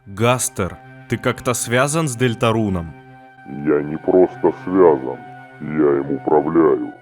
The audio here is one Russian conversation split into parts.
Гастер, ты как-то связан с Дельтаруном? Я не просто связан, я им управляю.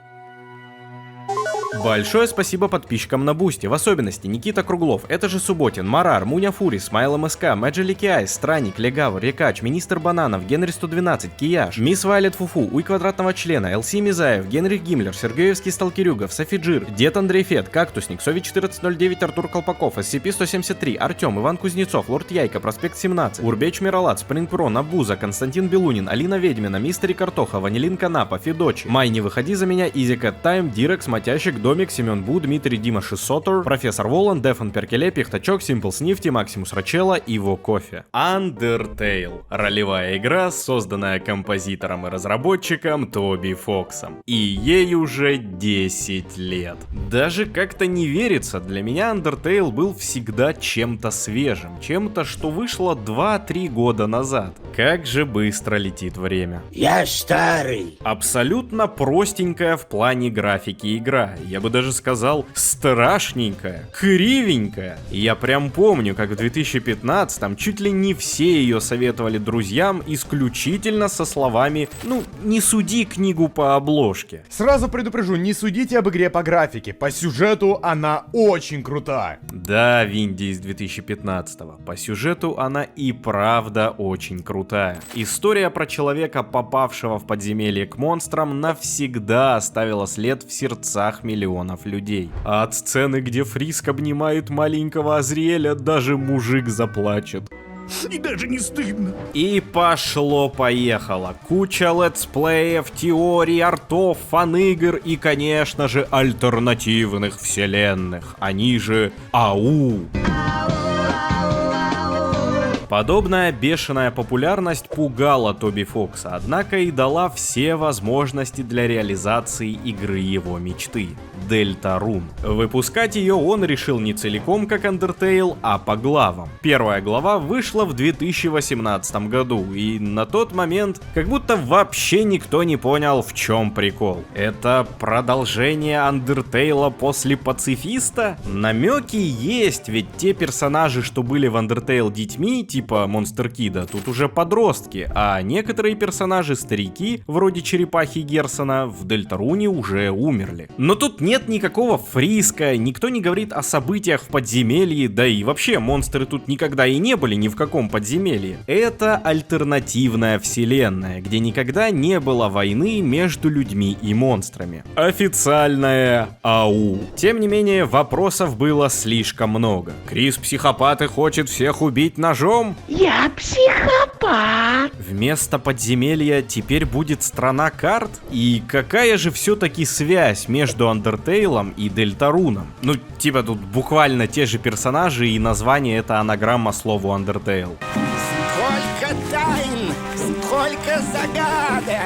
Большое спасибо подписчикам на Бусти, в особенности Никита Круглов, это же Субботин, Марар, Муня Фури, Смайл МСК, Мэджелики Айс, Странник, Легавр, Рекач, Министр Бананов, Генри 112, Кияш, Мисс Вайлет Фуфу, Уй Квадратного Члена, ЛС Мизаев, Генрих Гиммлер, Сергеевский Сталкерюгов, Софиджир, Дед Андрей Фет, Кактусник, Сови 1409, Артур Колпаков, SCP 173, Артем, Иван Кузнецов, Лорд Яйка, Проспект 17, Урбеч Миралат, Спринг Про, Набуза, Константин Белунин, Алина Ведьмина, Мистери Картоха, Ванилин Канапа, Федочи, Май, не выходи за меня, Изи Кэт Тайм, Дирекс, Матящик, Домик, Семен Бу, Дмитрий Дима Шисотер, Профессор Волан, Дефон Перкеле, Пихтачок, Симпл Снифти, Максимус Рачелла, Иво Кофе. Undertale. Ролевая игра, созданная композитором и разработчиком Тоби Фоксом. И ей уже 10 лет. Даже как-то не верится, для меня Undertale был всегда чем-то свежим, чем-то, что вышло 2-3 года назад. Как же быстро летит время. Я старый. Абсолютно простенькая в плане графики игра. Я бы даже сказал, страшненькая, кривенькая. Я прям помню, как в 2015-м чуть ли не все ее советовали друзьям исключительно со словами: ну, не суди книгу по обложке. Сразу предупрежу, не судите об игре по графике, по сюжету она очень крутая. Да, Винди из 2015-го. По сюжету она и правда очень крутая. История про человека, попавшего в подземелье к монстрам, навсегда оставила след в сердцах миллионов людей. А от сцены, где Фриск обнимает маленького Азриэля, даже мужик заплачет. И даже не стыдно. И пошло-поехало. Куча летсплеев, теорий, артов, фан-игр и, конечно же, альтернативных вселенных. Они же АУ. Подобная бешеная популярность пугала Тоби Фокса, однако и дала все возможности для реализации игры его мечты — Дельтарун. Выпускать ее он решил не целиком, как Undertale, а по главам. Первая глава вышла в 2018 году, и на тот момент как будто вообще никто не понял, в чем прикол. Это продолжение Undertale после Пацифиста? Намеки есть, ведь те персонажи, что были в Undertale детьми, типа Монстер Кида, тут уже подростки, а некоторые персонажи старики, вроде Черепахи Герсона, в Дельтаруне уже умерли. Но тут нет никакого Фриска, никто не говорит о событиях в подземелье, да и вообще монстры тут никогда и не были ни в каком подземелье. Это альтернативная вселенная, где никогда не было войны между людьми и монстрами. Официальная АУ. Тем не менее, вопросов было слишком много. Крис психопат и хочет всех убить ножом? Я психопат. Вместо подземелья теперь будет страна карт? И какая же все-таки связь между Undertale и Дельтаруном? Ну, типа тут буквально те же персонажи, и название — это анаграмма слову Undertale. Сколько тайн, сколько загадок.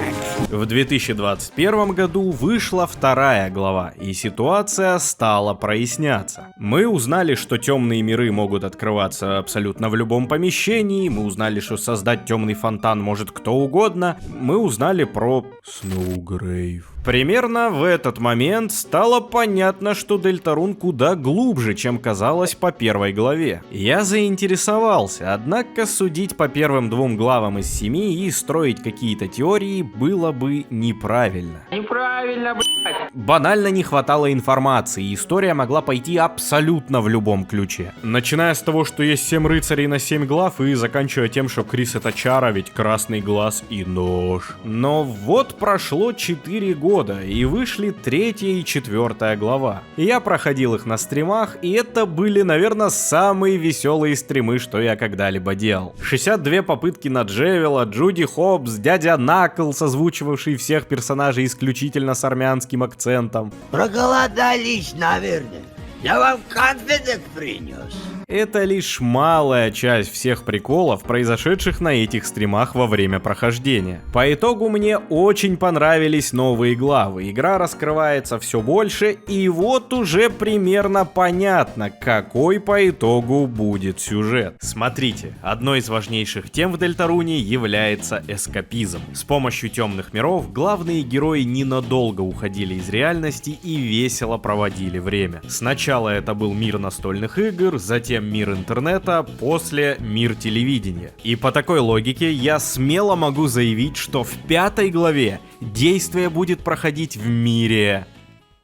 В 2021 году вышла вторая глава, и ситуация стала проясняться. Мы узнали, что темные миры могут открываться абсолютно в любом помещении, мы узнали, что создать темный фонтан может кто угодно, мы узнали про Сноугрейв. Примерно в этот момент стало понятно, что Дельтарун куда глубже, чем казалось по первой главе. Я заинтересовался, однако судить по первым 2 главам из 7 и строить какие-то теории было бы неправильно. Неправильно, блядь. Банально не хватало информации, и история могла пойти абсолютно в любом ключе. Начиная с того, что есть 7 рыцарей на 7 глав, и заканчивая тем, что Крис — это чара, ведь красный глаз и нож. Но вот прошло 4 года, и вышли 3 и 4 глава. Я проходил их на стримах, и это были, наверное, самые веселые стримы, что я когда-либо делал. 62 попытки на Джевела, Джуди Хопс, дядя Наклз, озвучивавший всех персонажей исключительно с армянским акцентом. Проголодались, наверное. Я вам конфеток принес. Это лишь малая часть всех приколов, произошедших на этих стримах во время прохождения. По итогу мне очень понравились новые главы, игра раскрывается все больше, и вот уже примерно понятно, какой по итогу будет сюжет. Смотрите, одной из важнейших тем в Дельтаруне является эскапизм. С помощью темных миров главные герои ненадолго уходили из реальности и весело проводили время. Сначала это был мир настольных игр, затем затем мир интернета, после мир телевидения. И по такой логике я смело могу заявить, что в 5 главе действие будет проходить в мире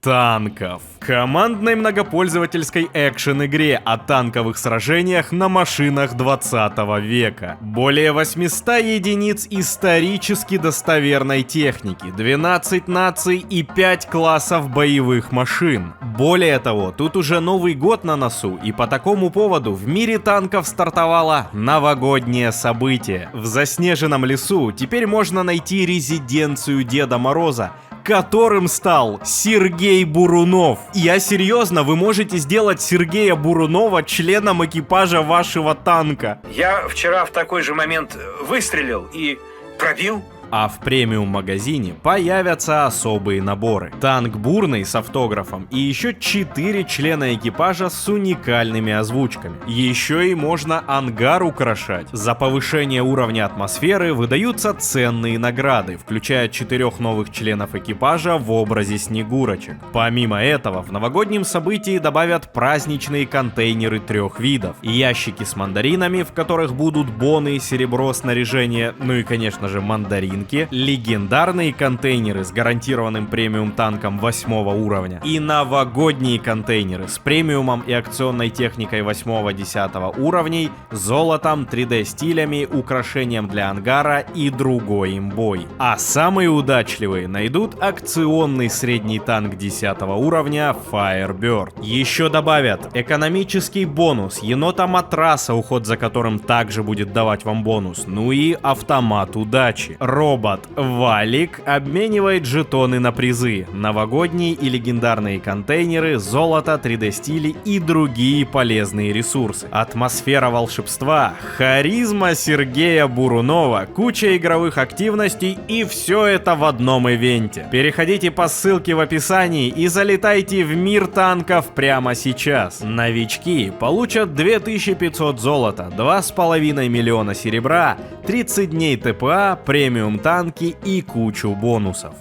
танков. Командной многопользовательской экшен-игре о танковых сражениях на машинах 20 века. Более 800 единиц исторически достоверной техники, 12 наций и 5 классов боевых машин. Более того, тут уже Новый год на носу, и по такому поводу в мире танков стартовало новогоднее событие. В заснеженном лесу теперь можно найти резиденцию Деда Мороза, которым стал Сергей Бурунов. Я серьезно, вы можете сделать Сергея Бурунова членом экипажа вашего танка. Я вчера в такой же момент выстрелил и пробил. А в премиум-магазине появятся особые наборы. Танк бурный с автографом и еще 4 члена экипажа с уникальными озвучками. Еще и можно ангар украшать. За повышение уровня атмосферы выдаются ценные награды, включая 4 новых членов экипажа в образе снегурочек. Помимо этого, в новогоднем событии добавят праздничные контейнеры 3 видов. Ящики с мандаринами, в которых будут боны, серебро, снаряжение, ну и конечно же мандарины. Легендарные контейнеры с гарантированным премиум танком 8 уровня и новогодние контейнеры с премиумом и акционной техникой 8-10 уровней, золотом, 3D стилями, украшением для ангара и другой имбой. А самые удачливые найдут акционный средний танк 10 уровня Firebird. Еще добавят экономический бонус, енота-матраса, уход за которым также будет давать вам бонус, ну и автомат удачи. Робот Валик обменивает жетоны на призы, новогодние и легендарные контейнеры, золото, 3D-стили и другие полезные ресурсы. Атмосфера волшебства, харизма Сергея Бурунова, куча игровых активностей и все это в одном ивенте. Переходите по ссылке в описании и залетайте в мир танков прямо сейчас. Новички получат 2500 золота, 2,5 миллиона серебра, 30 дней ТПА, премиум танки и кучу бонусов.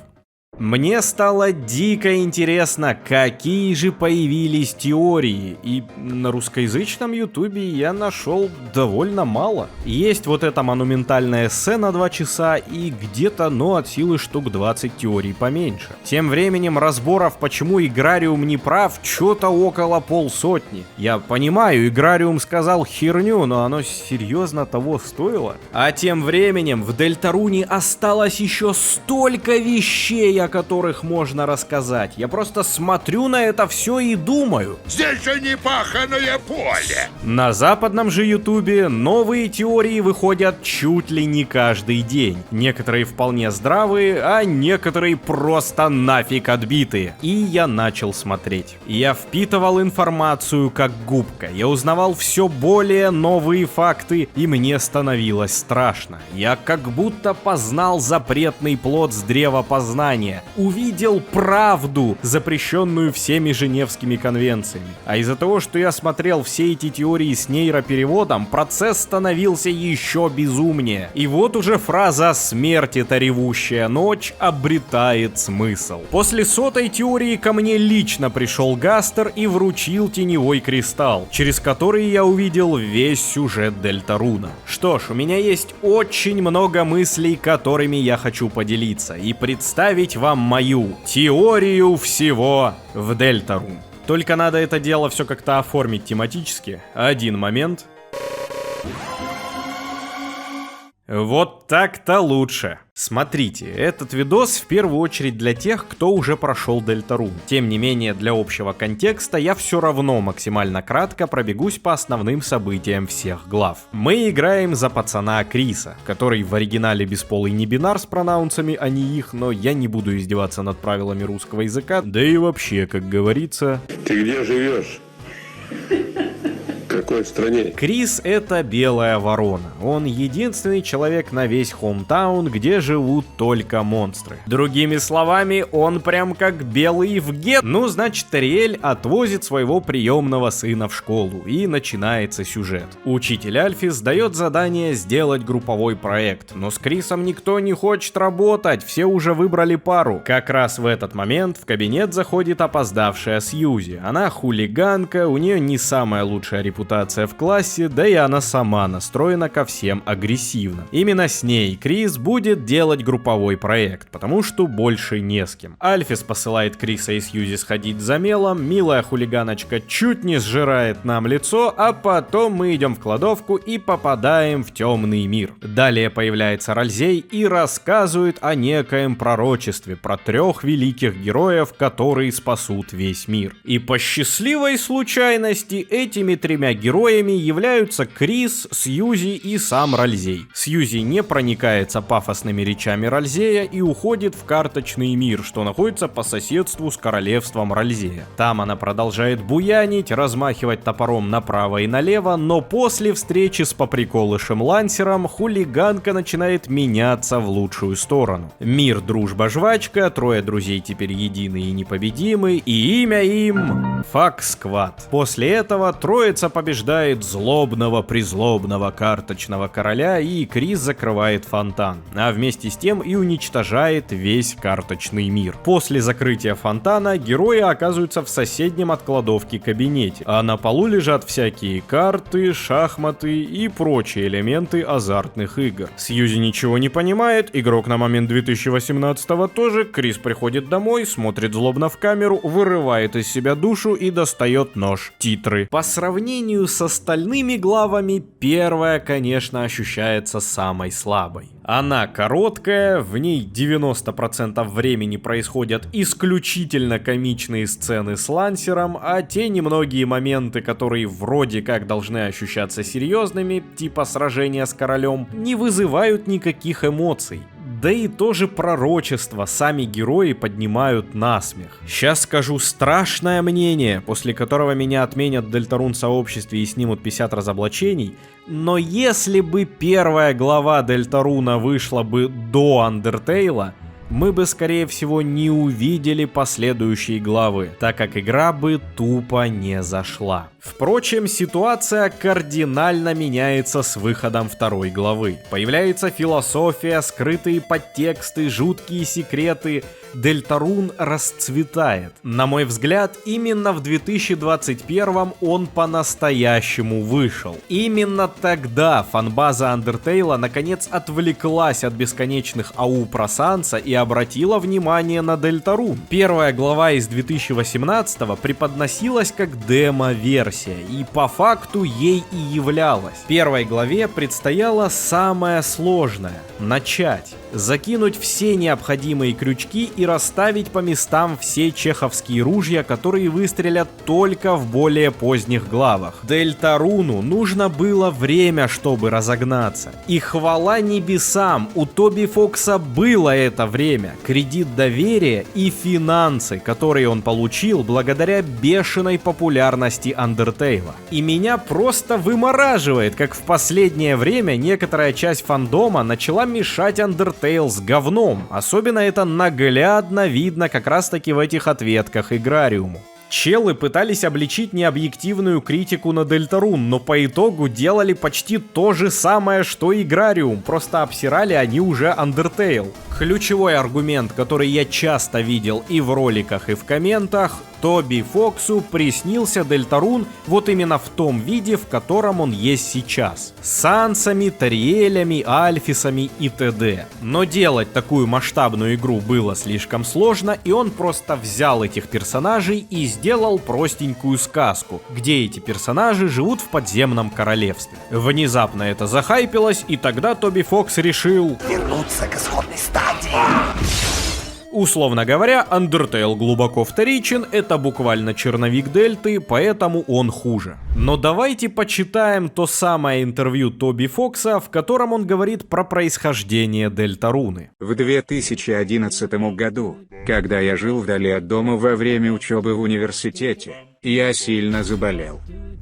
Мне стало дико интересно, какие же появились теории, и на русскоязычном ютубе я нашел довольно мало. Есть вот это монументальное эссе на 2 часа и где-то, от силы штук 20 теорий поменьше. Тем временем разборов, почему Играриум не прав, что-то около 50. Я понимаю, Играриум сказал херню, но оно серьезно того стоило. А тем временем в Дельтаруне осталось еще столько вещей, о которых можно рассказать. Я просто смотрю на это все и думаю. Здесь же не паханое поле. На западном же ютубе новые теории выходят чуть ли не каждый день. Некоторые вполне здравые, а некоторые просто нафиг отбитые. И я начал смотреть. Я впитывал информацию как губка. Я узнавал все более новые факты, и мне становилось страшно. Я как будто познал запретный плод с древа познания. Увидел правду, запрещенную всеми Женевскими конвенциями. А из-за того, что я смотрел все эти теории с нейропереводом, процесс становился еще безумнее. И вот уже фраза «смерть — это ревущая ночь» обретает смысл. После 100-й теории ко мне лично пришел Гастер и вручил теневой кристалл, через который я увидел весь сюжет Дельтаруна. Что ж, у меня есть очень много мыслей, которыми я хочу поделиться и представить вам мою теорию всего в Дельтарун. Только надо это дело все как-то оформить тематически. Один момент. Вот так-то лучше. Смотрите, этот видос в первую очередь для тех, кто уже прошел Дельтарун. Тем не менее, для общего контекста я все равно максимально кратко пробегусь по основным событиям всех глав. Мы играем за пацана Криса, который в оригинале бесполый не бинар с пронаунсами, а не их, но я не буду издеваться над правилами русского языка, да и вообще, как говорится... Ты где живешь? В какой стране? Крис — это белая ворона. Он единственный человек на весь Хоумтаун, где живут только монстры. Другими словами, он прям как белый в гет. Ну, значит, Ариэль отвозит своего приемного сына в школу, и начинается сюжет. Учитель Альфис дает задание сделать групповой проект, но с Крисом никто не хочет работать, все уже выбрали пару. Как раз в этот момент в кабинет заходит опоздавшая Сьюзи. Она хулиганка, у нее не самая лучшая репутация репутация в классе, да и она сама настроена ко всем агрессивно. Именно с ней Крис будет делать групповой проект, потому что больше не с кем. Альфис посылает Криса и Сьюзи сходить за мелом, милая хулиганочка чуть не сжирает нам лицо, а потом мы идем в кладовку и попадаем в темный мир. Далее появляется Ральзей и рассказывает о некоем пророчестве про 3 великих героев, которые спасут весь мир. И по счастливой случайности этими 3 героями являются Крис, Сьюзи и сам Ральзей. Сьюзи не проникается пафосными речами Ральзея и уходит в карточный мир, что находится по соседству с королевством Ральзея. Там она продолжает буянить, размахивать топором направо и налево, но после встречи с поприколышем Лансером хулиганка начинает меняться в лучшую сторону. Мир, дружба, жвачка, 3 друзей теперь едины и непобедимы, и имя им Fuck Squad. После этого троица побеждает злобного-призлобного карточного короля, и Крис закрывает фонтан, а вместе с тем и уничтожает весь карточный мир. После закрытия фонтана герои оказываются в соседнем от кладовки кабинете, а на полу лежат всякие карты, шахматы и прочие элементы азартных игр. Сьюзи ничего не понимает, игрок на момент 2018-го тоже. Крис приходит домой, смотрит злобно в камеру, вырывает из себя душу и достает нож. Титры. По сравнению с остальными главами, первая, конечно, ощущается самой слабой. Она короткая, в ней 90% времени происходят исключительно комичные сцены с Лансером, а те немногие моменты, которые вроде как должны ощущаться серьезными, типа сражения с королем, не вызывают никаких эмоций. Да и тоже пророчество сами герои поднимают насмех. Сейчас скажу страшное мнение, после которого меня отменят в Дельтарун сообществе и снимут 50 разоблачений, но если бы первая глава Дельтаруна вышла бы до Андертейла, мы бы, скорее всего, не увидели последующие главы, так как игра бы тупо не зашла. Впрочем, ситуация кардинально меняется с выходом 2 главы. Появляется философия, скрытые подтексты, жуткие секреты. Дельтарун расцветает. На мой взгляд, именно в 2021 он по-настоящему вышел. Именно тогда фанбаза Андертейла наконец отвлеклась от бесконечных ау про Санса и обратила внимание на Дельтарун. Первая глава из 2018 преподносилась как демо-версия, и по факту ей и являлась. В первой главе предстояло самое сложное — начать. Закинуть все необходимые крючки и расставить по местам все чеховские ружья, которые выстрелят только в более поздних главах. Дельтаруну нужно было время, чтобы разогнаться. И хвала небесам, у Тоби Фокса было это время, кредит доверия и финансы, которые он получил благодаря бешеной популярности Андертейла. И меня просто вымораживает, как в последнее время некоторая часть фандома начала мешать Андертейл с говном. Особенно это наглядно видно как раз таки в этих ответках Играриуму. Челы пытались обличить необъективную критику на Дельтарун, но по итогу делали почти то же самое, что Играриум, просто обсирали они уже Андертейл. Ключевой аргумент, который я часто видел и в роликах, и в комментах: Тоби Фоксу приснился Дельтарун вот именно в том виде, в котором он есть сейчас. С Сансами, Тариэлями, Альфисами и т.д. Но делать такую масштабную игру было слишком сложно, и он просто взял этих персонажей и сделал простенькую сказку, где эти персонажи живут в подземном королевстве. Внезапно это захайпилось, и тогда Тоби Фокс решил вернуться к исходной стадии. Условно говоря, Undertale глубоко вторичен, это буквально черновик Дельты, поэтому он хуже. Но давайте почитаем то самое интервью Тоби Фокса, в котором он говорит про происхождение Дельтаруны. В 2011 году, когда я жил вдали от дома во время учебы в университете, я сильно заболел.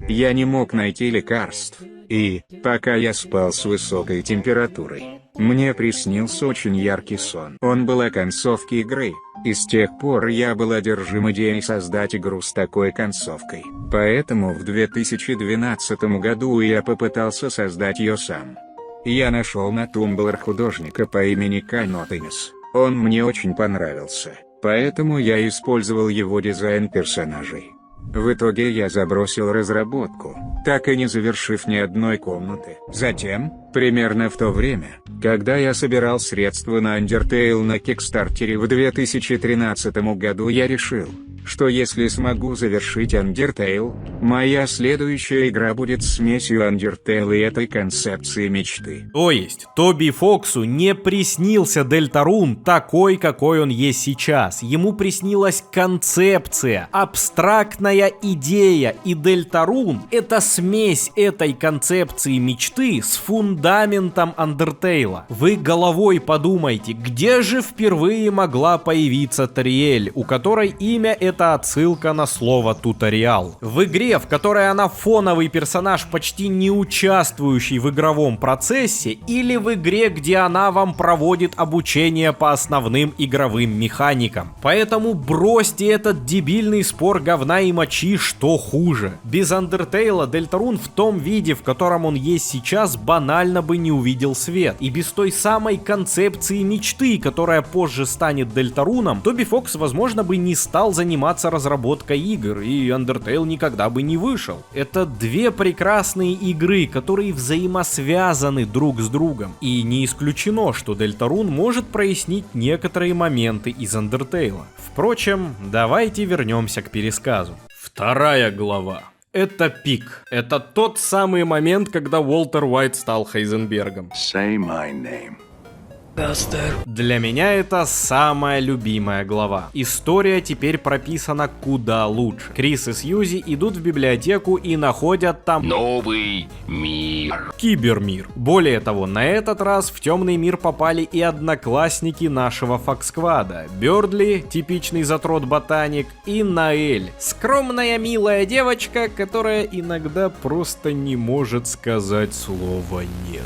Я не мог найти лекарств, и, пока я спал с высокой температурой, мне приснился очень яркий сон. Он был о концовке игры, и с тех пор я был одержим идеей создать игру с такой концовкой. Поэтому в 2012 году я попытался создать ее сам. Я нашел на Tumblr художника по имени Канотенис. Он мне очень понравился, поэтому я использовал его дизайн персонажей. В итоге я забросил разработку, так и не завершив ни одной комнаты. Затем, примерно в то время, когда я собирал средства на Undertale на Кикстартере в 2013 году, я решил, что если смогу завершить Undertale, моя следующая игра будет смесью Undertale и этой концепции мечты. То есть, Тоби Фоксу не приснился Дельтарун такой, какой он есть сейчас. Ему приснилась концепция, абстрактная идея, и Дельтарун — это смесь этой концепции мечты с фундаментом Undertale. Вы головой подумайте, где же впервые могла появиться Тариэль, у которой имя — это отсылка на слово туториал. В игре, в которой она фоновый персонаж, почти не участвующий в игровом процессе, или в игре, где она вам проводит обучение по основным игровым механикам. Поэтому бросьте этот дебильный спор говна и мочи, что хуже. Без Undertale Дельтарун в том виде, в котором он есть сейчас, банально бы не увидел свет. И без той самой концепции мечты, которая позже станет Дельтаруном, Тоби Фокс, возможно, бы не стал заниматься разработкой игр, и Undertale никогда бы не вышел. Это две прекрасные игры, которые взаимосвязаны друг с другом. И не исключено, что Дельтарун может прояснить некоторые моменты из Undertale. Впрочем, давайте вернемся к пересказу. Вторая глава. Это пик. Это тот самый момент, когда Уолтер Уайт стал Хайзенбергом. Say my name. Для меня это самая любимая глава. История теперь прописана куда лучше. Крис и Сьюзи идут в библиотеку и находят там Новый мир. кибермир. Более того, на этот раз в темный мир попали и одноклассники нашего факсквада. Бёрдли, типичный затрот-ботаник, и Наэль, скромная милая девочка, которая иногда просто не может сказать слово «нет».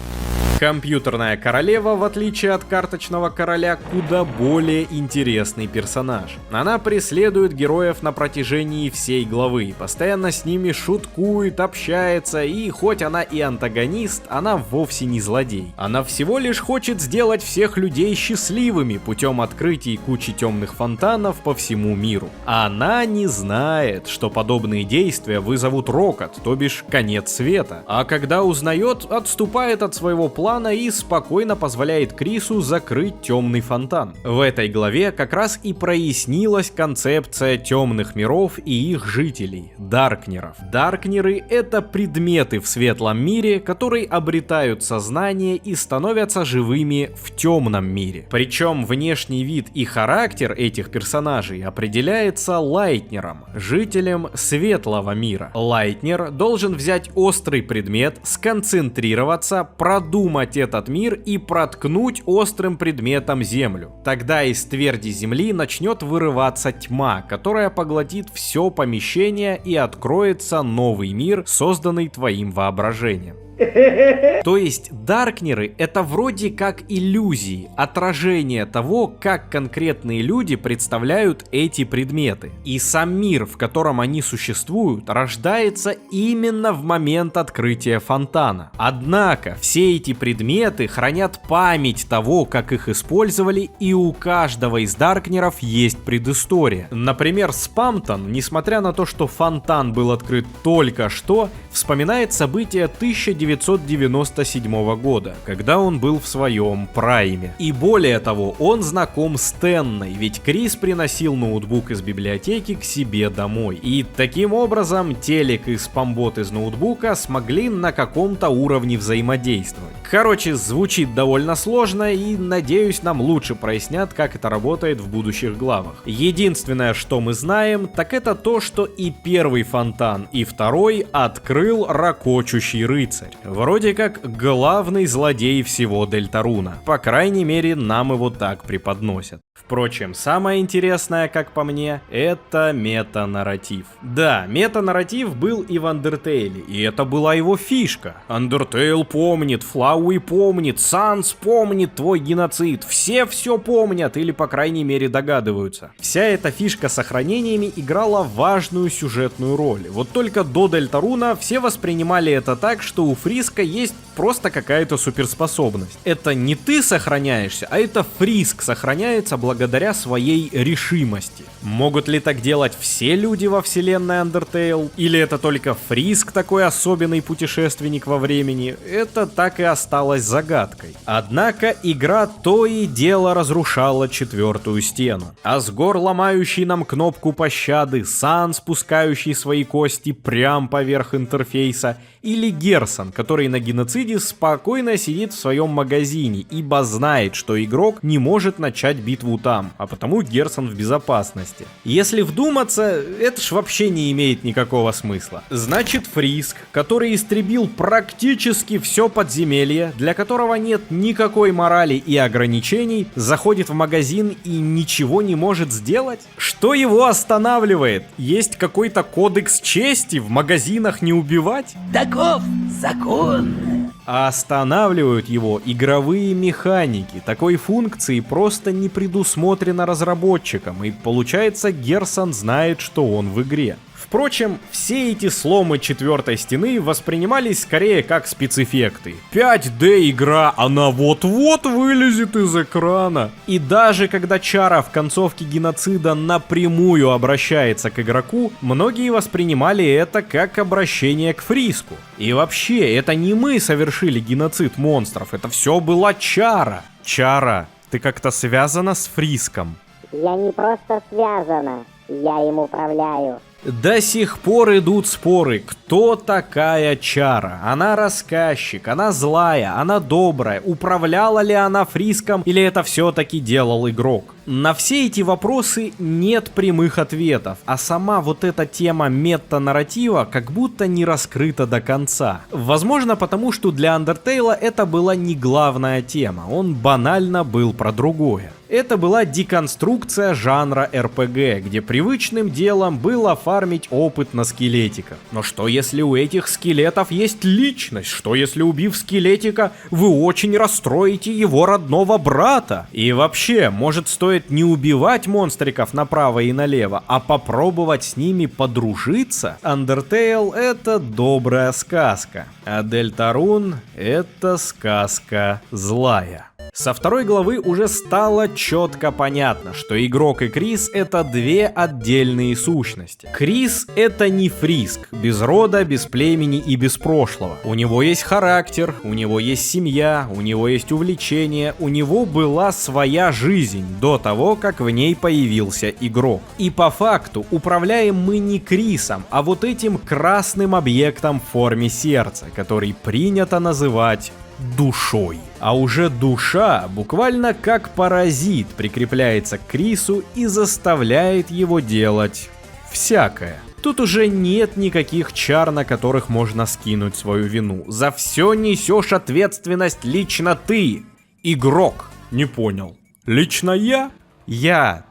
Компьютерная королева, в отличие от карточного короля, куда более интересный персонаж. Она преследует героев на протяжении всей главы, постоянно с ними шуткует, общается, и хоть она и антагонист, она вовсе не злодей. Она всего лишь хочет сделать всех людей счастливыми путем открытия кучи темных фонтанов по всему миру. Она не знает, что подобные действия вызовут рокот, то бишь конец света. А когда узнает, отступает от своего плана и спокойно позволяет Крису закрыть темный фонтан. В этой главе как раз и прояснилась концепция темных миров и их жителей — Даркнеров. Даркнеры — это предметы в светлом мире, которые обретают сознание и становятся живыми в темном мире. Причем внешний вид и характер этих персонажей определяется Лайтнером, жителем светлого мира. Лайтнер должен взять острый предмет, сконцентрироваться, продумать этот мир и проткнуть острым предметом землю. Тогда из тверди земли начнет вырываться тьма, которая поглотит все помещение, и откроется новый мир, созданный твоим воображением. То есть Даркнеры — это вроде как иллюзии, отражение того, как конкретные люди представляют эти предметы. И сам мир, в котором они существуют, рождается именно в момент открытия фонтана. Однако все эти предметы хранят память того, как их использовали, и у каждого из Даркнеров есть предыстория. Например, Спамтон, несмотря на то, что фонтан был открыт только что, вспоминает события 1997 года, когда он был в своем прайме. И более того, он знаком с Тенной, ведь Крис приносил ноутбук из библиотеки к себе домой. И таким образом телек и спамбот из ноутбука смогли на каком-то уровне взаимодействовать. Короче, звучит довольно сложно, и надеюсь, нам лучше прояснят, как это работает в будущих главах. Единственное, что мы знаем, так это то, что и первый фонтан, и второй открыл ракочущий рыцарь. Вроде как главный злодей всего Дельтаруна. По крайней мере, нам его так преподносят. Впрочем, самое интересное, как по мне, это мета-нарратив. Да, мета-нарратив был и в Undertale, и это была его фишка. Undertale помнит, Флауи помнит, Санс помнит твой геноцид, все помнят, или по крайней мере догадываются. Вся эта фишка с сохранениями играла важную сюжетную роль. Вот только до Дельтаруна все воспринимали это так, что у Фриска есть просто какая-то суперспособность. Это не ты сохраняешься, а это Фриск сохраняется благодаря своей решимости. Могут ли так делать все люди во вселенной Undertale? Или это только Фриск такой особенный путешественник во времени? Это так и осталось загадкой. Однако игра то и дело разрушала четвертую стену. Асгор, ломающий нам кнопку пощады, Сан, спускающий свои кости прямо поверх интерфейса, или Герсон, который на геноциде спокойно сидит в своем магазине, ибо знает, что игрок не может начать битву там, а потому Герсон в безопасности. Если вдуматься, это ж вообще не имеет никакого смысла. Значит, Фриск, который истребил практически все подземелье, для которого нет никакой морали и ограничений, заходит в магазин и ничего не может сделать? Что его останавливает? Есть какой-то кодекс чести в магазинах не убивать? Таков закон. А останавливают его игровые механики. Такой функции просто не предусмотрено разработчикам, и получается, Герсон знает, что он в игре. Впрочем, все эти сломы четвертой стены воспринимались скорее как спецэффекты. 5D игра, она вот-вот вылезет из экрана. И даже когда Чара в концовке геноцида напрямую обращается к игроку, многие воспринимали это как обращение к Фриску. И вообще, это не мы совершили геноцид монстров, это все была Чара. Чара, ты как-то связана с Фриском? Я не просто связана, я им управляю. До сих пор идут споры, кто такая Чара. Она рассказчик, она злая, она добрая. Управляла ли она Фриском или это все-таки делал игрок? На все эти вопросы нет прямых ответов, а сама вот эта тема мета-нарратива как будто не раскрыта до конца. Возможно, потому что для Undertale это была не главная тема, он банально был про другое. Это была деконструкция жанра RPG, где привычным делом было фармить опыт на скелетиках. Но что если у этих скелетов есть личность? Что если, убив скелетика, вы очень расстроите его родного брата? И вообще, может, стоит не убивать монстриков направо и налево, а попробовать с ними подружиться? Undertale — это добрая сказка, а Дельтарун — это сказка злая. Со второй главы уже стало четко понятно, что игрок и Крис — это две отдельные сущности. Крис — это не Фриск, без рода, без племени и без прошлого. У него есть характер, у него есть семья, у него есть увлечения, у него была своя жизнь до того, как в ней появился игрок. И по факту управляем мы не Крисом, а вот этим красным объектом в форме сердца, который принято называть душой. А уже душа буквально как паразит прикрепляется к Крису и заставляет его делать всякое. Тут уже нет никаких чар, на которых можно скинуть свою вину. За все несешь ответственность лично ты, игрок. Не понял. Лично я?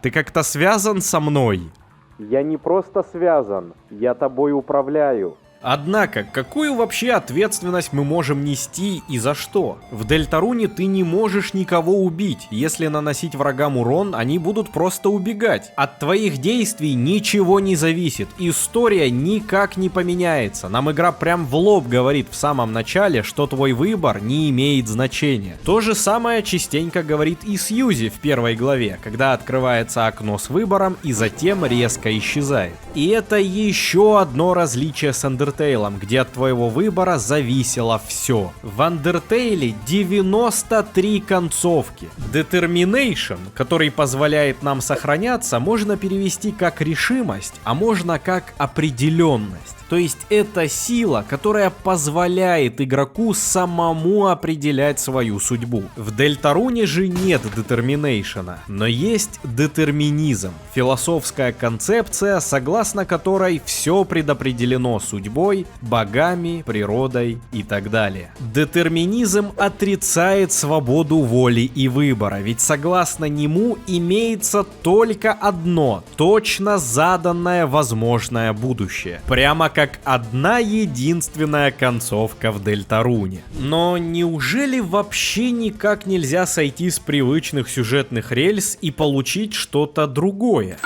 Ты как-то связан со мной? Я не просто связан, я тобой управляю. Однако, какую вообще ответственность мы можем нести и за что? В Дельтаруне ты не можешь никого убить. Если наносить врагам урон, они будут просто убегать. От твоих действий ничего не зависит. История никак не поменяется. Нам игра прям в лоб говорит в самом начале, что твой выбор не имеет значения. То же самое частенько говорит и Сьюзи в первой главе, когда открывается окно с выбором и затем резко исчезает. И это еще одно различие с Undertale, где от твоего выбора зависело все. В Undertale 93 концовки. Determination, который позволяет нам сохраняться, можно перевести как решимость, а можно как определенность. То есть это сила, которая позволяет игроку самому определять свою судьбу. В Дельтаруне же нет детерминейшена, но есть детерминизм. Философская концепция, согласно которой все предопределено судьбой, богами, природой и так далее. Детерминизм отрицает свободу воли и выбора, ведь согласно нему имеется только одно, точно заданное возможное будущее. Прямо как одна единственная концовка в Дельтаруне. Но неужели вообще никак нельзя сойти с привычных сюжетных рельс и получить что-то другое?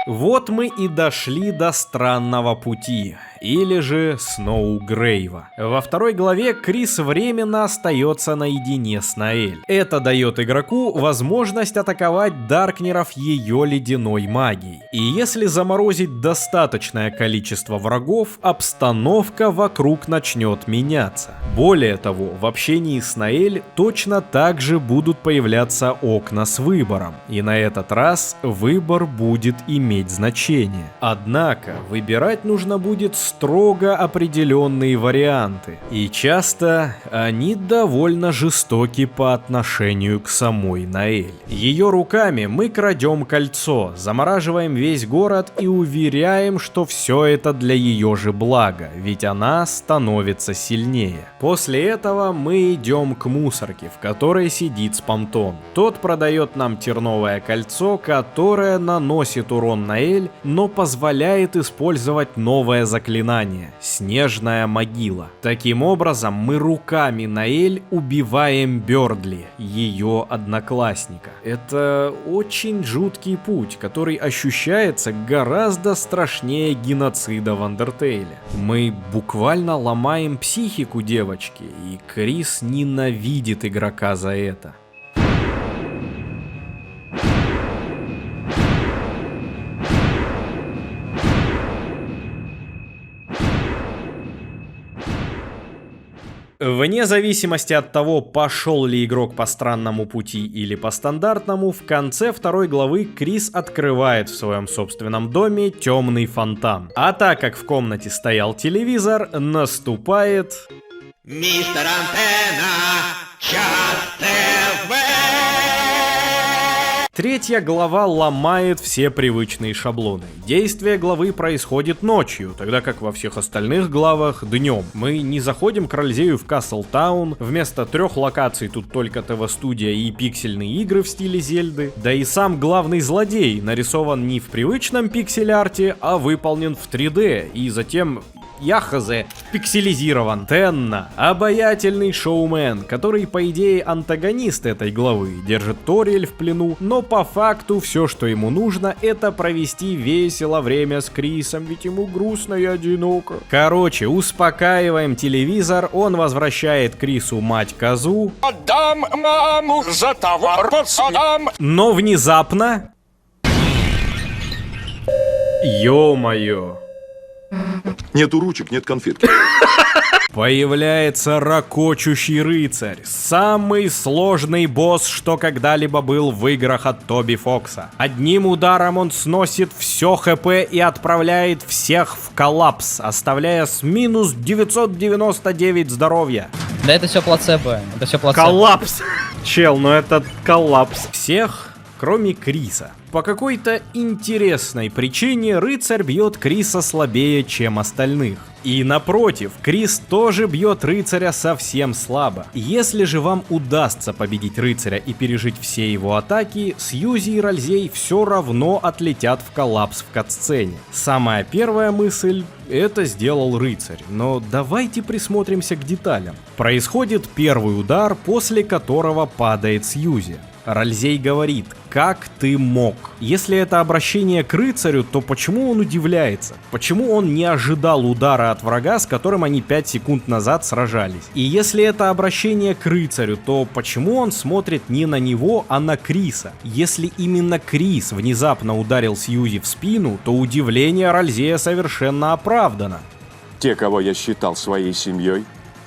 Вот мы и дошли до странного пути. или же Сноугрейва. Во второй главе Крис временно остается наедине с Ноэль. Это дает игроку возможность атаковать Даркнеров ее ледяной магией. И если заморозить достаточное количество врагов, обстановка вокруг начнет меняться. Более того, в общении с Ноэль точно так же будут появляться окна с выбором, и на этот раз выбор будет иметь значение. Однако, выбирать нужно будет строго определенные варианты, и часто они довольно жестоки по отношению к самой Ноэль. Ее руками мы крадем кольцо, замораживаем весь город и уверяем, что все это для ее же блага, ведь она становится сильнее. После этого мы идем к мусорке, в которой сидит Спамтон. Тот продает нам терновое кольцо, которое наносит урон Ноэль, но позволяет использовать новое заклинание — Снежная могила. Таким образом, мы руками Ноэль убиваем Бёрдли, ее одноклассника. Это очень жуткий путь, который ощущается гораздо страшнее геноцида в Андертейле. Мы буквально ломаем психику девочки, и Крис ненавидит игрока за это. Вне зависимости от того, пошел ли игрок по странному пути или по стандартному, в конце второй главы Крис открывает в своем собственном доме темный фонтан. А так как в комнате стоял телевизор, наступает... Мистер Антенна, час ТВ! Третья глава ломает все привычные шаблоны. Действие главы происходит ночью, тогда как во всех остальных главах днем. Мы не заходим к Ральзею в Каслтаун, вместо 3 локаций тут только ТВ-студия и пиксельные игры в стиле Зельды. Да и сам главный злодей нарисован не в привычном пиксель-арте, а выполнен в 3D, и затем... Яхазе пикселизирован. Тенна — обаятельный шоумен, который, по идее, антагонист этой главы, держит Ториэль в плену, но по факту все, что ему нужно, это провести весело время с Крисом, ведь ему грустно и одиноко. Короче, успокаиваем телевизор, он возвращает Крису мать-козу. Отдам маму за товар пацанам. Но внезапно... Ё-моё. Нету ручек, нет конфетки. Появляется ракочущий рыцарь, самый сложный босс, что когда-либо был в играх от Тоби Фокса. Одним ударом он сносит все ХП и отправляет всех в коллапс, оставляя с минус 999 здоровья. Да это все плацебо, это все плацебо. Коллапс! Чел, ну это коллапс. Всех, кроме Криса. По какой-то интересной причине рыцарь бьет Криса слабее, чем остальных. И напротив, Крис тоже бьет рыцаря совсем слабо. Если же вам удастся победить рыцаря и пережить все его атаки, Сьюзи и Ральзей все равно отлетят в коллапс в катсцене. Самая первая мысль — это сделал рыцарь, но давайте присмотримся к деталям. Происходит первый удар, после которого падает Сьюзи. Ральзей говорит: «Как ты мог?». Если это обращение к рыцарю, то почему он удивляется? Почему он не ожидал удара от врага, с которым они 5 секунд назад сражались? И если это обращение к рыцарю, то почему он смотрит не на него, а на Криса? Если именно Крис внезапно ударил Сьюзи в спину, то удивление Ральзея совершенно оправдано. Те, кого я считал своей семьей,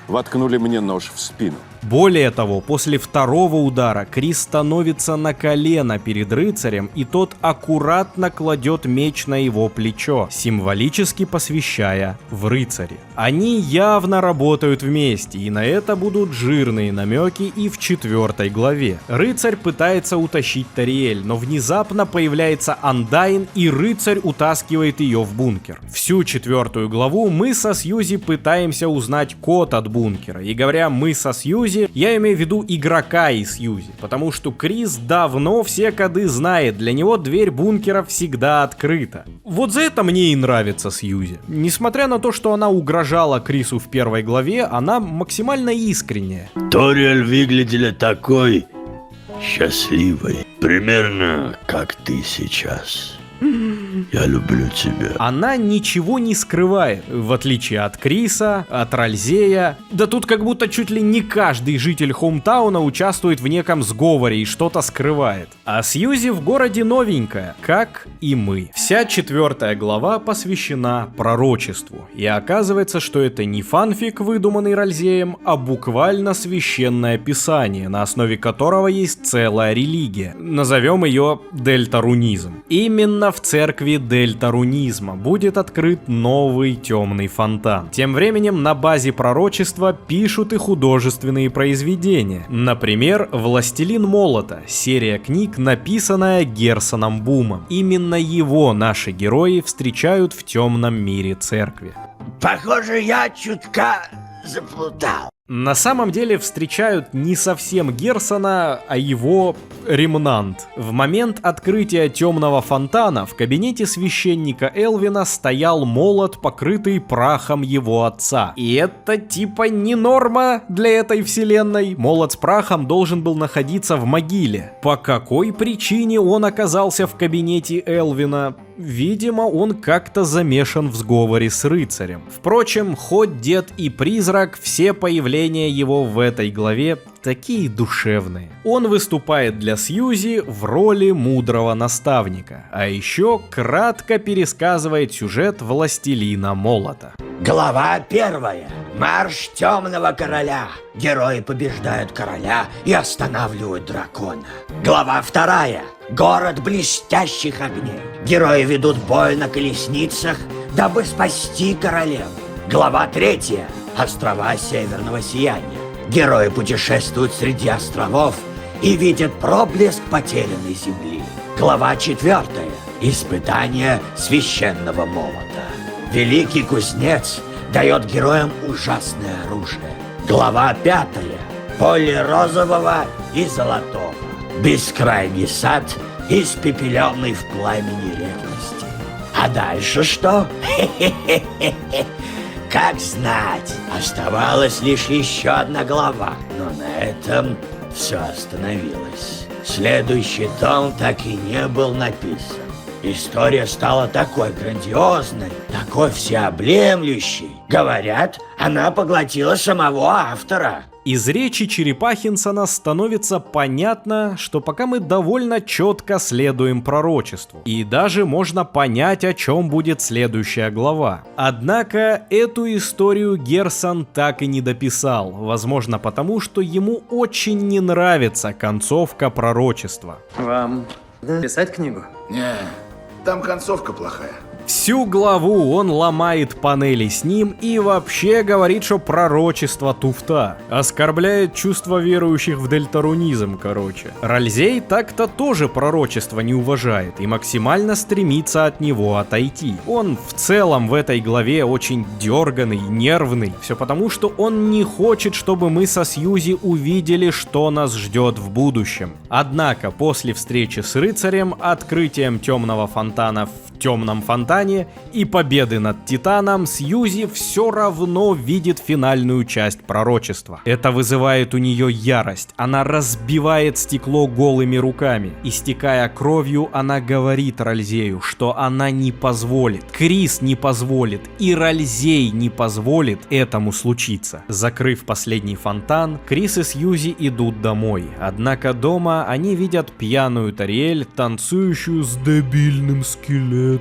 воткнули мне нож в спину. Более того, после второго удара Крис становится на колено перед рыцарем, и тот аккуратно кладет меч на его плечо, символически посвящая в рыцаре. Они явно работают вместе, и на это будут жирные намеки и в 4 главе. Рыцарь пытается утащить Ториэль, но внезапно появляется Андайн, и рыцарь утаскивает ее в бункер. Всю 4 главу мы со Сьюзи пытаемся узнать код от бункера, и говоря «мы со Сьюзи», я имею в виду игрока и Сьюзи, потому что Крис давно все коды знает, для него дверь бункера всегда открыта. Вот за это мне и нравится Сьюзи. Несмотря на то, что она угрожала Крису в 1 главе, она максимально искренняя. Ториэль выглядела такой счастливой, примерно как ты сейчас. Я люблю тебя. Она ничего не скрывает, в отличие от Криса, от Ральзея. Да тут как будто чуть ли не каждый житель Хоумтауна участвует в неком сговоре и что-то скрывает. А Сьюзи в городе новенькая, как и мы. Вся 4 глава посвящена пророчеству. И оказывается, что это не фанфик, выдуманный Ральзеем, а буквально священное писание, на основе которого есть целая религия. Назовем ее дельтарунизм. Именно в церкви дельтарунизма будет открыт новый темный фонтан. Тем временем на базе пророчества пишут и художественные произведения. Например, «Властелин молота», серия книг, написанная Герсоном Бумом. Именно его наши герои встречают в темном мире церкви. Похоже, я чутка заплутал. На самом деле встречают не совсем Герсона, а его ремнант. В момент открытия темного фонтана в кабинете священника Элвина стоял молот, покрытый прахом его отца. И это типа не норма для этой вселенной. Молот с прахом должен был находиться в могиле. По какой причине он оказался в кабинете Элвина? Видимо, он как-то замешан в сговоре с рыцарем. Впрочем, хоть дед и призрак, все появления его в этой главе такие душевные. Он выступает для Сьюзи в роли мудрого наставника, а еще кратко пересказывает сюжет «Властелина молота». Глава 1. Марш темного короля. Герои побеждают короля и останавливают дракона. Глава 2. Город блестящих огней. Герои ведут бой на колесницах, дабы спасти королеву. Глава 3. Острова Северного Сияния. Герои путешествуют среди островов и видят проблеск потерянной земли. Глава 4. Испытание священного молота. Великий кузнец дает героям ужасное оружие. Глава 5. Поле розового и золотого. Бескрайний сад, испепеленный в пламени ревности. А дальше что? Как знать, оставалась лишь еще одна глава, но на этом все остановилось. Следующий том так и не был написан. История стала такой грандиозной, такой всеобъемлющей. Говорят, она поглотила самого автора. Из речи Черепахинсона становится понятно, что пока мы довольно четко следуем пророчеству. И даже можно понять, о чем будет следующая глава. Однако эту историю Герсон так и не дописал. Возможно потому, что ему очень не нравится концовка пророчества. Вам писать книгу? Не, там концовка плохая. Всю главу он ломает панели с ним и вообще говорит, что пророчество туфта. Оскорбляет чувства верующих в дельтарунизм, короче. Ральзей так-то тоже пророчество не уважает и максимально стремится от него отойти. Он в целом в этой главе очень дерганый, нервный. Все потому, что он не хочет, чтобы мы со Сьюзи увидели, что нас ждет в будущем. Однако после встречи с рыцарем, открытием темного фонтана в темном фонтане и победы над Титаном, Сьюзи все равно видит финальную часть пророчества. Это вызывает у нее ярость. Она разбивает стекло голыми руками. Истекая кровью, она говорит Ральзею, что она не позволит, Крис не позволит и Ральзей не позволит этому случиться. Закрыв последний фонтан, Крис и Сьюзи идут домой. Однако дома они видят пьяную Тариэль, танцующую с дебильным скелетом.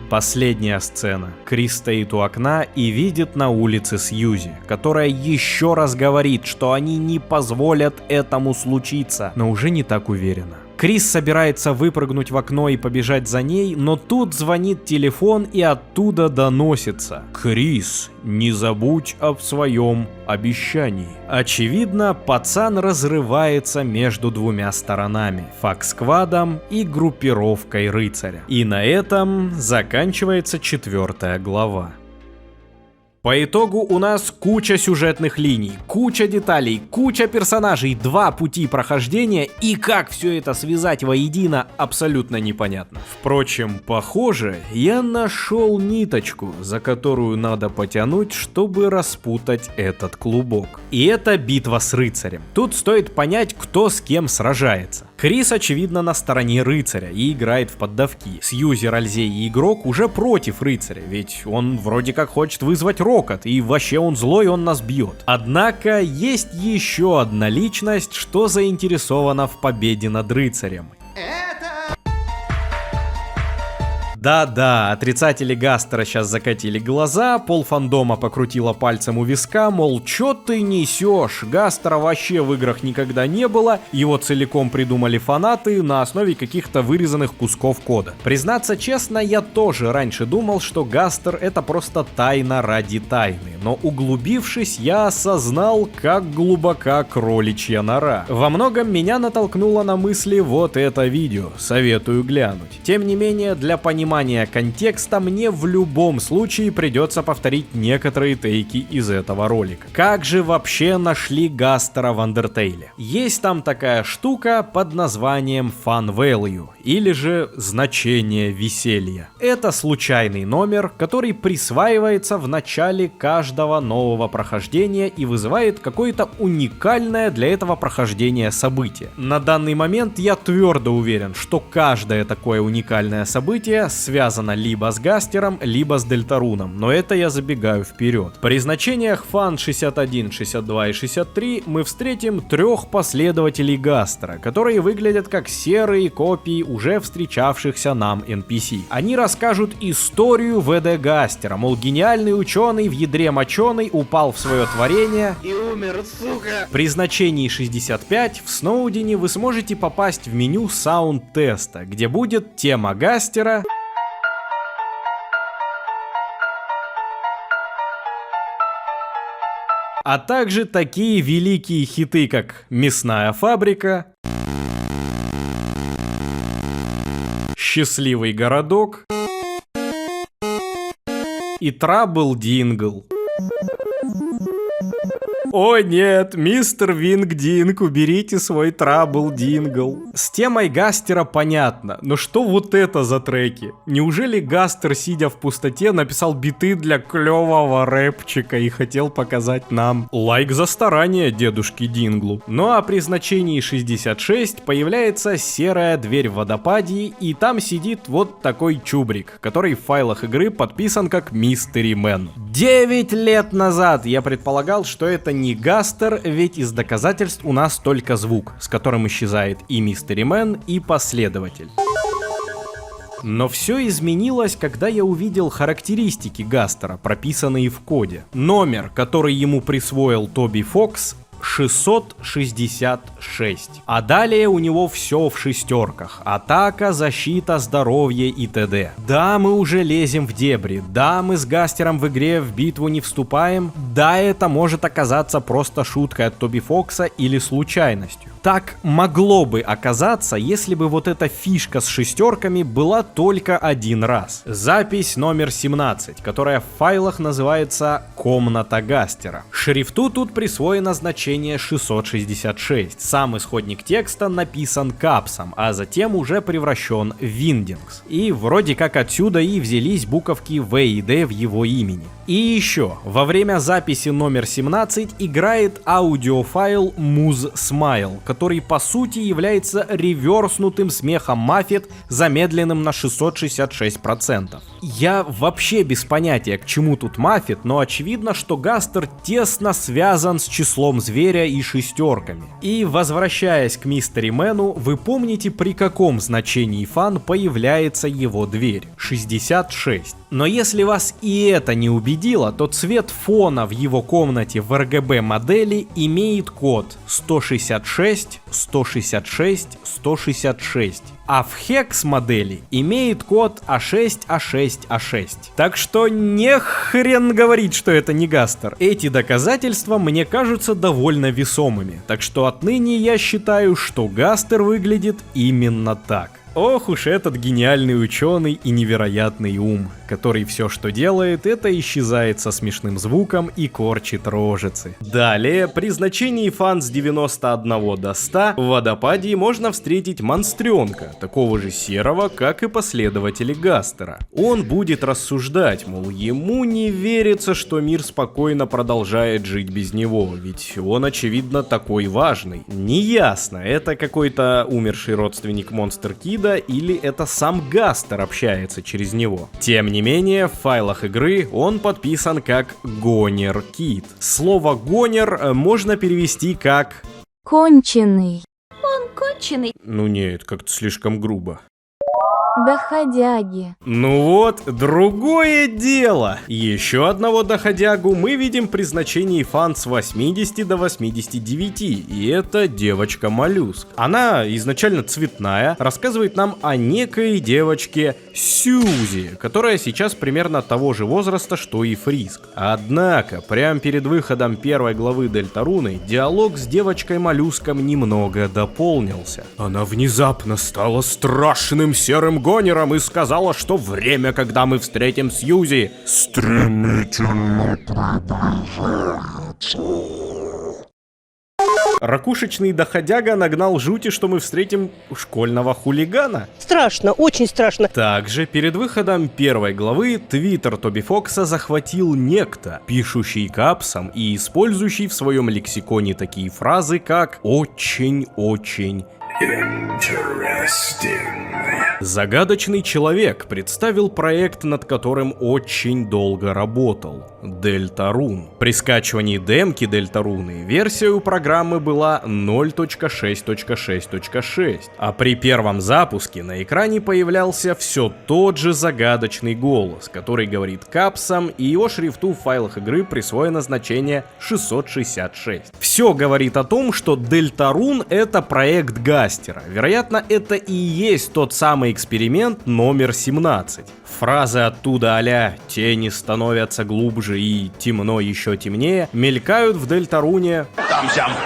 Последняя сцена. Крис стоит у окна и видит на улице Сьюзи, которая еще раз говорит, что они не позволят этому случиться, но уже не так уверена. Крис собирается выпрыгнуть в окно и побежать за ней, но тут звонит телефон и оттуда доносится: «Крис, не забудь об своем обещании». Очевидно, пацан разрывается между двумя сторонами – Фак-сквадом и группировкой рыцаря. И на этом заканчивается 4 глава. По итогу у нас куча сюжетных линий, куча деталей, куча персонажей, 2 пути прохождения, и как все это связать воедино, абсолютно непонятно. Впрочем, похоже, я нашел ниточку, за которую надо потянуть, чтобы распутать этот клубок. И это битва с рыцарем. Тут стоит понять, кто с кем сражается. Крис, очевидно, на стороне рыцаря и играет в поддавки. Сьюзи, Ральзей и игрок уже против рыцаря, ведь он вроде как хочет вызвать рокот, и вообще он злой, он нас бьет. Однако есть еще одна личность, что заинтересована в победе над рыцарем. Да-да, отрицатели Гастера сейчас закатили глаза, полфандома покрутила пальцем у виска, мол, чё ты несешь? Гастера вообще в играх никогда не было, его целиком придумали фанаты на основе каких-то вырезанных кусков кода. Признаться честно, я тоже раньше думал, что Гастер это просто тайна ради тайны, но углубившись, я осознал, как глубока кроличья нора. Во многом меня натолкнуло на мысли вот это видео, советую глянуть. Тем не менее, для понимания контекста мне в любом случае придется повторить некоторые тейки из этого ролика. Как же вообще нашли Гастера в Undertale? Есть там такая штука под названием Fun Value, или же значение веселья. Это случайный номер, который присваивается в начале каждого нового прохождения и вызывает какое-то уникальное для этого прохождения событие. На данный момент я твердо уверен, что каждое такое уникальное событие связано либо с Гастером, либо с Дельтаруном, но это я забегаю вперед. При значениях Fun 61, 62 и 63 мы встретим трех последователей Гастера, которые выглядят как серые копии уже встречавшихся нам NPC. Они расскажут историю ВД Гастера, мол, гениальный ученый в ядре моченый упал в свое творение и умер, сука. При значении 65 в Сноудене вы сможете попасть в меню саунд-теста, где будет тема Гастера, а также такие великие хиты, как «Мясная фабрика», «Счастливый городок» и «Трабл Дингл». О нет, мистер Винг-Динг, уберите свой Трабл Дингл. С темой Гастера понятно, но что вот это за треки? Неужели Гастер, сидя в пустоте, написал биты для клевого рэпчика и хотел показать нам? Лайк за старание дедушки Динглу. Ну а при значении 66 появляется серая дверь в водопаде, и там сидит вот такой чубрик, который в файлах игры подписан как Mystery Man. 9 лет назад я предполагал, что это не Гастер, ведь из доказательств у нас только звук, с которым исчезает и Mystery Man, и последователь. Но все изменилось, когда я увидел характеристики Гастера, прописанные в коде. Номер, который ему присвоил Тоби Фокс, 666. А далее у него все в шестерках. Атака, защита, здоровье и т.д. Да, мы уже лезем в дебри. Да, мы с Гастером в игре в битву не вступаем. Да, это может оказаться просто шуткой от Тоби Фокса или случайностью. Так могло бы оказаться, если бы вот эта фишка с шестерками была только один раз. Запись номер 17, которая в файлах называется «Комната Гастера». Шрифту тут присвоено значение 666. Сам исходник текста написан капсом, а затем уже превращен в Виндингс. И вроде как отсюда и взялись буковки В и Д в его имени. И еще, во время записи номер 17 играет аудиофайл Muz Smile, который по сути является реверснутым смехом Маффет, замедленным на 666%. Я вообще без понятия, к чему тут Маффет, но очевидно, что Гастер тесно связан с числом зверя и шестерками. И возвращаясь к Mystery Man'у, вы помните, при каком значении Fun появляется его дверь? 66. Но если вас и это не убедило, то цвет фона в его комнате в RGB модели имеет код 166, 166, 166. А в Hex модели имеет код А6, А6, А6. Так что не хрен говорить, что это не Гастер. Эти доказательства мне кажутся довольно весомыми. Так что отныне я считаю, что Гастер выглядит именно так. Ох уж этот гениальный ученый и невероятный ум. который все, что делает, это исчезает со смешным звуком и корчит рожицы. Далее, при значении фан с 91 до 100 в водопаде можно встретить монстренка, такого же серого, как и последователи Гастера. Он будет рассуждать, мол, ему не верится, что мир спокойно продолжает жить без него, ведь он, очевидно, такой важный. Неясно, это какой-то умерший родственник Монстер Кида или это сам Гастер общается через него. Тем не менее, в файлах игры он подписан как Гонер Кид. Слово «гонер» можно перевести как Конченый. Он конченый. Ну нет, как-то слишком грубо. Доходяги. Ну вот, другое дело. Еще одного доходягу мы видим при значении фан с 80 до 89, и это девочка-моллюск. Она изначально цветная, рассказывает нам о некой девочке Сьюзи, которая сейчас примерно того же возраста, что и Фриск. Однако, прямо перед выходом первой главы Дельтаруны, диалог с девочкой-моллюском немного дополнился. Она внезапно стала страшным серым гонером и сказала, что время, когда мы встретим Сьюзи, стремительно продолжается. Ракушечный доходяга нагнал жути, что мы встретим школьного хулигана. Страшно, очень страшно. Также перед выходом первой главы твиттер Тоби Фокса захватил некто, пишущий капсом и использующий в своем лексиконе такие фразы, как «очень-очень». Загадочный человек представил проект, над которым очень долго работал. Дельтарун. При скачивании демки Дельтаруны версия у программы была 0.6.6.6, а при первом запуске на экране появлялся все тот же загадочный голос, который говорит капсом, и его шрифту в файлах игры присвоено значение 666. Все говорит о том, что Дельтарун — это проект Гастера. Вероятно, это и есть тот самый эксперимент номер 17. Фразы оттуда а-ля «тени становятся глубже» и «темно еще темнее» мелькают в Дельтаруне,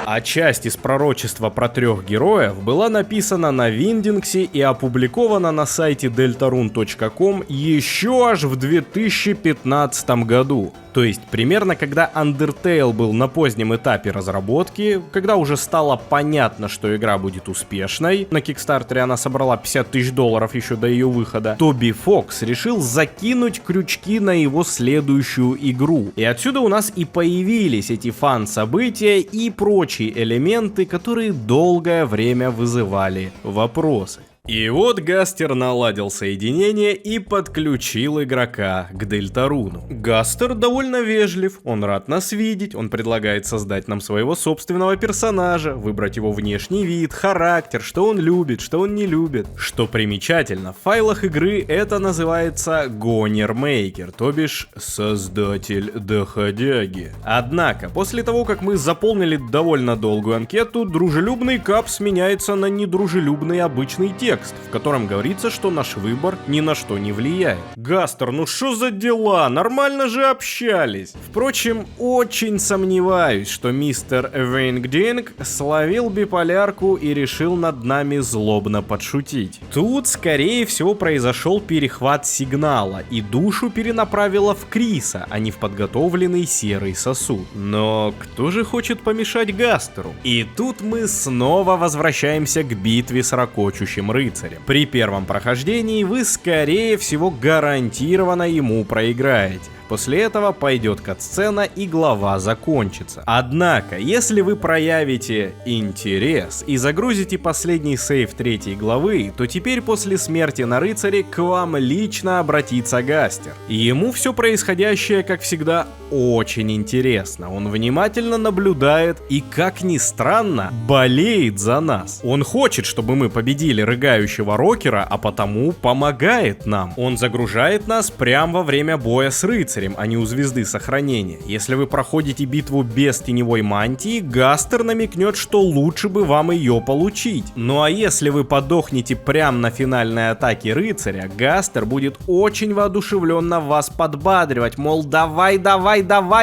а часть из пророчества про 3 героев была написана на Виндингсе и опубликована на сайте deltarune.com еще аж в 2015 году. То есть примерно когда Undertale был на позднем этапе разработки, когда уже стало понятно, что игра будет успешной, на Кикстартере она собрала $50 000 еще до ее выхода, Тоби Фокс решил закинуть крючки на его следующую игру. И отсюда у нас и появились эти фан-события и прочие элементы, которые долгое время вызывали вопросы. И вот Гастер наладил соединение и подключил игрока к Дельтаруну. Гастер довольно вежлив, он рад нас видеть, он предлагает создать нам своего собственного персонажа, выбрать его внешний вид, характер, что он любит, что он не любит. Что примечательно, в файлах игры это называется Гонер-мейкер, то бишь создатель доходяги. Однако, после того, как мы заполнили довольно долгую анкету, дружелюбный капс меняется на недружелюбный обычный текст, в котором говорится, что наш выбор ни на что не влияет. Гастер, ну что за дела? Нормально же общались. Впрочем, очень сомневаюсь, что мистер Вингдинг словил биполярку и решил над нами злобно подшутить. Тут, скорее всего, произошел перехват сигнала, и душу перенаправило в Криса, а не в подготовленный серый сосуд. Но кто же хочет помешать Гастеру? И тут мы снова возвращаемся к битве с ракочущим рыцарем. При первом прохождении вы, скорее всего, гарантированно ему проиграете. После этого пойдет катсцена и глава закончится. Однако, если вы проявите интерес и загрузите последний сейв 3 главы, то теперь после смерти на рыцаре к вам лично обратится Гастер. И ему все происходящее, как всегда, очень интересно. Он внимательно наблюдает и, как ни странно, болеет за нас. Он хочет, чтобы мы победили рыгающего рокера, а потому помогает нам. Он загружает нас прямо во время боя с рыцарем, а не у звезды сохранения. Если вы проходите битву без теневой мантии, Гастер намекнет, что лучше бы вам ее получить. Ну а если вы подохнете прямо на финальной атаке рыцаря, Гастер будет очень воодушевленно вас подбадривать, мол, давай,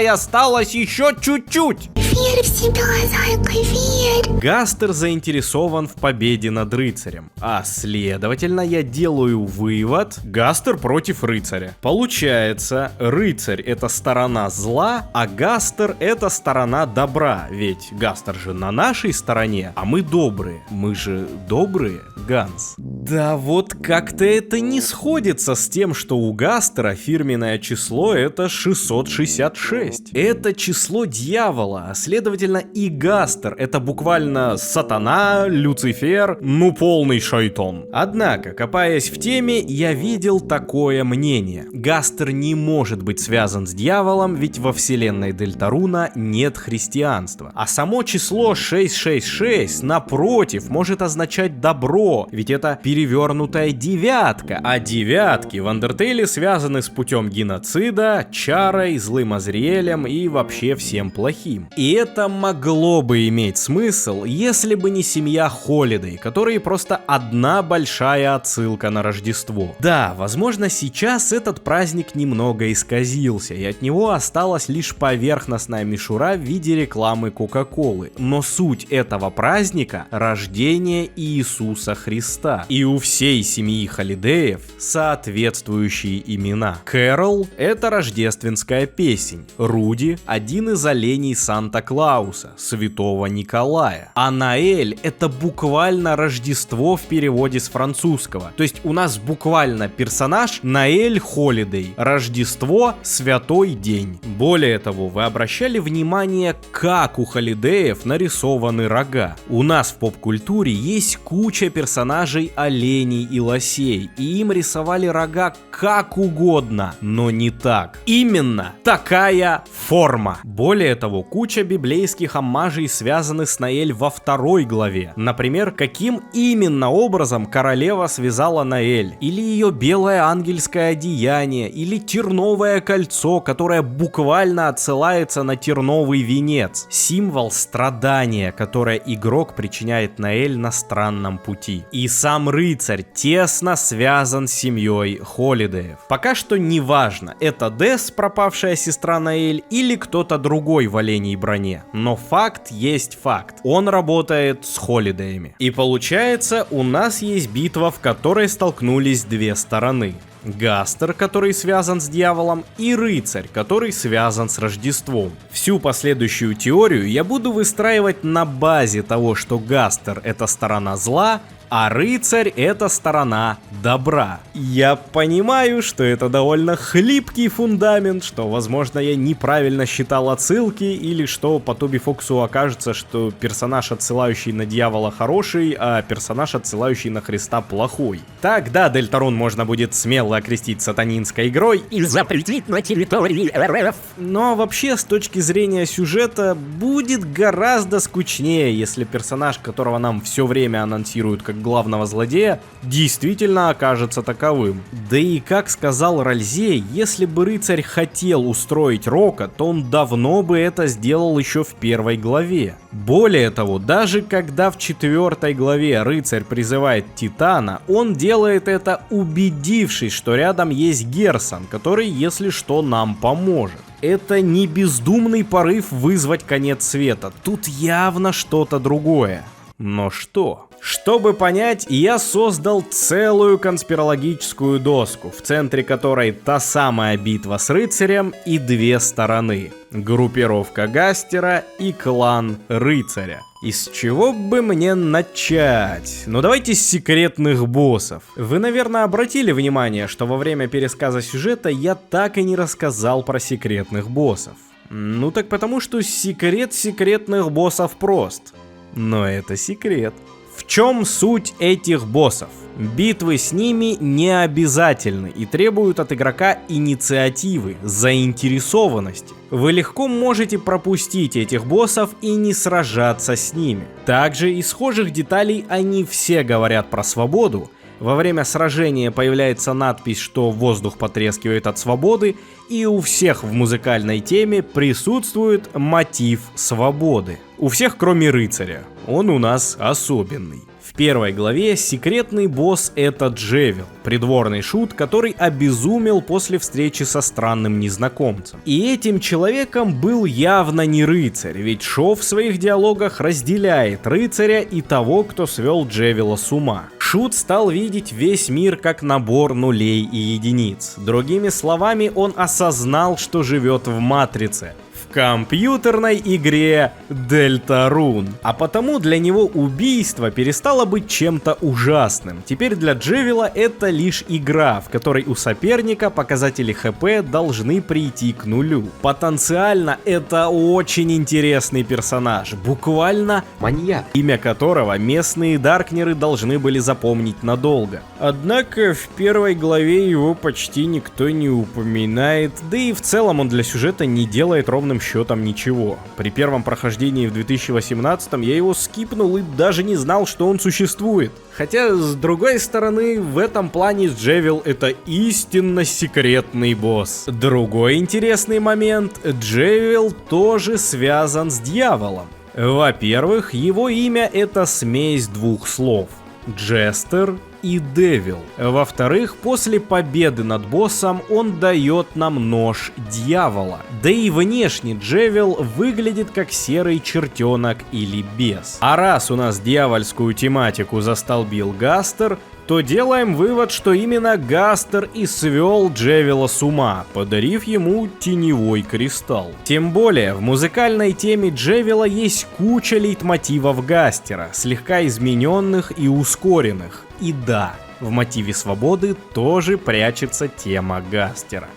осталось еще чуть-чуть. Верь в себя, зайка, верь. Гастер заинтересован в победе над рыцарем, а следовательно я делаю вывод: Гастер против рыцаря. Получается, рыцарь — это сторона зла, а Гастер — это сторона добра, ведь Гастер же на нашей стороне, а мы добрые. Мы же добрые, Ганс. Да вот как-то это не сходится с тем, что у Гастера фирменное число — это 666. Это число дьявола, а следовательно и Гастер — это буквально сатана, Люцифер, ну полный шайтан. Однако, копаясь в теме, я видел такое мнение. Гастер не может быть связан с дьяволом, ведь во вселенной Дельтаруна нет христианства. А само число 666, напротив, может означать добро, ведь это перевернутая девятка, а девятки в Андертейле связаны с путем геноцида, чарой, злым Азриэлем и вообще всем плохим. И это могло бы иметь смысл, если бы не семья Холидей, которые просто одна большая отсылка на Рождество. Да, возможно, сейчас этот праздник немного исказился, и от него осталась лишь поверхностная мишура в виде рекламы Кока-Колы. Но суть этого праздника — рождение Иисуса Христа. И у всей семьи Холидеев соответствующие имена. Кэрол — это рождественская песнь. Руди — один из оленей Санта-Клауса, святого Николая. А Ноэль — это буквально Рождество в переводе с французского. То есть у нас буквально персонаж Ноэль Холидей. Рождество — святой день. Более того, вы обращали внимание, как у Холидеев нарисованы рога? У нас в поп-культуре есть куча персонажей оленей и лосей, и им рисовали рога как угодно, но не так. Именно такая форма. Более того, куча библейских оммажей связаны с Ноэль во 2 главе. Например, каким именно образом королева связала Ноэль, или ее белое ангельское одеяние, или терновое кольцо, которое буквально отсылается на терновый венец. Символ страдания, которое игрок причиняет Ноэль на странном пути. И сам рыцарь тесно связан с семьей Холидеев. Пока что не важно, это Дес, пропавшая сестра Ноэль, или кто-то другой в оленей броне. Но факт есть факт. Он работает с Холидеями. И получается, у нас есть битва, в которой столкнулись две стороны. Гастер, который связан с дьяволом, и рыцарь, который связан с Рождеством. Всю последующую теорию я буду выстраивать на базе того, что Гастер — это сторона зла, а рыцарь — это сторона добра. Я понимаю, что это довольно хлипкий фундамент, что, возможно, я неправильно считал отсылки, или что по Тоби Фоксу окажется, что персонаж, отсылающий на дьявола, хороший, а персонаж, отсылающий на Христа, плохой. Тогда Дельтарун можно будет смело окрестить сатанинской игрой и запретить на территории РФ. Но вообще, с точки зрения сюжета, будет гораздо скучнее, если персонаж, которого нам все время анонсируют как главного злодея, действительно окажется таковым. Да и как сказал Ральзей, если бы рыцарь хотел устроить Рока, то он давно бы это сделал еще в 1 главе. Более того, даже когда в 4 главе рыцарь призывает Титана, он делает это, убедившись, что рядом есть Герсон, который, если что, нам поможет. Это не бездумный порыв вызвать конец света, тут явно что-то другое. Но что? Чтобы понять, я создал целую конспирологическую доску, в центре которой та самая битва с рыцарем и две стороны. Группировка Гастера и клан рыцаря. Из чего бы мне начать? Ну давайте с секретных боссов. Вы, наверное, обратили внимание, что во время пересказа сюжета я так и не рассказал про секретных боссов. Ну так потому, что секрет секретных боссов прост. Но это секрет. В чем суть этих боссов? Битвы с ними не обязательны и требуют от игрока инициативы, заинтересованности. Вы легко можете пропустить этих боссов и не сражаться с ними. Также из схожих деталей они все говорят про свободу. Во время сражения появляется надпись, что воздух потрескивает от свободы, и у всех в музыкальной теме присутствует мотив свободы. У всех, кроме рыцаря. Он у нас особенный. В первой главе секретный босс — это Джевил, придворный шут, который обезумел после встречи со странным незнакомцем. И этим человеком был явно не рыцарь, ведь Шо в своих диалогах разделяет рыцаря и того, кто свел Джевила с ума. Шут стал видеть весь мир как набор нулей и единиц. Другими словами, он осознал, что живет в матрице. В компьютерной игре Дельтарун. А потому для него убийство перестало быть чем-то ужасным. Теперь для Джевила это лишь игра, в которой у соперника показатели ХП должны прийти к нулю. Потенциально это очень интересный персонаж, буквально маньяк, имя которого местные даркнеры должны были запомнить надолго. Однако в первой главе его почти никто не упоминает, да и в целом он для сюжета не делает ровным счетом ничего. При первом прохождении в 2018 я его скипнул и даже не знал, что он существует. Хотя, с другой стороны, в этом плане Джевил — это истинно секретный босс. Другой интересный момент — Джевил тоже связан с дьяволом. Во-первых, его имя — это смесь двух слов — Джестер и Девил. Во-вторых, после победы над боссом он дает нам нож дьявола. Да и внешне Джевил выглядит как серый чертенок или бес. А раз у нас дьявольскую тематику застолбил Гастер, то делаем вывод, что именно Гастер и свел Джевила с ума, подарив ему теневой кристалл. Тем более, в музыкальной теме Джевила есть куча лейтмотивов Гастера, слегка измененных и ускоренных. И да, в мотиве свободы тоже прячется тема Гастера.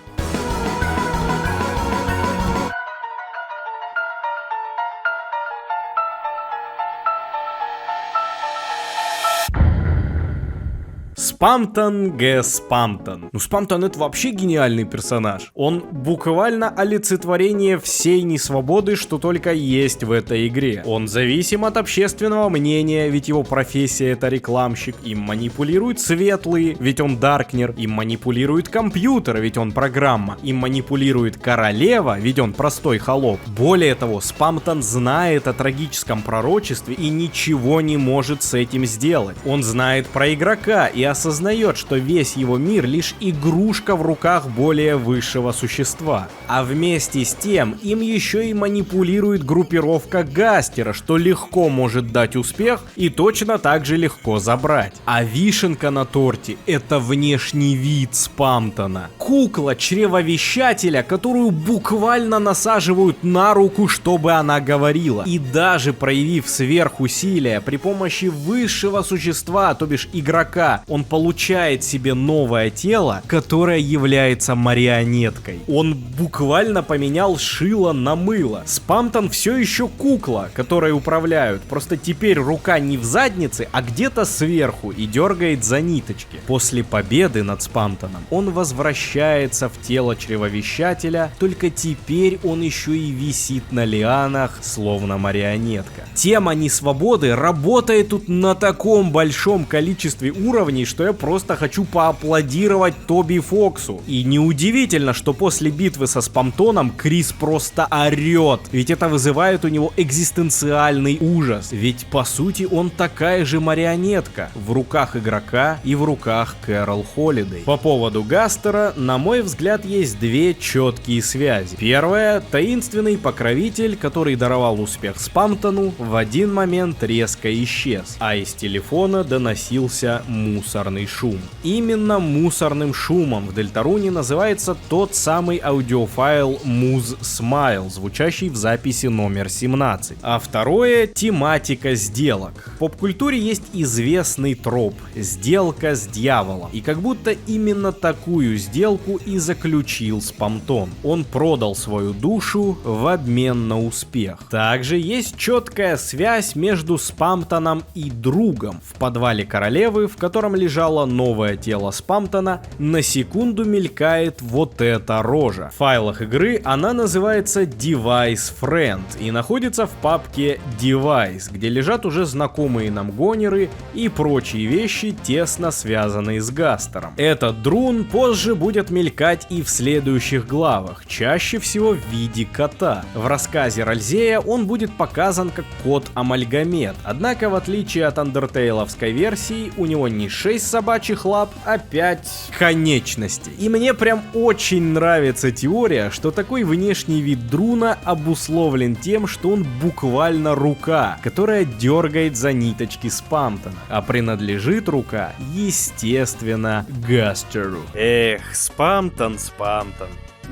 Спамтон Г. Спамтон. Ну, Спамтон — это вообще гениальный персонаж. Он буквально олицетворение всей несвободы, что только есть в этой игре. Он зависим от общественного мнения, ведь его профессия — это рекламщик. Им манипулируют светлые, ведь он даркнер. Им манипулирует компьютер, ведь он программа. Им манипулирует королева, ведь он простой холоп. Более того, Спамтон знает о трагическом пророчестве и ничего не может с этим сделать. Он знает про игрока и осознает, что весь его мир лишь игрушка в руках более высшего существа. А вместе с тем им еще и манипулирует группировка Гастера, что легко может дать успех и точно так же легко забрать. А вишенка на торте — это внешний вид Спамтона. Кукла чревовещателя, которую буквально насаживают на руку, чтобы она говорила. И даже проявив сверхусилия при помощи высшего существа, то бишь игрока, он получает себе новое тело, которое является марионеткой. Он буквально поменял шило на мыло. Спамтон все еще кукла, которой управляют, просто теперь рука не в заднице, а где-то сверху и дергает за ниточки. После победы над Спамтоном он возвращается в тело чревовещателя, только теперь он еще и висит на лианах, словно марионетка. Тема несвободы работает тут на таком большом количестве уровней, что я просто хочу поаплодировать Тоби Фоксу. И неудивительно, что после битвы со Спамтоном Крис просто орет, ведь это вызывает у него экзистенциальный ужас. Ведь по сути он такая же марионетка в руках игрока и в руках Кэрол Холидей. По поводу Гастера, на мой взгляд, есть две четкие связи. Первая — таинственный покровитель, который даровал успех Спамтону, в один момент резко исчез, а из телефона доносился мусорный шум. Именно мусорным шумом в Дельтаруне называется тот самый аудиофайл Muz Smile, звучащий в записи номер 17. А второе — тематика сделок. В поп-культуре есть известный троп — сделка с дьяволом. И как будто именно такую сделку и заключил Спамтон. Он продал свою душу в обмен на успех. Также есть четкая связь между Спамтоном и другом в подвале королевы, в котором лежал сначала новое тело Спамтона, на секунду мелькает вот эта рожа. В файлах игры она называется Device Friend и находится в папке Device, где лежат уже знакомые нам гонеры и прочие вещи, тесно связанные с Гастером. Этот друн позже будет мелькать и в следующих главах, чаще всего в виде кота. В рассказе Ральзея он будет показан как кот-амальгамет, однако в отличие от андертейловской версии, у него не 6 собачьих лап, а 5 конечностей. И мне прям очень нравится теория, что такой внешний вид друна обусловлен тем, что он буквально рука, которая дергает за ниточки Спамтона, а принадлежит рука, естественно, Гастеру. Эх, Спамтон.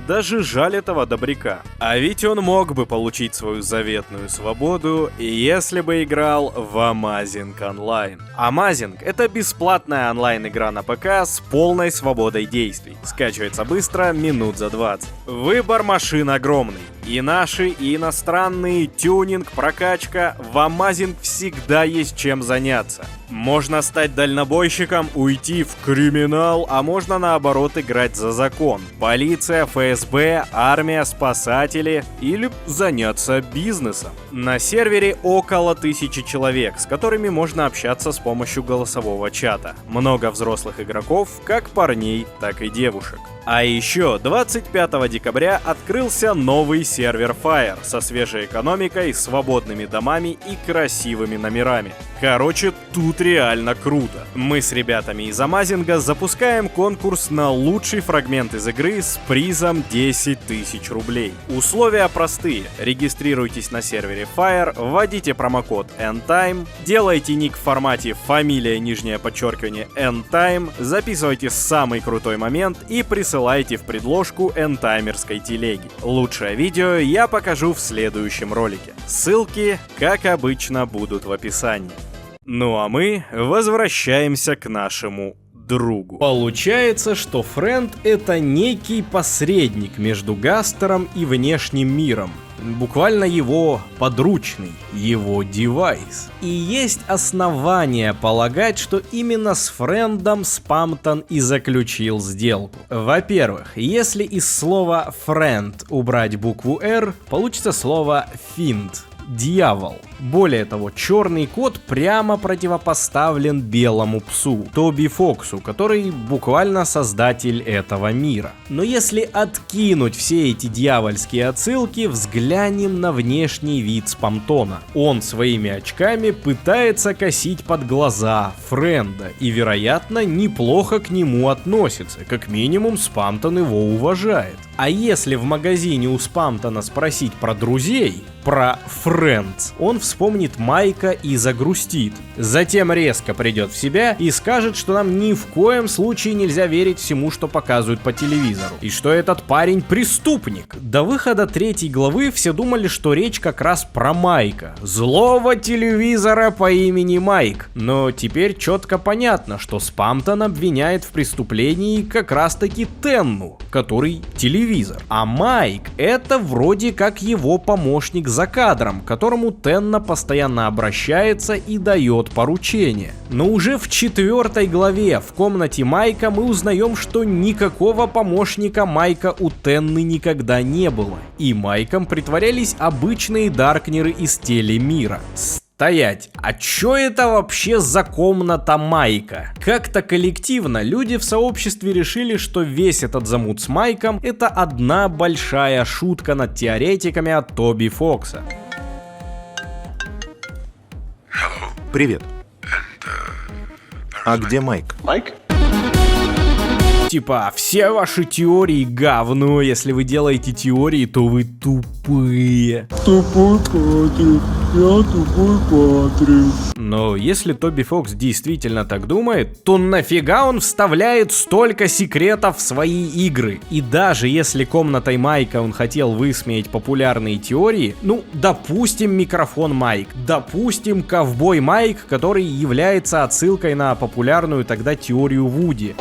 Даже жаль этого добряка. А ведь он мог бы получить свою заветную свободу, если бы играл в Amazing Online. Amazing — это бесплатная онлайн-игра на ПК с полной свободой действий. Скачивается быстро, минут за 20. Выбор машин огромный. И наши, и иностранные, тюнинг, прокачка. В Amazing всегда есть чем заняться. Можно стать дальнобойщиком, уйти в криминал, а можно наоборот играть за закон. Полиция, ФСБ, армия, спасатели или заняться бизнесом. На сервере около 1000 человек, с которыми можно общаться с помощью голосового чата. Много взрослых игроков, как парней, так и девушек. А еще 25 декабря открылся новый сервер Fire со свежей экономикой, свободными домами и красивыми номерами. Короче, тут реально круто. Мы с ребятами из Амазинга запускаем конкурс на лучший фрагмент из игры с призом 10 000 рублей. Условия простые. Регистрируйтесь на сервере Fire, вводите промокод ENDTIME, делайте ник в формате фамилия, нижнее подчеркивание, ENDTIME, записывайте самый крутой момент и присылайте в предложку эндтаймерской телеги. Лучшее видео я покажу в следующем ролике. Ссылки, как обычно, будут в описании. Ну а мы возвращаемся к нашему другу. Получается, что Френд — это некий посредник между Гастером и внешним миром. Буквально его подручный, его девайс. И есть основания полагать, что именно с Френдом Спамтон и заключил сделку. Во-первых, если из слова «friend» убрать букву «r», получится слово «fiend». Дьявол. Более того, черный кот прямо противопоставлен белому псу, Тоби Фоксу, который буквально создатель этого мира. Но если откинуть все эти дьявольские отсылки, взглянем на внешний вид Спамтона. Он своими очками пытается косить под глаза Френда и, вероятно, неплохо к нему относится, как минимум Спамтон его уважает. А если в магазине у Спамтона спросить про друзей, про Friends, он вспомнит Майка и загрустит. Затем резко придет в себя и скажет, что нам ни в коем случае нельзя верить всему, что показывают по телевизору. И что этот парень преступник. До выхода 3 главы все думали, что речь как раз про Майка. Злого телевизора по имени Майк. Но теперь четко понятно, что Спамтон обвиняет в преступлении как раз таки Тенну, который телевизор. А Майк — это вроде как его помощник за кадром, к которому Тенна постоянно обращается и дает поручения. Но уже в 4 главе в комнате Майка мы узнаем, что никакого помощника Майка у Тенны никогда не было. И Майком притворялись обычные даркнеры из телемира. Стоять, а чё это вообще за комната Майка? Как-то коллективно люди в сообществе решили, что весь этот замут с Майком — это одна большая шутка над теоретиками от Тоби Фокса. Привет. А где Майк? Майк? Типа, все ваши теории говно, если вы делаете теории, то вы тупые. Тупой Патрик, я тупой Патрик. Но если Тоби Фокс действительно так думает, то нафига он вставляет столько секретов в свои игры? И даже если комнатой Майка он хотел высмеять популярные теории, ну, допустим, микрофон Майк, допустим, ковбой Майк, который является отсылкой на популярную тогда теорию Вуди.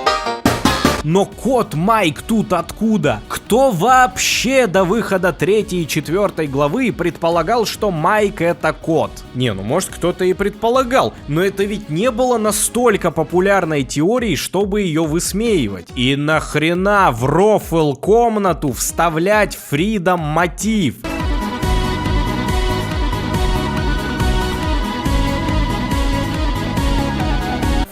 Но кот Майк тут откуда? Кто вообще до выхода 3 и 4 главы предполагал, что Майк это кот? Не, ну может кто-то и предполагал, но это ведь не было настолько популярной теорией, чтобы ее высмеивать. И нахрена в рофл комнату вставлять Фридом мотив?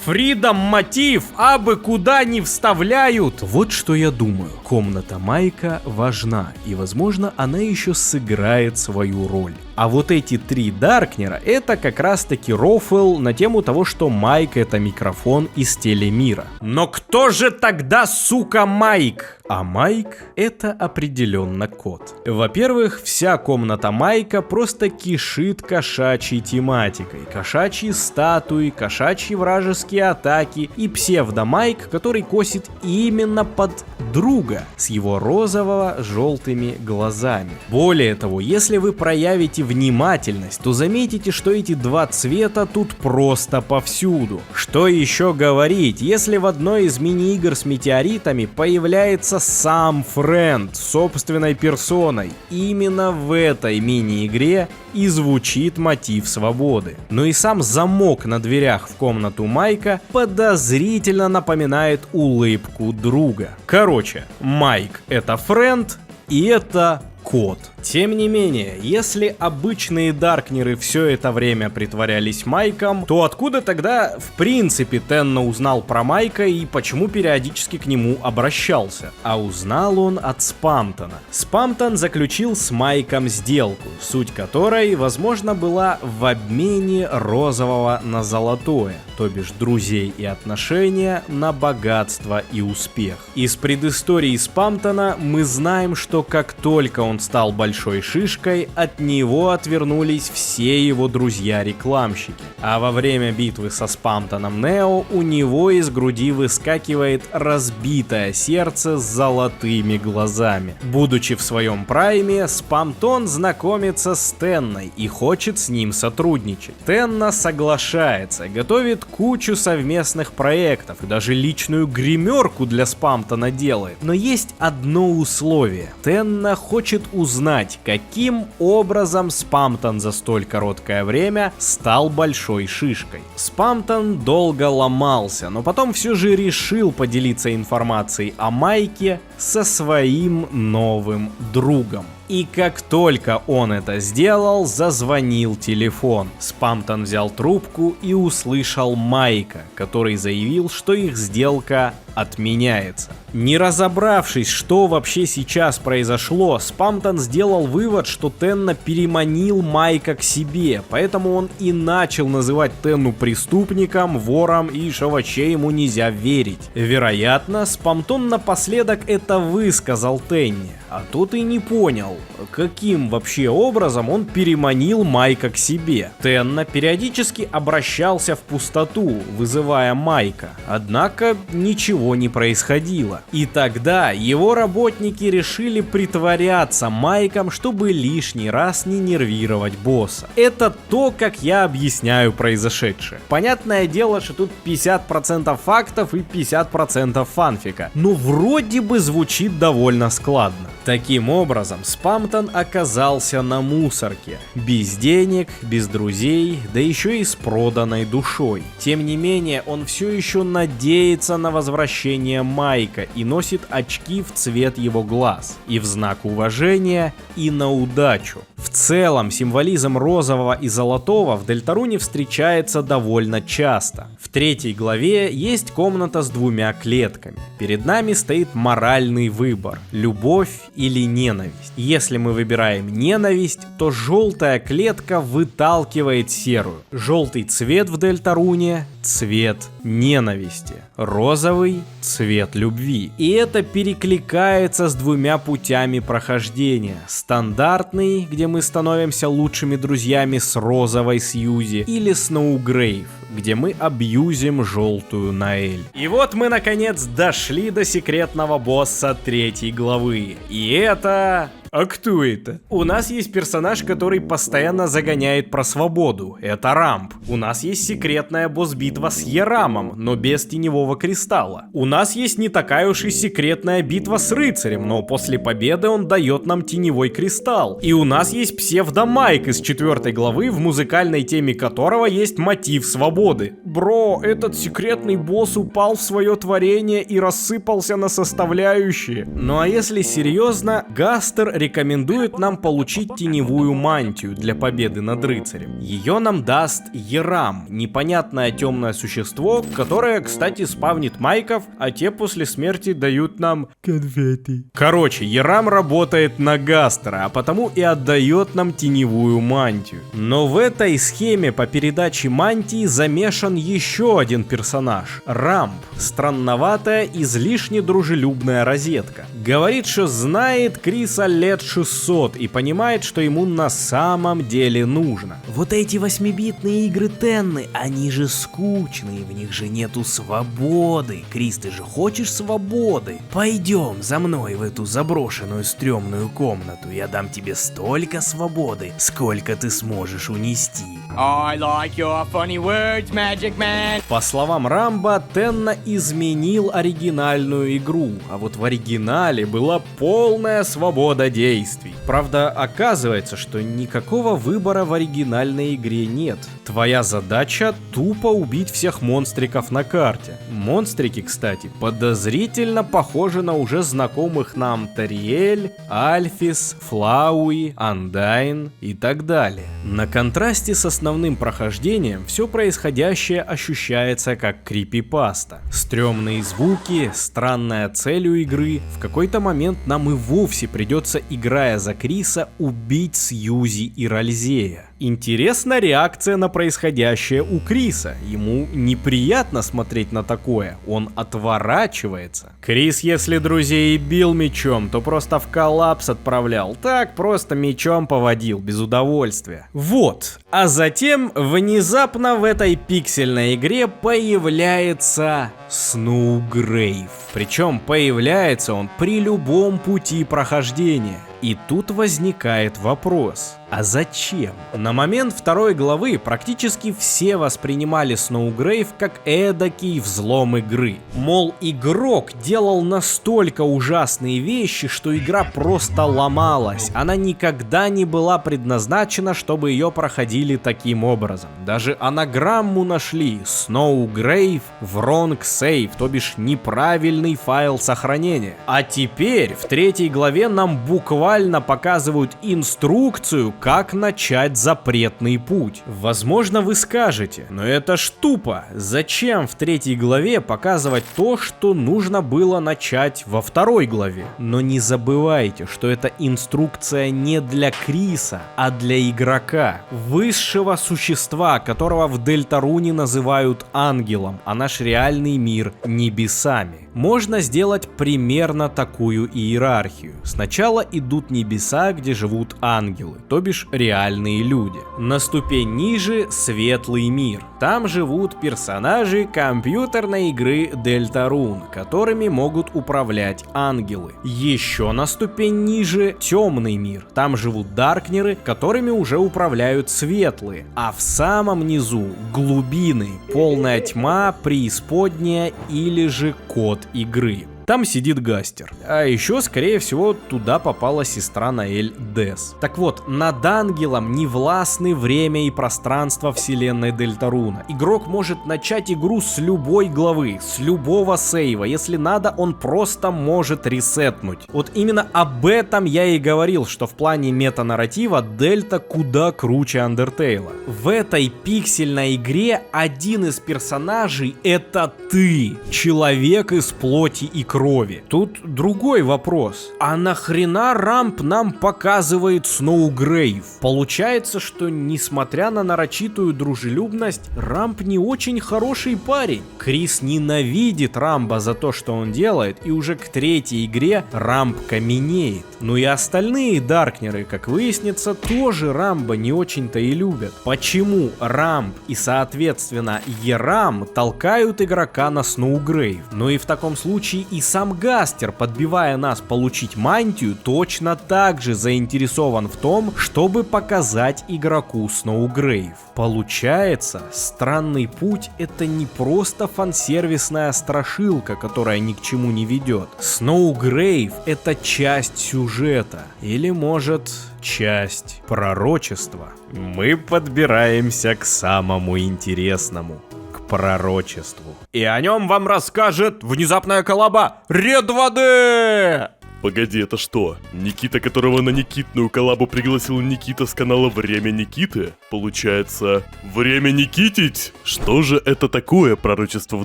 Фридом мотив, абы куда не вставляют. Вот что я думаю. Комната Майка важна, и возможно она еще сыграет свою роль. А вот эти 3 Даркнера это как раз таки рофл на тему того, что Майк это микрофон из телемира. Но кто же тогда, сука, Майк? А Майк это определенно кот. Во-первых, вся комната Майка просто кишит кошачьей тематикой. Кошачьи статуи, кошачьи вражеские атаки и псевдо-Майк, который косит именно под друга с его розово-желтыми глазами. Более того, если вы проявите внимательность, то заметите, что эти 2 цвета тут просто повсюду. Что еще говорить, если в одной из мини-игр с метеоритами появляется сам Френд собственной персоной. Именно в этой мини-игре и звучит мотив свободы. Но и сам замок на дверях в комнату Майка подозрительно напоминает улыбку друга. Короче, Майк это Френд и это кот. Тем не менее, если обычные Даркнеры все это время притворялись Майком, то откуда тогда в принципе Тенна узнал про Майка и почему периодически к нему обращался? А узнал он от Спамтона. Спамтон заключил с Майком сделку, суть которой, возможно, была в обмене розового на золотое, то бишь друзей и отношения на богатство и успех. Из предыстории Спамтона мы знаем, что как только он стал большой шишкой, от него отвернулись все его друзья-рекламщики. А во время битвы со Спамтоном Нео у него из груди выскакивает разбитое сердце с золотыми глазами. Будучи в своем прайме, Спамтон знакомится с Тенной и хочет с ним сотрудничать. Тенна соглашается, готовит кучу совместных проектов и даже личную гримерку для Спамтона делает. Но есть одно условие. Тенна хочет узнать, каким образом Спамтон за столь короткое время стал большой шишкой. Спамтон долго ломался, но потом все же решил поделиться информацией о Майке со своим новым другом. И как только он это сделал, зазвонил телефон. Спамтон взял трубку и услышал Майка, который заявил, что их сделка отменяется. Не разобравшись, что вообще сейчас произошло, Спамтон сделал вывод, что Тенна переманил Майка к себе, поэтому он и начал называть Тенну преступником, вором и что вообще ему нельзя верить. Вероятно, Спамтон напоследок это высказал Тенне, а тот и не понял, каким вообще образом он переманил Майка к себе. Тенна периодически обращался в пустоту, вызывая Майка, однако ничего не происходило. И тогда его работники решили притворяться Майком, чтобы лишний раз не нервировать босса. Это то, как я объясняю произошедшее. Понятное дело, что тут 50% фактов и 50% фанфика, но вроде бы звучит довольно складно. Таким образом, Спамтон оказался на мусорке. Без денег, без друзей, да еще и с проданной душой. Тем не менее, он все еще надеется на возвращение Майка и носит очки в цвет его глаз. И в знак уважения, и на удачу. В целом, символизм розового и золотого в Дельтаруне встречается довольно часто. В 3 главе есть комната с 2 клетками. Перед нами стоит моральный выбор – любовь или ненависть. Если мы выбираем ненависть, то желтая клетка выталкивает серую. Желтый цвет в Дельтаруне – цвет ненависти. Розовый – цвет любви. И это перекликается с 2 путями прохождения. Стандартный, где мы становимся лучшими друзьями с розовой Сьюзи, или Сноугрейв, где мы абьюзим желтую Наэль. И вот мы наконец дошли до секретного босса 3 главы. И это А кто это? У нас есть персонаж, который постоянно загоняет про свободу. Это Рамп. У нас есть секретная босс-битва с Ерамом, но без теневого кристалла. У нас есть не такая уж и секретная битва с рыцарем, но после победы он дает нам теневой кристалл. И у нас есть псевдо-Майк из 4 главы, в музыкальной теме которого есть мотив свободы. Бро, этот секретный босс упал в свое творение и рассыпался на составляющие. Ну а если серьезно, Гастер рекомендует нам получить теневую мантию для победы над рыцарем. Ее нам даст Ерам, непонятное темное существо, которое, кстати, спавнит майков, а те после смерти дают нам конфеты. Короче, Ерам работает на Гастера, а потому и отдает нам теневую мантию. Но в этой схеме по передаче мантии замешан еще один персонаж — Рамп. Странноватая, излишне дружелюбная розетка. Говорит, что знает Криса лет 600 и понимает, что ему на самом деле нужно. Вот эти 8-битные игры Тенны, они же скучные, в них же нету свободы. Крис, ты же хочешь свободы? Пойдем за мной в эту заброшенную стрёмную комнату, я дам тебе столько свободы, сколько ты сможешь унести. I like your funny words, Magic Man. По словам Рамбо, Тенна изменил оригинальную игру, а вот в оригинале была полная свобода действий. Правда, оказывается, что никакого выбора в оригинальной игре нет. Твоя задача тупо убить всех монстриков на карте. Монстрики, кстати, подозрительно похожи на уже знакомых нам Тариэль, Альфис, Флауи, Андайн и так далее. На контрасте с основным прохождением все происходящее ощущается как крипипаста. Стрёмные звуки, странная цель у игры. В какой-то момент нам и вовсе придется, играя за Криса, убить Сьюзи и Ральзея. Интересна реакция на происходящее у Криса. Ему неприятно смотреть на такое, он отворачивается. Крис, если друзей и бил мечом, то просто в коллапс отправлял. Так просто мечом поводил, без удовольствия. Вот. А затем внезапно в этой пиксельной игре появляется Сноугрейв. Причем появляется он при любом пути прохождения. И тут возникает вопрос, а зачем? На момент 2 главы практически все воспринимали Сноугрейв как эдакий взлом игры. Мол, игрок делал настолько ужасные вещи, что игра просто ломалась. Она никогда не была предназначена, чтобы ее проходили таким образом. Даже анаграмму нашли: Snow-Grave Wrong Save, то бишь неправильный файл сохранения. А теперь в 3 главе нам буквально показывают инструкцию, как начать запретный путь. Возможно, вы скажете, но это ж тупо. Зачем в 3 главе показывать то, что нужно было начать во 2 главе? Но не забывайте, что эта инструкция не для Криса, а для игрока. Высшего существа, которого в Дельтаруне называют ангелом, а наш реальный мир небесами. Можно сделать примерно такую иерархию. Сначала идут небеса, где живут ангелы, то бишь реальные люди. На ступень ниже светлый мир. Там живут персонажи компьютерной игры Дельтарун, которыми могут управлять ангелы. Еще на ступень ниже темный мир. Там живут даркнеры, которыми уже управляют светлые. А в самом низу глубины, полная тьма, преисподняя или же код игры. Там сидит Гастер. А еще, скорее всего, туда попала сестра Наэль Дес. Так вот, над ангелом не властны время и пространство вселенной Дельтаруна. Игрок может начать игру с любой главы, с любого сейва. Если надо, он просто может ресетнуть. Вот именно об этом я и говорил, что в плане мета-нарратива Дельта куда круче Андертейла. В этой пиксельной игре один из персонажей — это ты, человек из плоти и крови. Тут другой вопрос. А нахрена Рамп нам показывает Сноугрейв? Получается, что несмотря на нарочитую дружелюбность, Рамп не очень хороший парень. Крис ненавидит Рамба за то, что он делает, и уже к 3 игре Рамп каменеет. Ну и остальные даркнеры, как выяснится, тоже Рамба не очень-то и любят. Почему Рамп и, соответственно, Ерам толкают игрока на Сноугрейв? Ну и в таком случае и сам Гастер, подбивая нас получить мантию, точно так же заинтересован в том, чтобы показать игроку Сноугрейв. Получается, Странный путь — это не просто фансервисная страшилка, которая ни к чему не ведет. Сноугрейв — это часть сюжета. Или, может, часть пророчества. Мы подбираемся к самому интересному. К пророчеству. И о нем вам расскажет внезапная коллаба Red 2D! Погоди, это что? Никита, которого на Никитную коллабу пригласил Никита с канала «Время Никиты»? Получается, время Никитить? Что же это такое пророчество в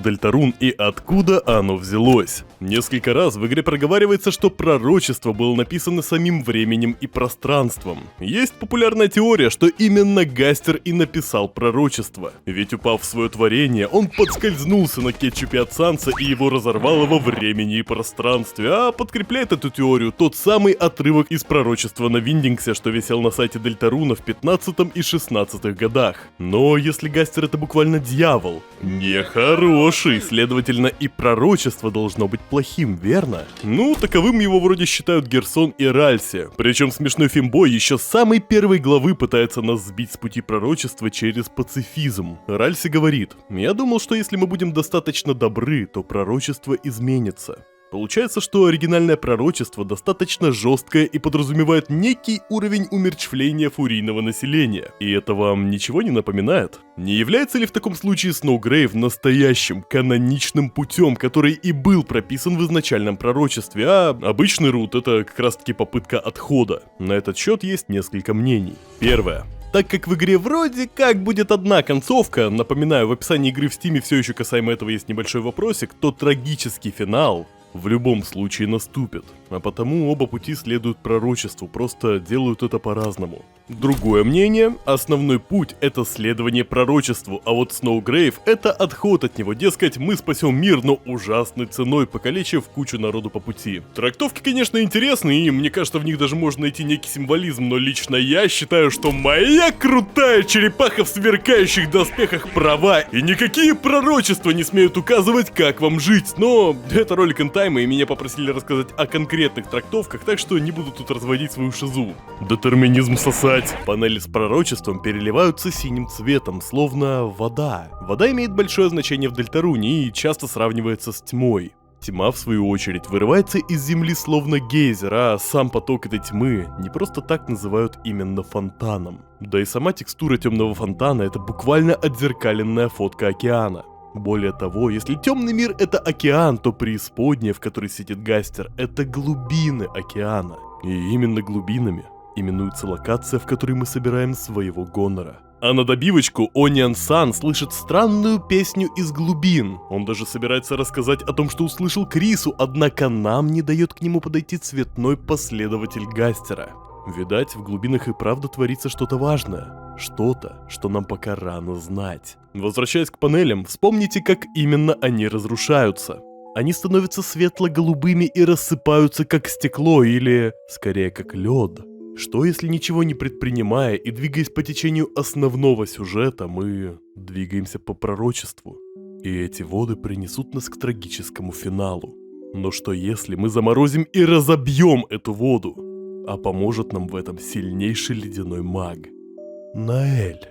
Дельтарун и откуда оно взялось? Несколько раз в игре проговаривается, что пророчество было написано самим временем и пространством. Есть популярная теория, что именно Гастер и написал пророчество. Ведь упав в свое творение, он подскользнулся на кетчупе от Санса и его разорвало во времени и пространстве, а подкрепляет эту теорию тот самый отрывок из пророчества на Виндингсе, что висел на сайте Дельтаруна в 15 и 16 годах. Но если Гастер — это буквально дьявол, нехороший, следовательно и пророчество должно быть плохим, верно? Ну, таковым его вроде считают Герсон и Ральси. Причем смешной фимбой еще с самой первой главы пытается нас сбить с пути пророчества через пацифизм. Ральси говорит: «Я думал, что если мы будем достаточно добры, то пророчество изменится». Получается, что оригинальное пророчество достаточно жесткое и подразумевает некий уровень умерщвления фурийного населения. И это вам ничего не напоминает? Не является ли в таком случае Сноугрейв настоящим, каноничным путем, который и был прописан в изначальном пророчестве, а обычный рут — это как раз таки попытка отхода? На этот счет есть несколько мнений. Первое. Так как в игре вроде как будет одна концовка, напоминаю, в описании игры в Стиме все еще касаемо этого есть небольшой вопросик, то трагический финал в любом случае наступит, а потому оба пути следуют пророчеству, просто делают это по-разному. Другое мнение: основной путь — это следование пророчеству, а вот Сноугрейв — это отход от него, дескать, мы спасем мир, но ужасной ценой, покалечив кучу народу по пути. Трактовки, конечно, интересные, и мне кажется, в них даже можно найти некий символизм, но лично я считаю, что моя крутая черепаха в сверкающих доспехах права, и никакие пророчества не смеют указывать, как вам жить, но это ролик интайма, и меня попросили рассказать о конкретных трактовках, так что не буду тут разводить свою шизу. Детерминизм сосать. Панели с пророчеством переливаются синим цветом, словно вода. Вода имеет большое значение в Дельтаруне и часто сравнивается с тьмой. Тьма, в свою очередь, вырывается из земли словно гейзер, а сам поток этой тьмы не просто так называют именно фонтаном. Да и сама текстура темного фонтана — это буквально отзеркаленная фотка океана. Более того, если темный мир — это океан, то преисподняя, в которой сидит Гастер, — это глубины океана. И именно глубинами именуется локация, в которой мы собираем своего Гонора. А на добивочку Ониан Сан слышит странную песню из глубин. Он даже собирается рассказать о том, что услышал Крису, однако нам не дает к нему подойти цветной последователь Гастера. Видать, в глубинах и правда творится что-то важное. Что-то, что нам пока рано знать. Возвращаясь к панелям, вспомните, как именно они разрушаются. Они становятся светло-голубыми и рассыпаются как стекло или, скорее, как лед. Что если, ничего не предпринимая и двигаясь по течению основного сюжета, мы двигаемся по пророчеству? И эти воды принесут нас к трагическому финалу. Но что если мы заморозим и разобьем эту воду? А поможет нам в этом сильнейший ледяной маг Наэль.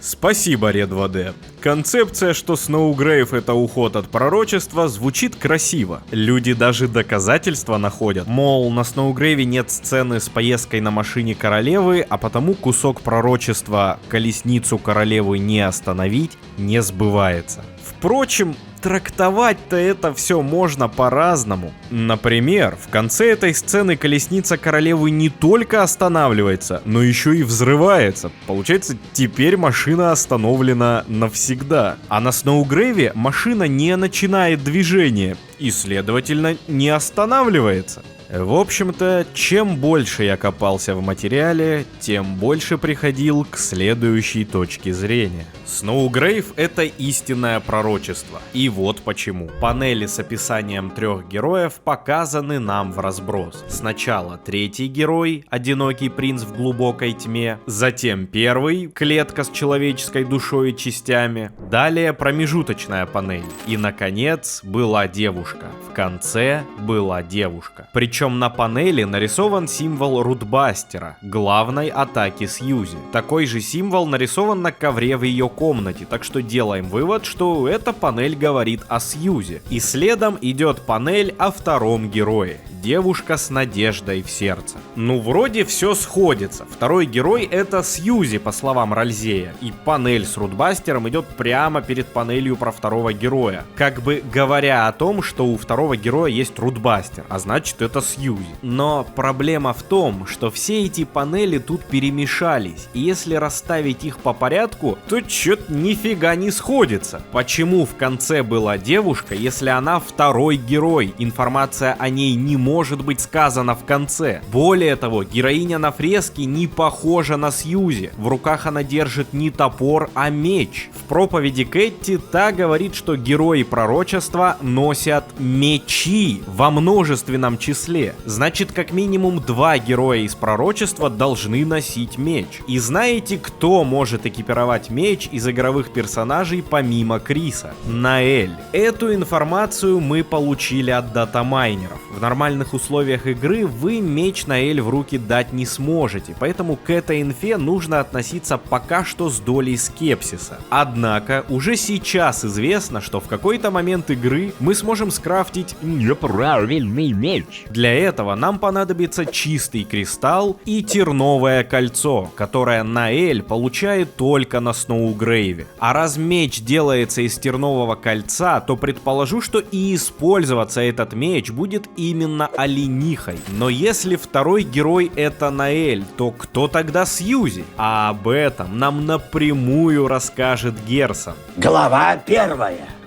Спасибо, Red 2D. Концепция, что Сноугрейв — это уход от пророчества, звучит красиво. Люди даже доказательства находят. Мол, на Сноугрейве нет сцены с поездкой на машине королевы, а потому кусок пророчества «Колесницу королевы не остановить» не сбывается. Впрочем, трактовать-то это все можно по-разному. Например, в конце этой сцены колесница королевы не только останавливается, но еще и взрывается. Получается, теперь машина остановлена навсегда. А на Сноугрейве машина не начинает движение и, следовательно, не останавливается. В общем-то, чем больше я копался в материале, тем больше приходил к следующей точке зрения. Сноугрейв — это истинное пророчество. И вот почему. Панели с описанием 3 героев показаны нам в разброс. Сначала 3-й герой, одинокий принц в глубокой тьме, затем 1-й, клетка с человеческой душой и частями, далее промежуточная панель. И, наконец, была девушка. В конце была девушка. Причем на панели нарисован символ Рутбастера, главной атаки Сьюзи. Такой же символ нарисован на ковре в ее комнате, так что делаем вывод, что эта панель говорит о Сьюзи. И следом идет панель о 2-м герое. Девушка с надеждой в сердце. Ну, вроде все сходится. 2-й герой — это Сьюзи, по словам Ральзея. И панель с Рутбастером идет прямо перед панелью про 2-го героя. Как бы говоря о том, что у 2-го героя есть Рутбастер, а значит это Сьюзи. Но проблема в том, что все эти панели тут перемешались. И если расставить их по порядку, то чё-то нифига не сходится. Почему в конце была девушка, если она 2-й герой? Информация о ней не может быть сказана в конце. Более того, героиня на фреске не похожа на Сьюзи. В руках она держит не топор, а меч. В проповеди Кэти та говорит, что герои пророчества носят мечи во множественном числе. Значит, как минимум 2 героя из пророчества должны носить меч. И знаете, кто может экипировать меч из игровых персонажей помимо Криса? Наэль. Эту информацию мы получили от датамайнеров. В нормальных условиях игры вы меч Наэль в руки дать не сможете, поэтому к этой инфе нужно относиться пока что с долей скепсиса. Однако, уже сейчас известно, что в какой-то момент игры мы сможем скрафтить неправильный меч. Для этого нам понадобится чистый кристалл и терновое кольцо, которое Наэль получает только на Сноугрейве. А раз меч делается из тернового кольца, то предположу, что и использоваться этот меч будет именно оленихой. Но если 2-й герой это Наэль, то кто тогда Сьюзи? А об этом нам напрямую расскажет Герсон. Глава 1.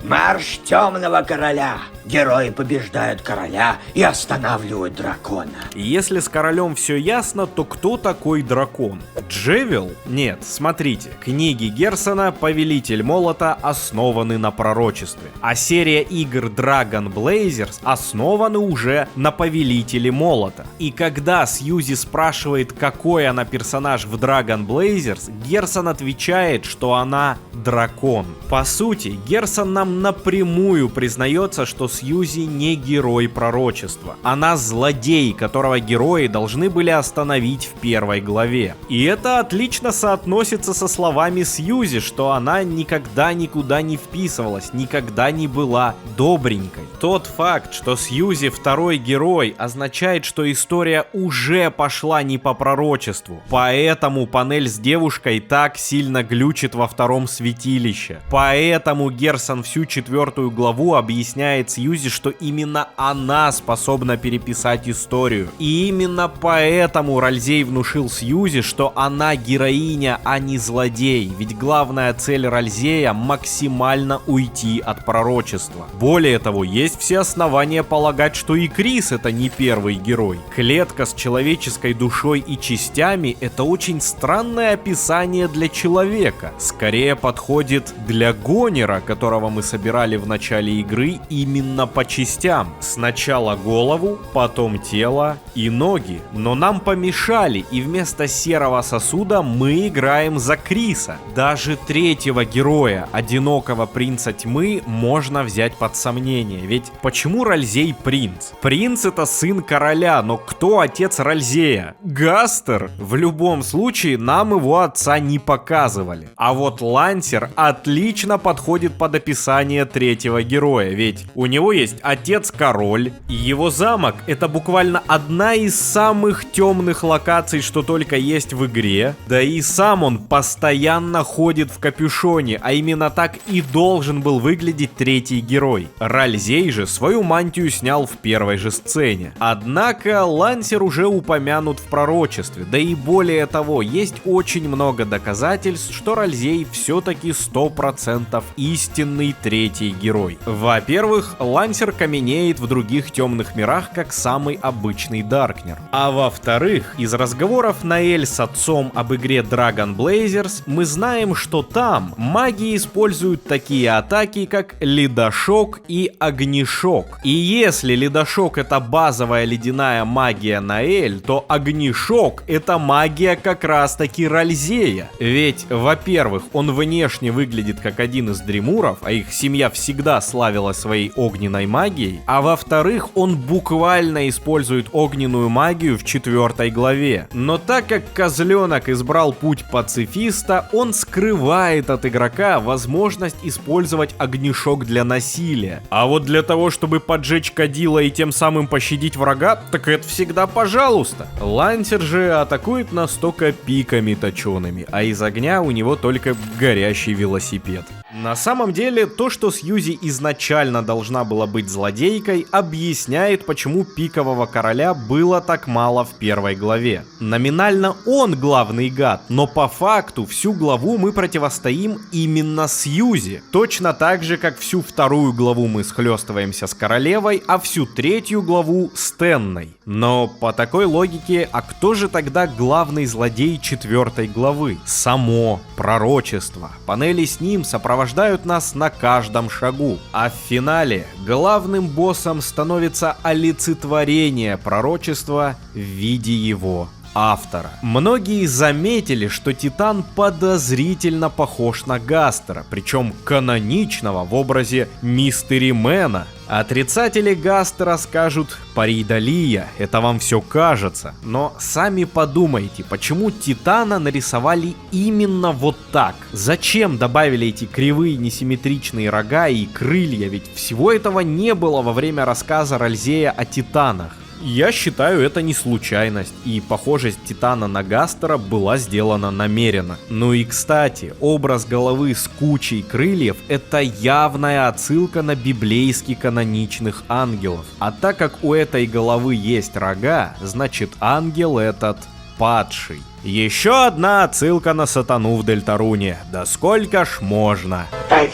Марш Темного Короля. Герои побеждают короля и останавливают дракона. Если с королем все ясно, то кто такой дракон? Джевил? Нет, смотрите. Книги Герсона «Повелитель Молота» основаны на пророчестве. А серия игр Dragon Blazers основаны уже на Повелителе Молота. И когда Сьюзи спрашивает, какой она персонаж в Dragon Blazers, Герсон отвечает, что она дракон. По сути, Герсон нам напрямую признается, что Сьюзи не герой пророчества. Она злодей, которого герои должны были остановить в 1 главе. И это отлично соотносится со словами Сьюзи, что она никогда никуда не вписывалась, никогда не была добренькой. Тот факт, что Сьюзи 2-й герой, означает, что история уже пошла не по пророчеству. Поэтому панель с девушкой так сильно глючит во 2-м святилище. Поэтому Герсон всю 4 главу объясняет Сьюзи, что именно она способна переписать историю. И именно поэтому Ральзей внушил Сьюзи, что она героиня, а не злодей. Ведь главная цель Ральзея — максимально уйти от пророчества. Более того, есть все основания полагать, что и Крис — это не 1-й герой. Клетка с человеческой душой и частями — это очень странное описание для человека. Скорее подходит для Гонера, которого мы собирали в начале игры именно по частям. Сначала голову, потом тело и ноги. Но нам помешали, и вместо серого сосуда мы играем за Криса. Даже 3-го героя, одинокого принца тьмы, можно взять под сомнение. Ведь почему Ральзей принц? Принц — это сын короля, но кто отец Ральзея? Гастер? В любом случае, нам его отца не показывали. А вот Лансер отлично подходит под описание 3-го героя, ведь у него есть отец-король, и его замок — это буквально одна из самых темных локаций, что только есть в игре. Да и сам он постоянно ходит в капюшоне, а именно так и должен был выглядеть 3-й герой. Ральзей же свою мантию снял в 1-й же сцене. Однако Лансер уже упомянут в пророчестве, да и более того, есть очень много доказательств, что Ральзей все-таки 100% истинный третий герой. Во-первых, Лансер каменеет в других темных мирах как самый обычный Даркнер. А во-вторых, из разговоров Наэль с отцом об игре Dragon Blazers мы знаем, что там маги используют такие атаки, как ледошок и огнешок. И если ледошок — это базовая ледяная магия Наэль, то огнешок — это магия как раз-таки Ральзея. Ведь, во-первых, он внешне выглядит как один из Дремуров, а их семья всегда славилась своей огненной магией, а во-вторых, он буквально использует огненную магию в 4 главе. Но так как козленок избрал путь пацифиста, он скрывает от игрока возможность использовать огнешок для насилия. А вот для того, чтобы поджечь кадила и тем самым пощадить врага, так это всегда пожалуйста. Лансер же атакует настолько пиками точеными, а из огня у него только горящий велосипед. На самом деле, то, что Сьюзи изначально должна была быть злодейкой, объясняет, почему пикового короля было так мало в 1 главе. Номинально он главный гад, но по факту всю главу мы противостоим именно Сьюзи. Точно так же, как всю 2 главу мы схлестываемся с королевой, а всю 3 главу с Тенной. Но по такой логике, а кто же тогда главный злодей 4 главы? Само пророчество. Панели с ним сопровождают нас на каждом шагу. А в финале главным боссом становится олицетворение пророчества в виде его автора. Многие заметили, что Титан подозрительно похож на Гастера, причем каноничного в образе Мистеримена. Отрицатели Гастера скажут: паридолия, это вам все кажется. Но сами подумайте, почему Титана нарисовали именно вот так? Зачем добавили эти кривые несимметричные рога и крылья? Ведь всего этого не было во время рассказа Ральзея о Титанах. Я считаю, это не случайность, и похожесть Титана на Гастера была сделана намеренно. Ну и кстати, образ головы с кучей крыльев — это явная отсылка на библейски каноничных ангелов. А так как у этой головы есть рога, значит ангел этот падший. Еще одна отсылка на сатану в Дельтаруне. Да сколько ж можно? А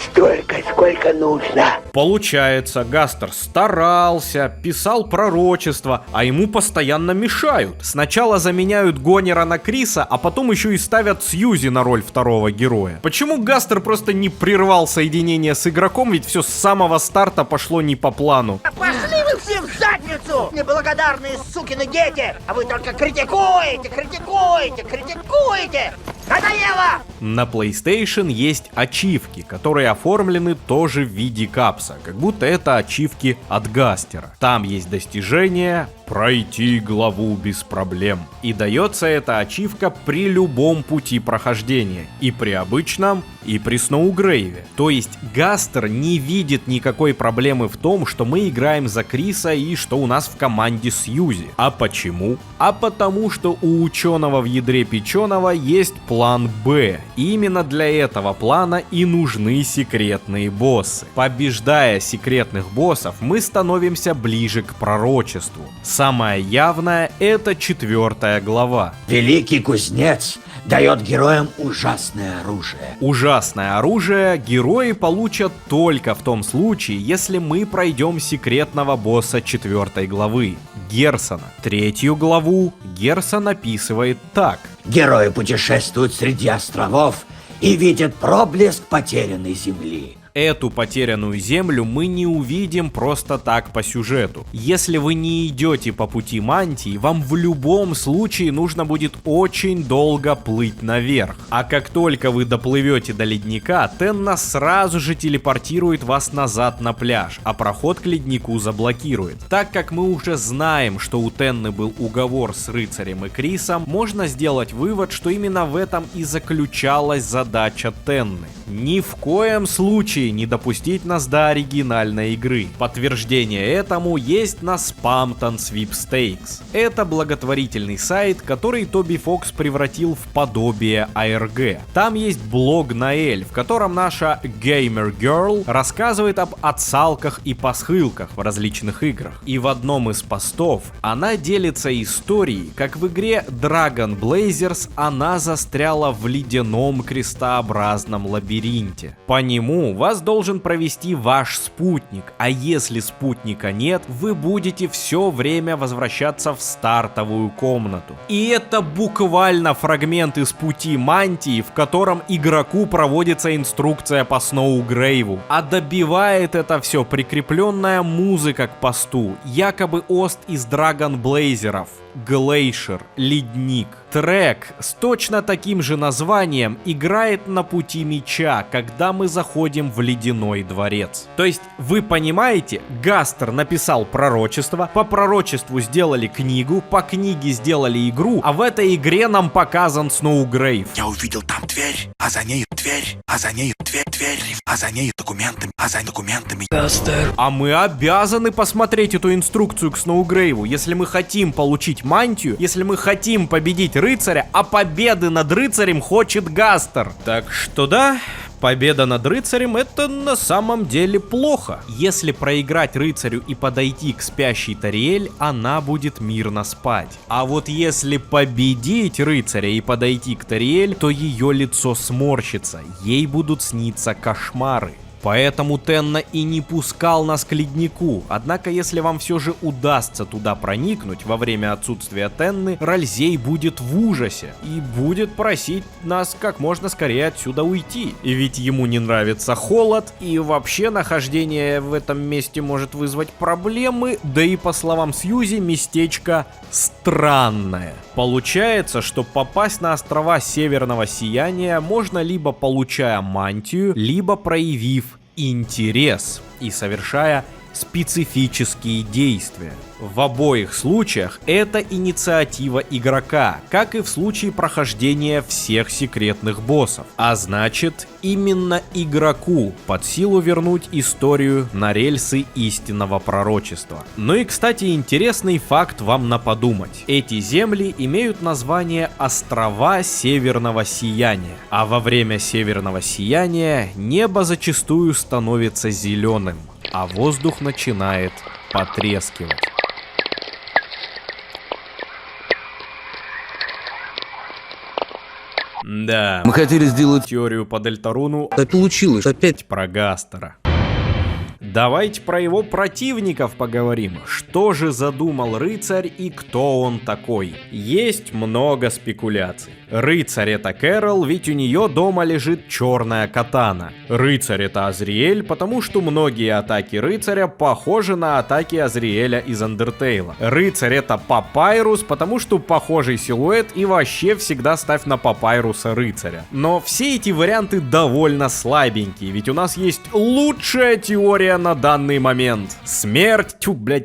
сколько нужно? Получается, Гастер старался, писал пророчества, а ему постоянно мешают. Сначала заменяют Гонера на Криса, а потом еще и ставят Сьюзи на роль 2 героя. Почему Гастер просто не прервал соединение с игроком, ведь все с самого старта пошло не по плану? Пошли вы все в задницу, неблагодарные сукины дети! А вы только критикуете! Надоело! На PlayStation есть ачивки, которые оформлены тоже в виде капса, как будто это ачивки от Гастера. Там есть достижение «Пройти главу без проблем». И дается эта ачивка при любом пути прохождения, и при обычном, и при Сноугрейве. То есть Гастер не видит никакой проблемы в том, что мы играем за Криса и что у нас в команде Сьюзи. А почему? А потому что у ученого в ядре печеного есть план Б. И именно для этого плана и нужны секретные боссы. Побеждая секретных боссов, мы становимся ближе к пророчеству. Самое явное — это 4 глава. Великий кузнец дает героям ужасное оружие. Ужасное оружие герои получат только в том случае, если мы пройдем секретного босса 4 главы — Герсона. 3 главу Герсон описывает так. Герои путешествуют среди островов и видят проблеск потерянной земли. Эту потерянную землю мы не увидим просто так по сюжету. Если вы не идете по пути мантии, вам в любом случае нужно будет очень долго плыть наверх. А как только вы доплывете до ледника, Тенна сразу же телепортирует вас назад на пляж, а проход к леднику заблокирует. Так как мы уже знаем, что у Тенны был уговор с рыцарем и Крисом, можно сделать вывод, что именно в этом и заключалась задача Тенны. Ни в коем случае не допустить нас до оригинальной игры. Подтверждение этому есть на Spamton Sweepstakes. Это благотворительный сайт, который Тоби Фокс превратил в подобие ARG. Там есть блог Наэль, в котором наша Gamer Girl рассказывает об отсалках и пасхылках в различных играх. И в одном из постов она делится историей, как в игре Dragon Blazers она застряла в ледяном крестообразном лабиринте. По нему вас вас должен провести ваш спутник, а если спутника нет, вы будете все время возвращаться в стартовую комнату. И это буквально фрагмент из пути мантии, в котором игроку проводится инструкция по Сноугрейву, а добивает это все прикрепленная музыка к посту, якобы ост из Драгонблейзеров. Глейшер, ледник. Трек с точно таким же названием играет на пути меча, когда мы заходим в ледяной дворец. То есть, вы понимаете, Гастер написал пророчество, по пророчеству сделали книгу, по книге сделали игру, а в этой игре нам показан Сноугрейв. Я увидел там дверь, а за нею дверь, а за нею дверь, а за нею документами, а за документами. Гастер. А мы обязаны посмотреть эту инструкцию к Сноугрейву, если мы хотим получить мантию, если мы хотим победить рыцаря, а победы над рыцарем хочет Гастер. Так что да, победа над рыцарем — это на самом деле плохо. Если проиграть рыцарю и подойти к спящей Тариэль, она будет мирно спать. А вот если победить рыцаря и подойти к Тариэль, то ее лицо сморщится, ей будут сниться кошмары. Поэтому Тенна и не пускал нас к леднику. Однако, если вам все же удастся туда проникнуть во время отсутствия Тенны, Ральзей будет в ужасе и будет просить нас как можно скорее отсюда уйти. И ведь ему не нравится холод, и вообще нахождение в этом месте может вызвать проблемы, да и по словам Сьюзи, местечко странное. Получается, что попасть на острова Северного Сияния можно либо получая мантию, либо проявив интерес и совершая специфические действия. В обоих случаях это инициатива игрока, как и в случае прохождения всех секретных боссов. А значит, именно игроку под силу вернуть историю на рельсы истинного пророчества. Ну и, кстати, интересный факт вам на подумать. Эти земли имеют название Острова Северного Сияния. А во время Северного Сияния небо зачастую становится зеленым, а воздух начинает потрескивать. Да, мы хотели сделать теорию по Дельтаруну, а получилось опять про Гастера. Давайте про его противников поговорим. Что же задумал рыцарь и кто он такой? Есть много спекуляций. Рыцарь это Кэрол, ведь у нее дома лежит черная катана. Рыцарь это Азриэль, потому что многие атаки рыцаря похожи на атаки Азриэля из Андертейла. Рыцарь это Папайрус, потому что похожий силуэт и вообще всегда ставь на Папайруса рыцаря. Но все эти варианты довольно слабенькие, ведь у нас есть лучшая теория на данный момент. Смерть,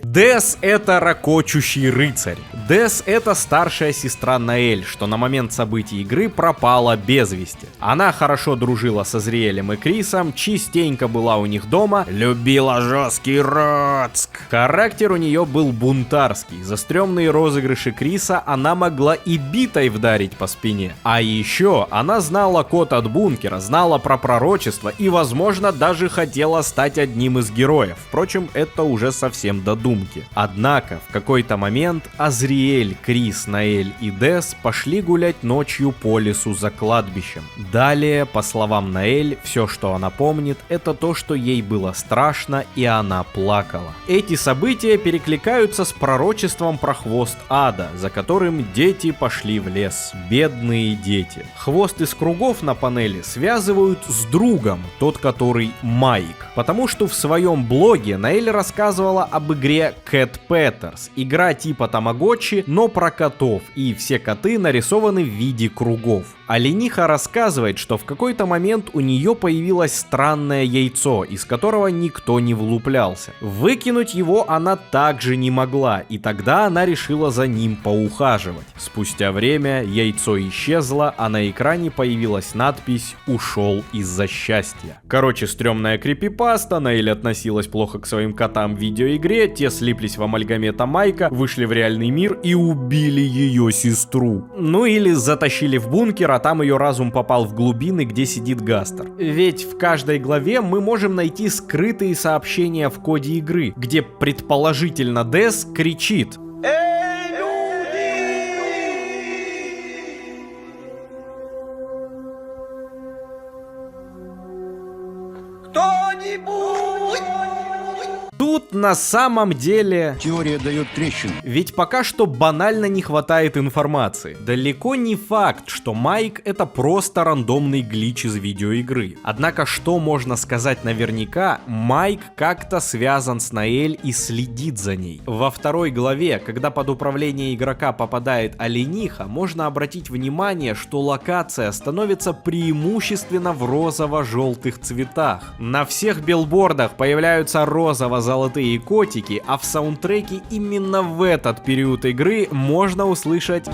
Дес это ракочущий рыцарь. Дес это старшая сестра Наэль, что на момент событий игры пропала без вести. Она хорошо дружила с Азриэлем и Крисом, частенько была у них дома, любила жесткий Роцк. Характер у нее был бунтарский. За стрёмные розыгрыши Криса она могла и битой вдарить по спине. А еще она знала код от бункера, знала про пророчество и, возможно, даже хотела стать одним из героев. Впрочем, это уже совсем додумки. Однако, в какой-то момент Азриэль, Крис, Наэль и Дес пошли гулять ночью по лесу за кладбищем. Далее, по словам Наэль, все, что она помнит, это то, что ей было страшно и она плакала. Эти события перекликаются с пророчеством про хвост ада, за которым дети пошли в лес. Бедные дети. Хвост из кругов на панели связывают с другом, тот, который Майк. Потому что в своем блоге Наэль рассказывала об игре Cat Petters. Игра типа Тамагочи, но про котов, и все коты нарисованы в виде кругов. Олениха рассказывает, что в какой-то момент у нее появилось странное яйцо, из которого никто не влуплялся. Выкинуть его она также не могла, и тогда она решила за ним поухаживать. Спустя время яйцо исчезло, а на экране появилась надпись «Ушел из-за счастья». Короче, стрёмная крипипаста, Наэль относилась плохо к своим котам в видеоигре, те слиплись в амальгамета Майка, вышли в реальный мир и убили ее сестру. Ну или затащили в бункер, а там ее разум попал в глубины, где сидит Гастер. Ведь в каждой главе мы можем найти скрытые сообщения в коде игры, где предположительно Дес кричит: «Эй, люди!» Кто кто-нибудь! Тут на самом деле... Теория дает трещину. Ведь пока что банально не хватает информации. Далеко не факт, что Майк это просто рандомный глич из видеоигры. Однако что можно сказать наверняка, Майк как-то связан с Ноэль и следит за ней. Во второй главе, когда под управление игрока попадает олениха, можно обратить внимание, что локация становится преимущественно в розово-желтых цветах. На всех билбордах появляются розово-золотые котики, а в саундтреке именно в этот период игры можно услышать...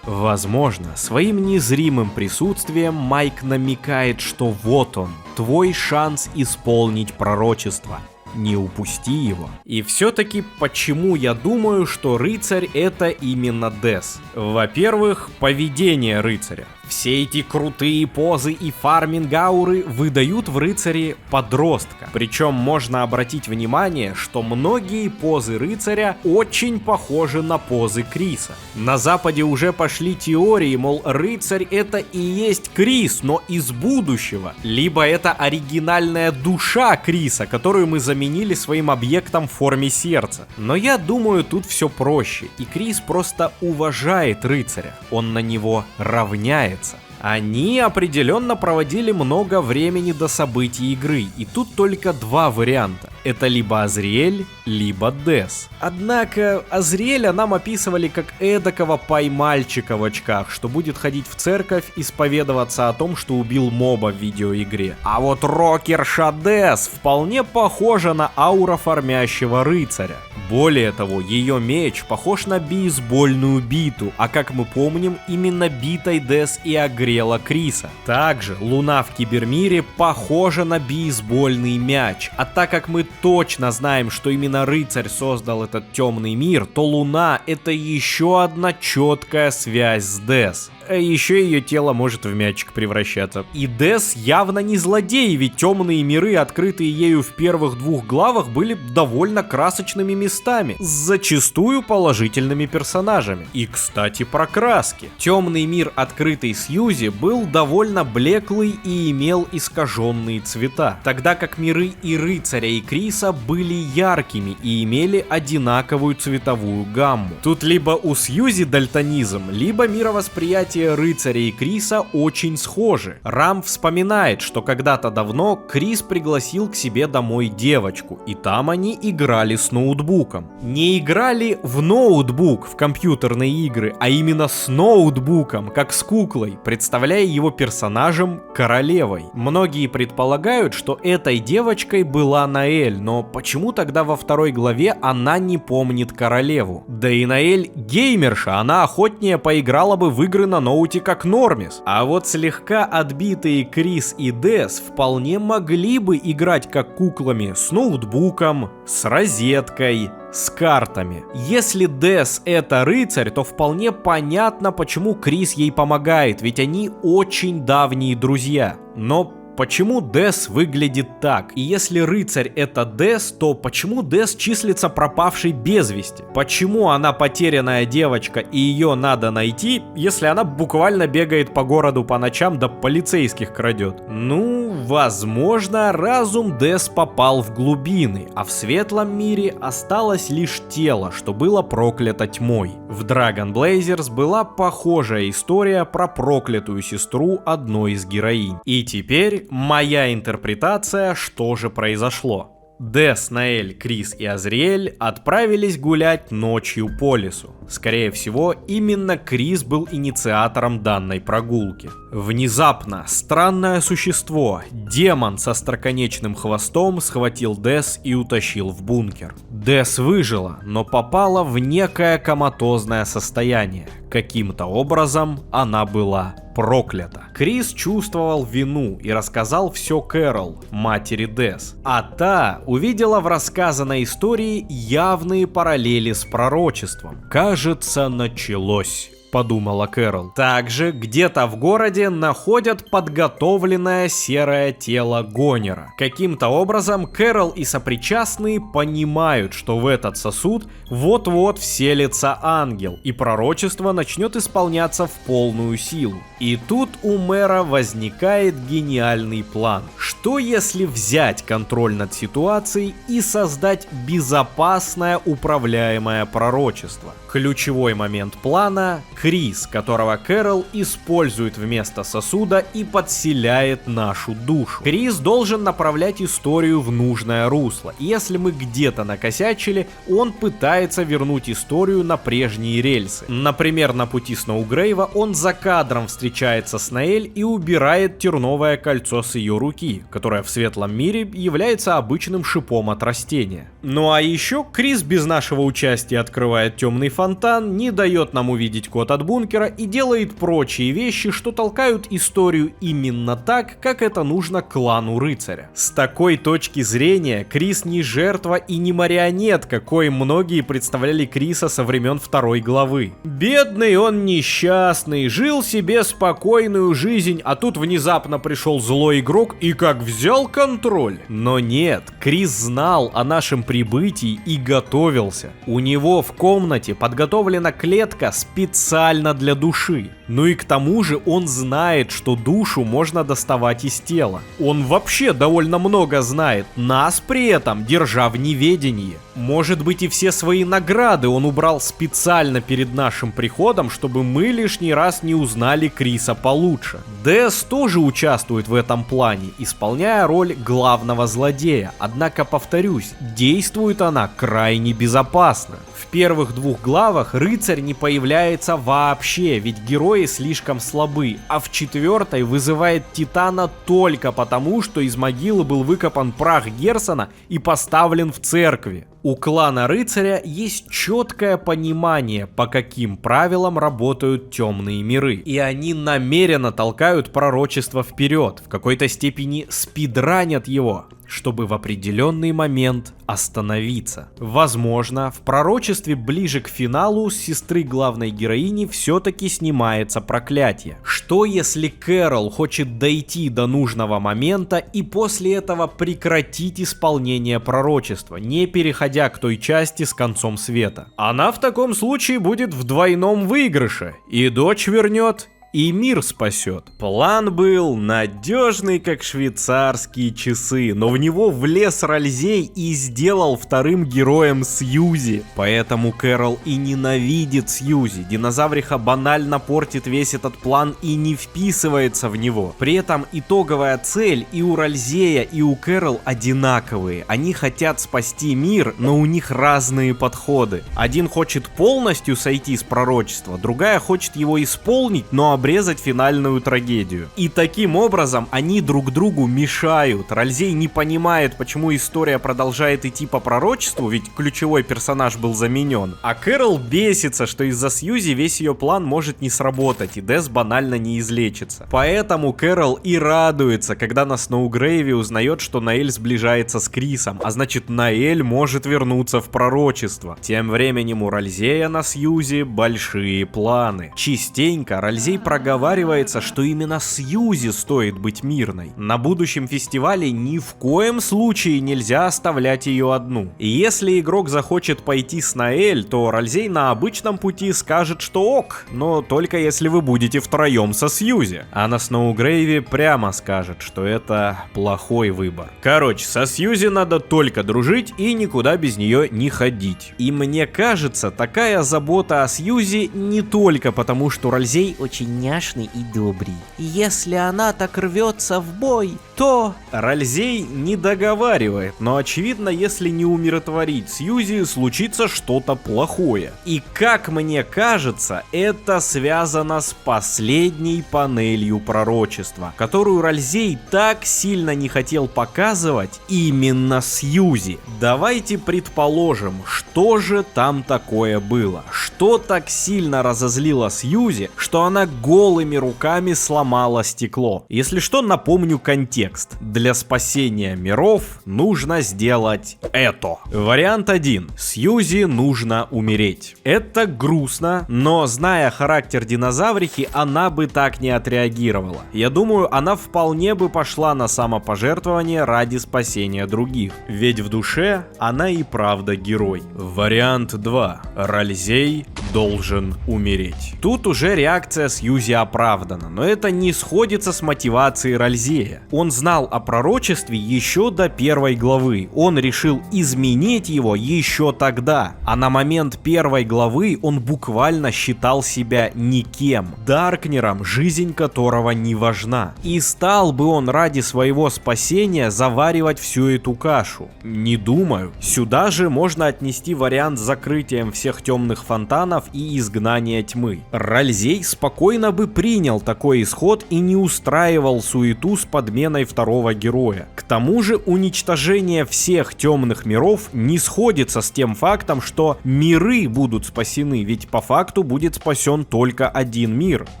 Возможно, своим незримым присутствием Майк намекает, что вот он, твой шанс исполнить пророчество. Не упусти его. И все-таки почему я думаю, что рыцарь это именно Дес? Во-первых, поведение рыцаря. Все эти крутые позы и фарминг-ауры выдают в рыцаре подростка. Причем можно обратить внимание, что многие позы рыцаря очень похожи на позы Криса. На Западе уже пошли теории, мол, рыцарь это и есть Крис, но из будущего. Либо это оригинальная душа Криса, которую мы заменили своим объектом в форме сердца. Но я думаю, тут все проще, и Крис просто уважает рыцаря. Он на него равняется. Они определенно проводили много времени до событий игры, и тут только два варианта. Это либо Азриэль, либо Дес. Однако Азриэля нам описывали как эдакого поймальчика в очках, что будет ходить в церковь и исповедоваться о том, что убил моба в видеоигре. А вот рокерша Дес вполне похожа на ауроформящего рыцаря. Более того, ее меч похож на бейсбольную биту, а как мы помним, именно битой Дес и огрела Криса. Также Луна в Кибермире похожа на бейсбольный мяч, а так как мы точно знаем, что именно рыцарь создал этот темный мир, то Луна это еще одна четкая связь с Дес. А еще ее тело может в мячик превращаться. И Дес явно не злодей, ведь темные миры, открытые ею в первых двух главах, были довольно красочными местами, с зачастую положительными персонажами. И, кстати, про краски. Темный мир, открытый Сьюзи, был довольно блеклый и имел искаженные цвета, тогда как миры и рыцаря, и Криса были яркими и имели одинаковую цветовую гамму. Тут либо у Сьюзи дальтонизм, либо мировосприятие рыцаря и Криса очень схожи. Рам вспоминает, что когда-то давно Крис пригласил к себе домой девочку, и там они играли с ноутбуком. Не играли в ноутбук, в компьютерные игры, а именно с ноутбуком, как с куклой, представляя его персонажем королевой. Многие предполагают, что этой девочкой была Ноэль, но почему тогда во второй главе она не помнит королеву? Да и Ноэль геймерша, она охотнее поиграла бы в игры на ноуте как Нормис. А вот слегка отбитые Крис и Дес вполне могли бы играть как куклами с ноутбуком, с розеткой, с картами. Если Дес это рыцарь, то вполне понятно, почему Крис ей помогает, ведь они очень давние друзья. Но почему Дес выглядит так? И если рыцарь это Дес, то почему Дес числится пропавшей без вести? Почему она потерянная девочка и ее надо найти, если она буквально бегает по городу по ночам да полицейских крадет? Ну, возможно, разум Дес попал в глубины, а в светлом мире осталось лишь тело, что было проклято тьмой. В Dragon Blazers была похожая история про проклятую сестру одной из героинь. И теперь моя интерпретация, что же произошло. Дес, Ноэль, Крис и Азриэль отправились гулять ночью по лесу. Скорее всего, именно Крис был инициатором данной прогулки. Внезапно странное существо, демон со остроконечным хвостом, схватил Дес и утащил в бункер. Дес выжила, но попала в некое коматозное состояние. Каким-то образом она была проклята. Крис чувствовал вину и рассказал все Кэрол, матери Дес. А та увидела в рассказанной истории явные параллели с пророчеством. Кажется, началось. подумала Кэрол. Также где-то в городе находят подготовленное серое тело Гонера. Каким-то образом Кэрол и сопричастные понимают, что в этот сосуд вот-вот вселится ангел, и пророчество начнет исполняться в полную силу. И тут у мэра возникает гениальный план. Что если взять контроль над ситуацией и создать безопасное управляемое пророчество? Ключевой момент плана — Крис, которого Кэрол использует вместо сосуда и подселяет нашу душу. Крис должен направлять историю в нужное русло. И если мы где-то накосячили, он пытается вернуть историю на прежние рельсы. Например, на пути Сноугрейва он за кадром встречается с Наэль и убирает терновое кольцо с ее руки, которое в светлом мире является обычным шипом от растения. Ну а еще Крис без нашего участия открывает темный фонтан, не дает нам увидеть код от бункера и делает прочие вещи, что толкают историю именно так, как это нужно клану рыцаря. С такой точки зрения Крис не жертва и не марионетка, коим многие представляли Криса со времен 2 главы. Бедный он несчастный, жил себе спокойную жизнь, а тут внезапно пришел злой игрок и как взял контроль. Но нет, Крис знал о нашем прибытии и готовился. У него в комнате подготовлена клетка специально для души. Ну и к тому же он знает, что душу можно доставать из тела. Он вообще довольно много знает, нас при этом держа в неведении. Может быть, и все свои награды он убрал специально перед нашим приходом, чтобы мы лишний раз не узнали Криса получше. Дэс тоже участвует в этом плане, исполняя роль главного злодея. Однако, повторюсь, действует она крайне безопасно. В первых 2 главах рыцарь не появляется вообще, ведь герои слишком слабы, а в 4 вызывает Титана только потому, что из могилы был выкопан прах Герсона и поставлен в церкви. У клана рыцаря есть четкое понимание, по каким правилам работают темные миры, и они намеренно толкают пророчество вперед, в какой-то степени спидранят его, чтобы в определенный момент остановиться. Возможно, в пророчестве ближе к финалу с сестры главной героини все-таки снимается проклятие. Что если Кэрол хочет дойти до нужного момента и после этого прекратить исполнение пророчества, не переходя к той части с концом света? Она в таком случае будет в двойном выигрыше, и дочь вернет, и мир спасет. План был надежный, как швейцарские часы, но в него влез Ральзей и сделал вторым героем Сьюзи. Поэтому Кэрол и ненавидит Сьюзи. Динозавриха банально портит весь этот план и не вписывается в него. При этом итоговая цель и у Ральзея, и у Кэрол одинаковые. Они хотят спасти мир, но у них разные подходы. Один хочет полностью сойти с пророчества, другая хочет его исполнить, но обрезать финальную трагедию. И таким образом они друг другу мешают. Ральзей не понимает, почему история продолжает идти по пророчеству, ведь ключевой персонаж был заменен. А Кэрол бесится, что из-за Сьюзи весь ее план может не сработать, и Дэс банально не излечится. Поэтому Кэрол и радуется, когда на Сноугрейве узнает, что Наэль сближается с Крисом, а значит Наэль может вернуться в пророчество. Тем временем у Ральзея на Сьюзи большие планы. Частенько Ральзей проговаривается, что именно Сьюзи стоит быть мирной. На будущем фестивале ни в коем случае нельзя оставлять ее одну. И если игрок захочет пойти с Наэль, то Ральзей на обычном пути скажет, что ок, но только если вы будете втроем со Сьюзи. А на Сноугрейве прямо скажет, что это плохой выбор. Короче, со Сьюзи надо только дружить и никуда без нее не ходить. И мне кажется, такая забота о Сьюзи не только потому, что Ральзей очень няшный и добрый. И если она так рвется в бой, то... Ральзей не договаривает, но очевидно, если не умиротворить Сьюзи, случится что-то плохое. И как мне кажется, это связано с последней панелью пророчества, которую Ральзей так сильно не хотел показывать именно Сьюзи. Давайте предположим, что же там такое было. Что так сильно разозлило Сьюзи, что она голыми руками сломала стекло. Если что, напомню контекст. Для спасения миров нужно сделать это. Вариант 1. Сьюзи нужно умереть. Это грустно, но зная характер динозаврихи, она бы так не отреагировала. Я думаю, она вполне бы пошла на самопожертвование ради спасения других. Ведь в душе она и правда герой. Вариант 2. Ральзей должен умереть. Тут уже реакция Сьюзи оправдана, но это не сходится с мотивацией Ральзея. Он знал о пророчестве еще до 1 главы. Он решил изменить его еще тогда. А на момент 1 главы он буквально считал себя никем. Даркнером, жизнь которого не важна. И стал бы он ради своего спасения заваривать всю эту кашу? Не думаю. Сюда же можно отнести вариант с закрытием всех темных фонтанов и изгнания тьмы. Ральзей спокойно бы принял такой исход и не устраивал суету с подменой второго героя. К тому же уничтожение всех темных миров не сходится с тем фактом, что миры будут спасены, ведь по факту будет спасен только один мир —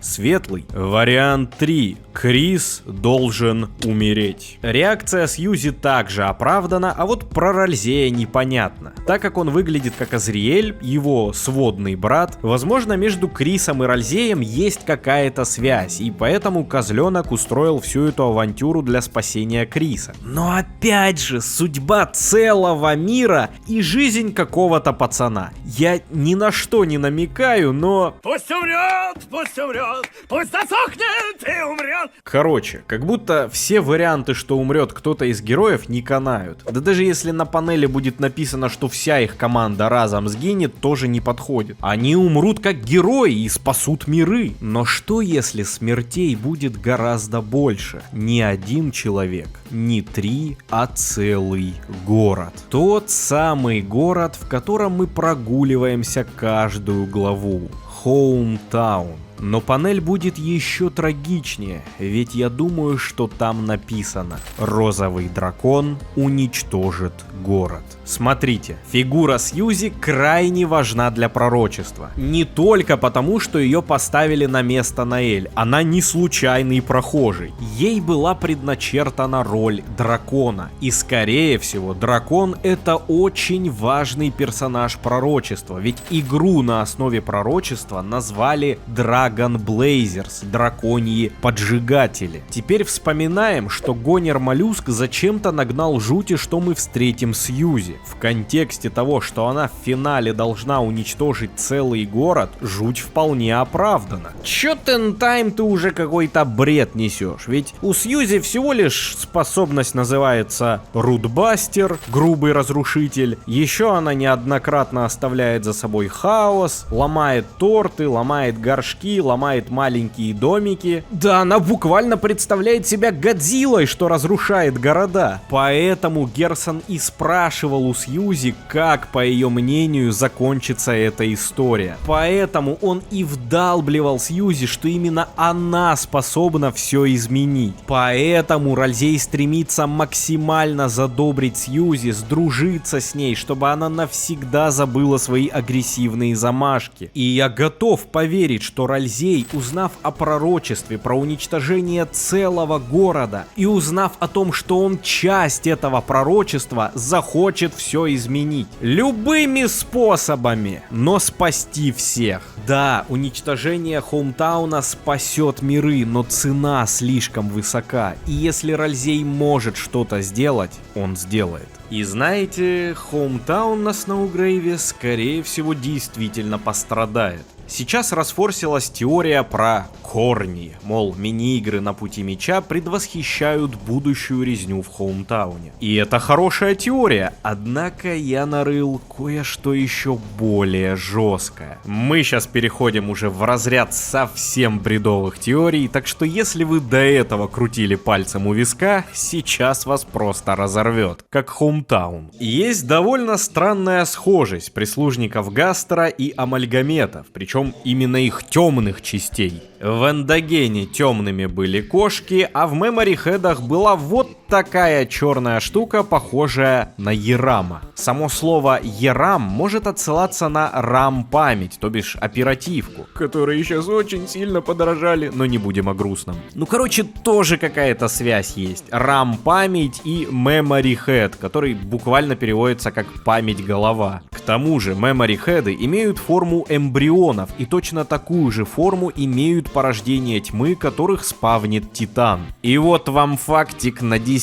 светлый. Вариант 3. Крис должен умереть. Реакция Сьюзи также оправдана, а вот про Ральзея непонятно. Так как он выглядит как Азриэль, его сводный брат, возможно, между Крисом и Ральзеем есть какая-то связь, и поэтому козленок устроил всю эту авантюру для спасения Криса. Но опять же, судьба целого мира и жизнь какого-то пацана. Я ни на что не намекаю, но... Пусть умрет, пусть засохнет и умрет. Короче, как будто все варианты, что умрет кто-то из героев, не канают. Да даже если на панели будет написано, что вся их команда разом сгинет, тоже не подходит. Они умрут как герои и спасут миры. Но что если смертей будет гораздо больше? Не один человек, не 3, а целый город. Тот самый город, в котором мы прогуливаемся каждую главу. Хоумтаун. Но панель будет еще трагичнее, ведь я думаю, что там написано: розовый дракон уничтожит город. Смотрите, фигура Сьюзи крайне важна для пророчества. Не только потому, что ее поставили на место Наэль, она не случайный прохожий. Ей была предначертана роль дракона. И скорее всего, дракон — это очень важный персонаж пророчества, ведь игру на основе пророчества назвали Dragon Blazers, драконьи поджигатели. Теперь вспоминаем, что Гонер Моллюск зачем-то нагнал жути, что мы встретим Сьюзи. В контексте того, что она в финале должна уничтожить целый город, жуть вполне оправдана. Чё Тентайм ты уже какой-то бред несешь? Ведь у Сьюзи всего лишь способность называется Рудбастер, грубый разрушитель. Еще она неоднократно оставляет за собой хаос, ломает торты, ломает горшки, ломает маленькие домики. Да, она буквально представляет себя Годзиллой, что разрушает города. Поэтому Герсон и спрашивал у Сьюзи, как, по ее мнению, закончится эта история. Поэтому он и вдалбливал Сьюзи, что именно она способна все изменить. Поэтому Ральзей стремится максимально задобрить Сьюзи, сдружиться с ней, чтобы она навсегда забыла свои агрессивные замашки. И я готов поверить, что Ральзей, узнав о пророчестве про уничтожение целого города и узнав о том, что он часть этого пророчества, захочет все изменить. Любыми способами, но спасти всех. Да, уничтожение Хоумтауна спасет миры, но цена слишком высока. И если Ральзей может что-то сделать, он сделает. И знаете, Хоумтаун на Сноугрейве, скорее всего, действительно пострадает. Сейчас расфорсилась теория про корни, мол, мини-игры на пути меча предвосхищают будущую резню в Хоумтауне. И это хорошая теория, однако я нарыл кое-что еще более жесткое. Мы сейчас переходим уже в разряд совсем бредовых теорий, так что если вы до этого крутили пальцем у виска, сейчас вас просто разорвет, как Хоумтаун. Есть довольно странная схожесть прислужников Гастера и Амальгаметов, причем именно их темных частей. В Эндогене темными были кошки, а в Мемори Хедах была вот такая черная штука, похожая на ERAM. Само слово ERAM может отсылаться на RAM-память, то бишь оперативку, которые сейчас очень сильно подорожали, но не будем о грустном. Ну, короче, тоже какая-то связь есть. RAM-память и Memory Head, который буквально переводится как память-голова. К тому же, Memory Head'ы имеют форму эмбрионов, и точно такую же форму имеют порождения тьмы, которых спавнит Титан. И вот вам фактик на десерт.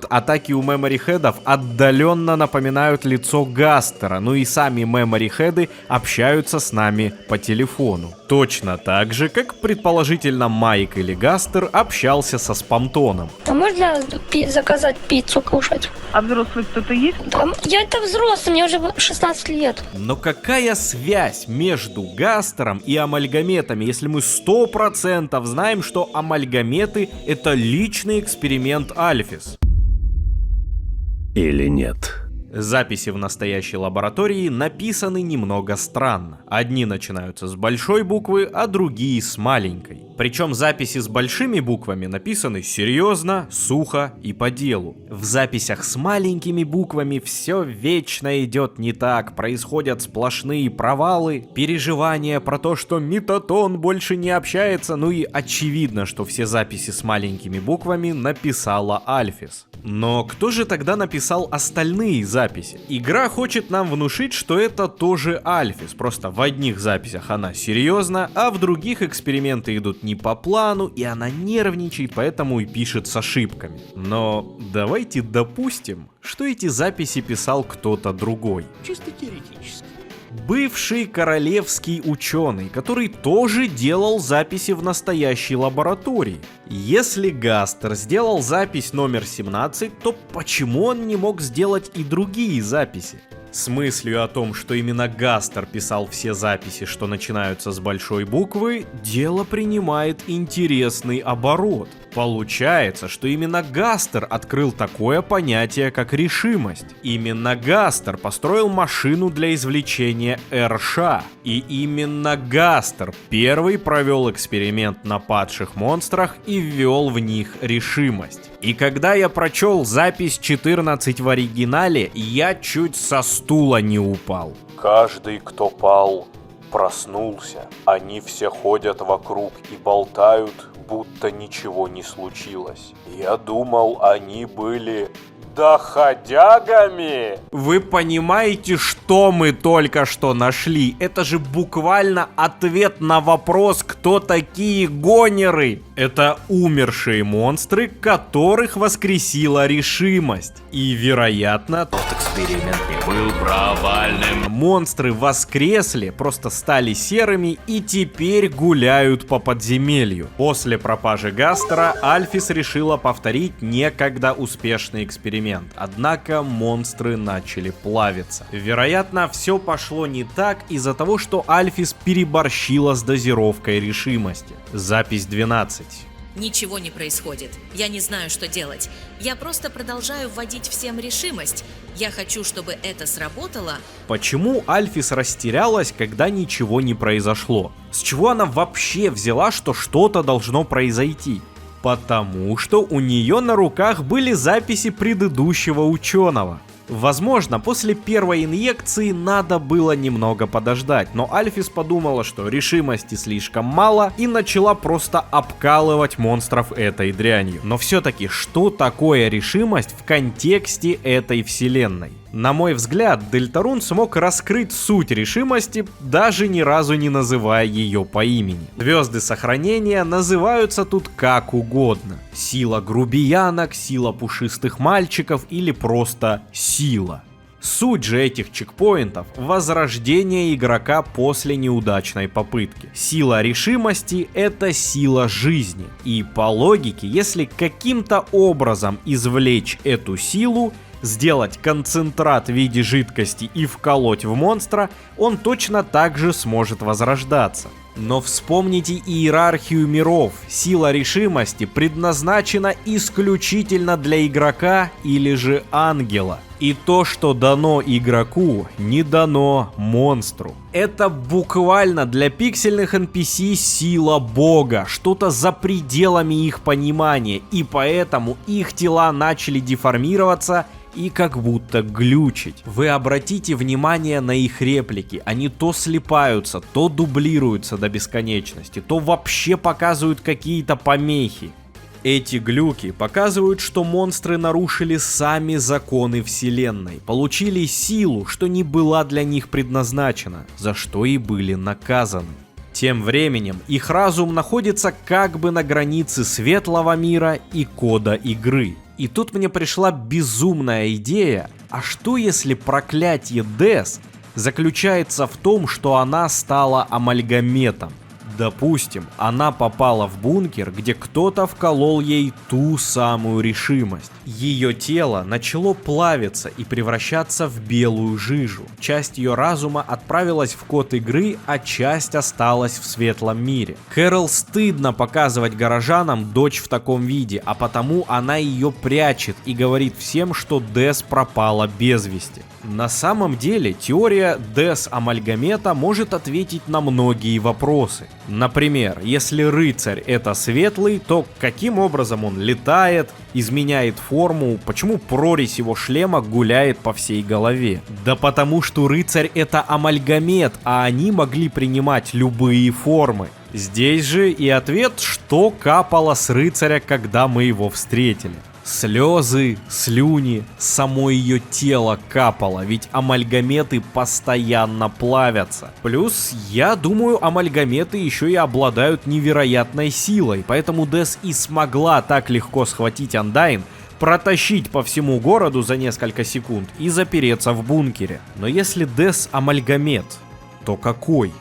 Атаки у Memory Head'ов отдаленно напоминают лицо Гастера, ну и сами Memory Head'ы общаются с нами по телефону. Точно так же, как предположительно Майк или Гастер общался со Спамтоном. А можно заказать пиццу кушать? А взрослый кто-то есть? Да, я-то взрослый, мне уже 16 лет. Но какая связь между Гастером и амальгаметами, если мы 100% знаем, что амальгаметы — это личный эксперимент Альфис? Или нет? Записи в настоящей лаборатории написаны немного странно. Одни начинаются с большой буквы, а другие с маленькой. Причем записи с большими буквами написаны серьезно, сухо и по делу. В записях с маленькими буквами все вечно идет не так, происходят сплошные провалы, переживания про то, что Метатон больше не общается, ну и очевидно, что все записи с маленькими буквами написала Альфис. Но кто же тогда написал остальные записи? Игра хочет нам внушить, что это тоже Альфис, просто в одних записях она серьезна, а в других эксперименты идут не по плану, и она нервничает, поэтому и пишет с ошибками. Но давайте допустим, что эти записи писал кто-то другой. Чисто теоретически. Бывший королевский ученый, который тоже делал записи в настоящей лаборатории. Если Гастер сделал запись номер 17, то почему он не мог сделать и другие записи? С мыслью о том, что именно Гастер писал все записи, что начинаются с большой буквы, дело принимает интересный оборот. Получается, что именно Гастер открыл такое понятие, как решимость. Именно Гастер построил машину для извлечения РШ. И именно Гастер первый провел эксперимент на падших монстрах и ввел в них решимость. И когда я прочел запись 14 в оригинале, я чуть со стула не упал. Каждый, кто пал, проснулся. Они все ходят вокруг и болтают, будто ничего не случилось. Я думал, они были доходягами. Вы понимаете, что мы только что нашли? Это же буквально ответ на вопрос, кто такие гонеры. Это умершие монстры, которых воскресила решимость. И, вероятно, тот эксперимент не был провальным. Монстры воскресли, просто стали серыми и теперь гуляют по подземелью. После пропажи Гастера Альфис решила повторить некогда успешный эксперимент. Однако монстры начали плавиться. Вероятно, все пошло не так из-за того, что Альфис переборщила с дозировкой решимости. Запись 12. Ничего не происходит. Я не знаю, что делать. Я просто продолжаю вводить всем решимость. Я хочу, чтобы это сработало. Почему Альфис растерялась, когда ничего не произошло? С чего она вообще взяла, что что-то должно произойти? Потому что у нее на руках были записи предыдущего ученого. Возможно, после первой инъекции надо было немного подождать, но Альфис подумала, что решимости слишком мало и начала просто обкалывать монстров этой дрянью. Но все-таки, что такое решимость в контексте этой вселенной? На мой взгляд, Дельтарун смог раскрыть суть решимости, даже ни разу не называя ее по имени. Звезды сохранения называются тут как угодно. Сила грубиянок, сила пушистых мальчиков или просто сила. Суть же этих чекпоинтов – возрождение игрока после неудачной попытки. Сила решимости – это сила жизни. И по логике, если каким-то образом извлечь эту силу, сделать концентрат в виде жидкости и вколоть в монстра, он точно так же сможет возрождаться. Но вспомните иерархию миров. Сила решимости предназначена исключительно для игрока или же ангела. И то, что дано игроку, не дано монстру. Это буквально для пиксельных NPC сила бога, что-то за пределами их понимания, и поэтому их тела начали деформироваться и как будто глючить. Вы обратите внимание на их реплики, они то слипаются, то дублируются до бесконечности, то вообще показывают какие-то помехи. Эти глюки показывают, что монстры нарушили сами законы вселенной, получили силу, что не была для них предназначена, за что и были наказаны. Тем временем их разум находится как бы на границе светлого мира и кода игры. И тут мне пришла безумная идея, а что если проклятие Дес заключается в том, что она стала амальгаметом? Допустим, она попала в бункер, где кто-то вколол ей ту самую решимость. Ее тело начало плавиться и превращаться в белую жижу. Часть ее разума отправилась в код игры, а часть осталась в светлом мире. Кэрол стыдно показывать горожанам дочь в таком виде, а потому она ее прячет и говорит всем, что Дес пропала без вести. На самом деле, теория Дес Амальгамета может ответить на многие вопросы. Например, если рыцарь это светлый, то каким образом он летает, изменяет форму, почему прорезь его шлема гуляет по всей голове? Да потому что рыцарь это амальгамет, а они могли принимать любые формы. Здесь же и ответ, что капало с рыцаря, когда мы его встретили. Слезы, слюни, само ее тело капало, ведь амальгаметы постоянно плавятся. Плюс, я думаю, амальгаметы еще и обладают невероятной силой, поэтому Дес и смогла так легко схватить Андайн, протащить по всему городу за несколько секунд и запереться в бункере. Но если Дес амальгамет, то какой?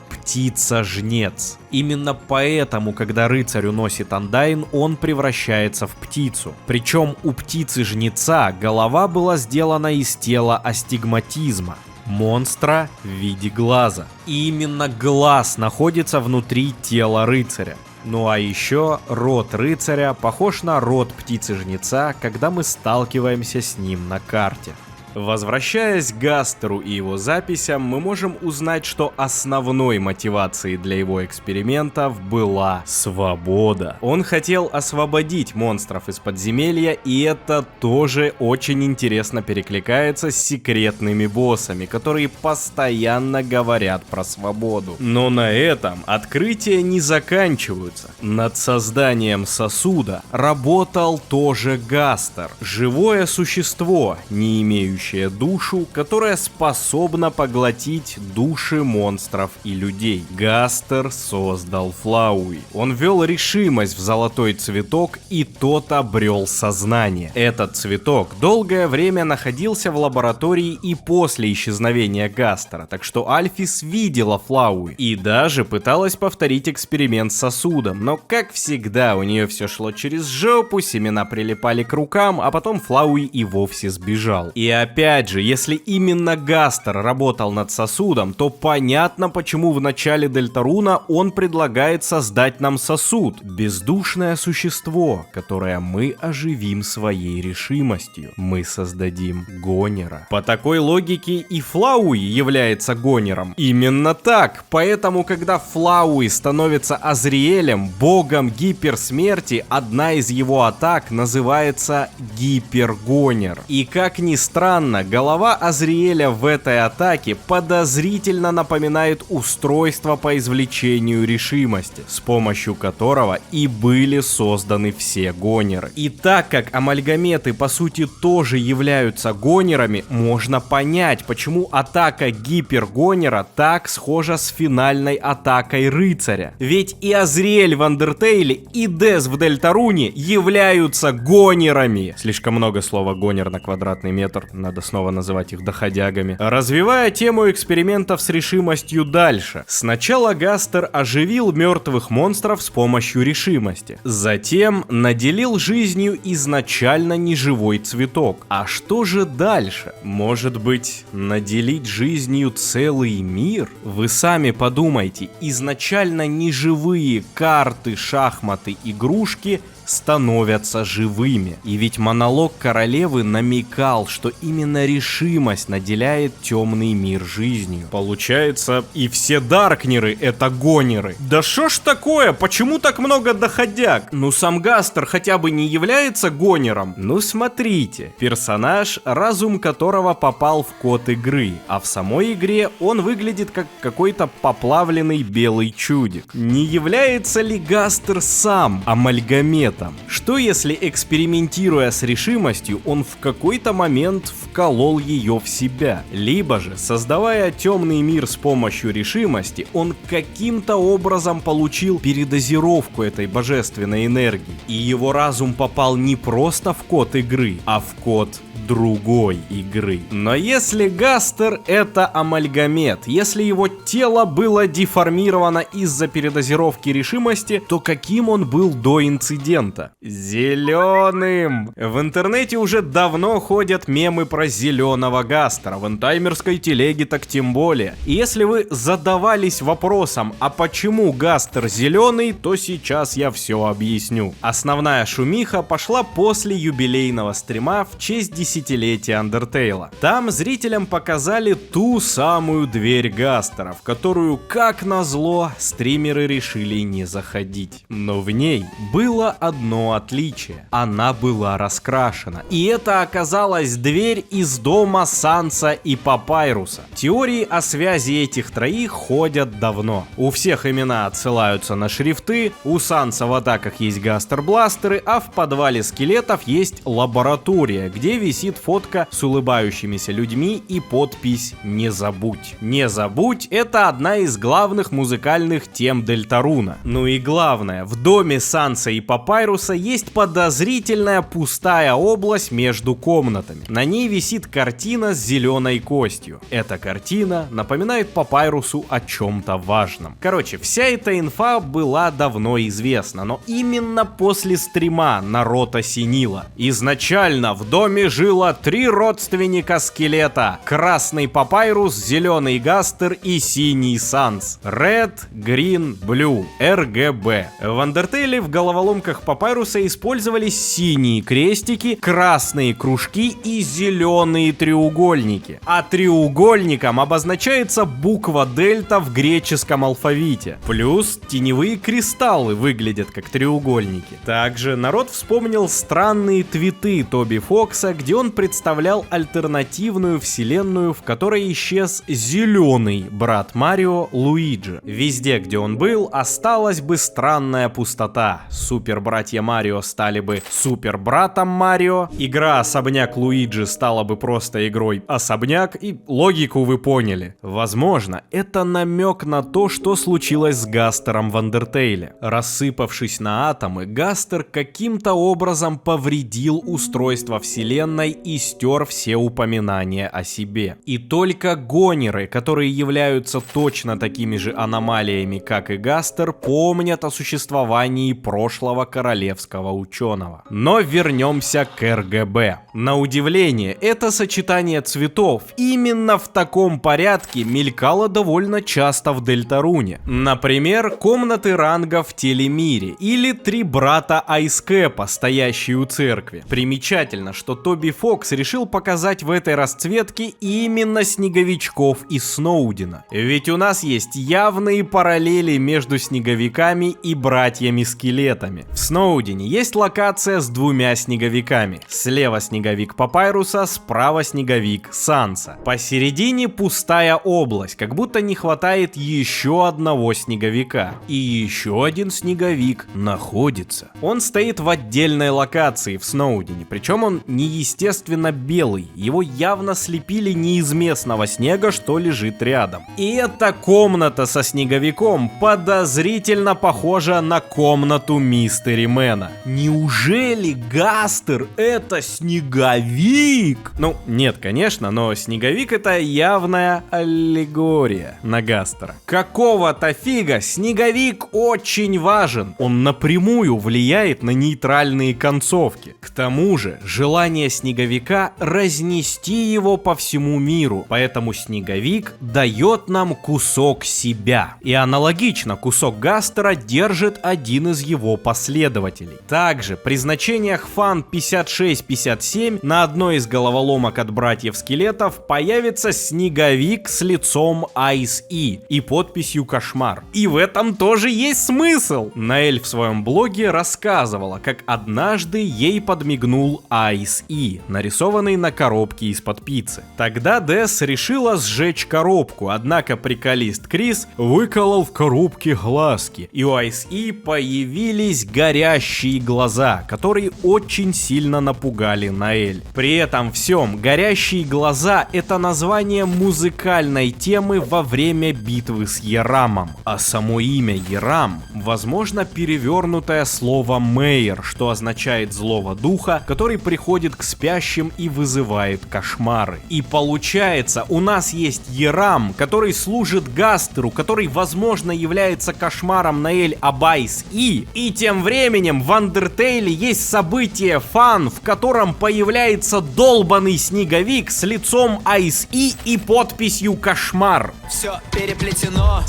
Птица-жнец. Именно поэтому, когда рыцарь уносит Андайн, он превращается в птицу. Причем у птицы-жнеца голова была сделана из тела астигматизма, монстра в виде глаза. И именно глаз находится внутри тела рыцаря. Ну а еще рот рыцаря похож на рот птицы-жнеца, когда мы сталкиваемся с ним на карте. Возвращаясь к Гастеру и его записям, мы можем узнать, что основной мотивацией для его экспериментов была свобода. Он хотел освободить монстров из подземелья, и это тоже очень интересно перекликается с секретными боссами, которые постоянно говорят про свободу. Но на этом открытия не заканчиваются. Над созданием сосуда работал тоже Гастер, живое существо, не имеющее душу, которая способна поглотить души монстров и людей. Гастер создал Флауи. Он ввел решимость в золотой цветок, и тот обрел сознание. Этот цветок долгое время находился в лаборатории и после исчезновения Гастера, так что Альфис видела Флауи и даже пыталась повторить эксперимент с сосудом, но как всегда у нее все шло через жопу, семена прилипали к рукам, а потом Флауи и вовсе сбежал. И опять же, если именно Гастер работал над сосудом, то понятно, почему в начале Дельтаруна он предлагает создать нам сосуд. Бездушное существо, которое мы оживим своей решимостью. Мы создадим Гонера. По такой логике и Флауи является Гонером. Именно так. Поэтому, когда Флауи становится Азриэлем, богом гиперсмерти, одна из его атак называется Гипергонер. И как ни странно, голова Азриэля в этой атаке подозрительно напоминает устройство по извлечению решимости, с помощью которого и были созданы все Гонеры. И так как амальгаметы по сути тоже являются Гонерами, можно понять, почему атака Гипергонера так схожа с финальной атакой Рыцаря. Ведь и Азриэль в Андертейле, и Дес в Дельтаруне являются Гонерами. Слишком много слова Гонер на квадратный метр, надо снова называть их доходягами. Развивая тему экспериментов с решимостью дальше. Сначала Гастер оживил мертвых монстров с помощью решимости. Затем наделил жизнью изначально неживой цветок. А что же дальше? Может быть, наделить жизнью целый мир? Вы сами подумайте, изначально неживые карты, шахматы, игрушки становятся живыми. И ведь монолог королевы намекал, что именно решимость наделяет темный мир жизнью. Получается, и все Даркнеры это гонеры. Да шо ж такое? Почему так много доходяг? Ну сам Гастер хотя бы не является гонером? Ну смотрите, персонаж, разум которого попал в код игры, а в самой игре он выглядит как какой-то поплавленный белый чудик. Не является ли Гастер сам амальгаметом? Что если, экспериментируя с решимостью, он в какой-то момент вколол ее в себя? Либо же, создавая темный мир с помощью решимости, он каким-то образом получил передозировку этой божественной энергии, и его разум попал не просто в код игры, а в код другой игры. Но если Гастер это амальгамет, если его тело было деформировано из-за передозировки решимости, то каким он был до инцидента? Зеленым! В интернете уже давно ходят мемы про зеленого Гастера, в интаймерской телеге так тем более. И если вы задавались вопросом, а почему Гастер зеленый, то сейчас я все объясню. Основная шумиха пошла после юбилейного стрима в честь 10-летия Undertale. Там зрителям показали ту самую дверь Гастера, в которую, как назло, стримеры решили не заходить. Но в ней было одно отличие. Она была раскрашена. И это оказалась дверь из дома Санса и Папайруса. Теории о связи этих троих ходят давно. У всех имена отсылаются на шрифты, у Санса в атаках есть гастер-бластеры, а в подвале скелетов есть лаборатория, где висит фотка с улыбающимися людьми и подпись «Не забудь». «Не забудь» — это одна из главных музыкальных тем Дельтаруна. Ну и главное, в доме Санса и Папайруса есть подозрительная пустая область между комнатами. На ней висит картина с зеленой костью. Эта картина напоминает Папайрусу о чем-то важном. Короче, вся эта инфа была давно известна, но именно после стрима народ осенило. Изначально в доме жило 3 родственника скелета: красный Папайрус, зеленый Гастер и синий Санс. Red, Green, Blue, RGB. В Undertale в головоломках Папайруса использовались синие крестики, красные кружки и зеленые треугольники. А треугольником обозначается буква дельта в греческом алфавите. Плюс теневые кристаллы выглядят как треугольники. Также народ вспомнил странные твиты Тоби Фокса, где он представлял альтернативную вселенную, в которой исчез зеленый брат Марио Луиджи. Везде, где он был, осталась бы странная пустота. Супер-братья Марио стали бы супер-братом Марио, игра Особняк Луиджи стала бы просто игрой Особняк, и логику вы поняли. Возможно, это намек на то, что случилось с Гастером в Undertale. Рассыпавшись на атомы, Гастер каким-то образом повредил устройство вселенной и стер все упоминания о себе. И только гонеры, которые являются точно такими же аномалиями, как и Гастер, помнят о существовании прошлого королевского ученого. Но вернемся к РГБ. На удивление, это сочетание цветов именно в таком порядке мелькало довольно часто в Дельтаруне. Например, комнаты ранга в Телемире или 3 брата Айскэпа, стоящие у церкви. Примечательно, что Тоби Фокс решил показать в этой расцветке именно снеговичков из Сноудена. Ведь у нас есть явные параллели между снеговиками и братьями-скелетами. В Сноудене есть локация с 2 снеговиками. Слева снеговик Папайруса, справа снеговик Санса. Посередине пустая область, как будто не хватает еще одного снеговика. И еще один снеговик находится. Он стоит в отдельной локации в Сноудене, причем он неестественно белый. Его явно слепили не из местного снега, что лежит рядом. И эта комната со снеговиком подозрительно похожа на комнату Мистери Мэна. Неужели Гастер это снеговик? Ну, нет, конечно, но снеговик это явная аллегория на Гастера. Какого-то фига снеговик очень важен. Он напрямую влияет на нейтральные концовки. К тому же, желание снеговика снеговика разнести его по всему миру, поэтому снеговик дает нам кусок себя. И аналогично кусок Гастера держит один из его последователей. Также при значениях Фан 5657 на одной из головоломок от братьев-скелетов появится снеговик с лицом Ice-E и подписью «Кошмар». И в этом тоже есть смысл. Наэль в своем блоге рассказывала, как однажды ей подмигнул Ice-E, нарисованный на коробке из-под пиццы. Тогда Дэс решила сжечь коробку, однако приколист Крис выколол в коробке глазки, и у Ice-E появились горящие глаза, которые очень сильно напугали Наэль. При этом всем горящие глаза — это название музыкальной темы во время битвы с Ерамом, а само имя Ерам, возможно, перевернутое слово Мейер, что означает злого духа, который приходит к спящим и вызывает кошмары. И получается, у нас есть Ерам, который служит Гастеру, который, возможно, является кошмаром Наэль Ice-E, и тем временем в Андертейле есть событие Фан, в котором появляется долбанный снеговик с лицом Ice-E и подписью «Кошмар». Все переплетено.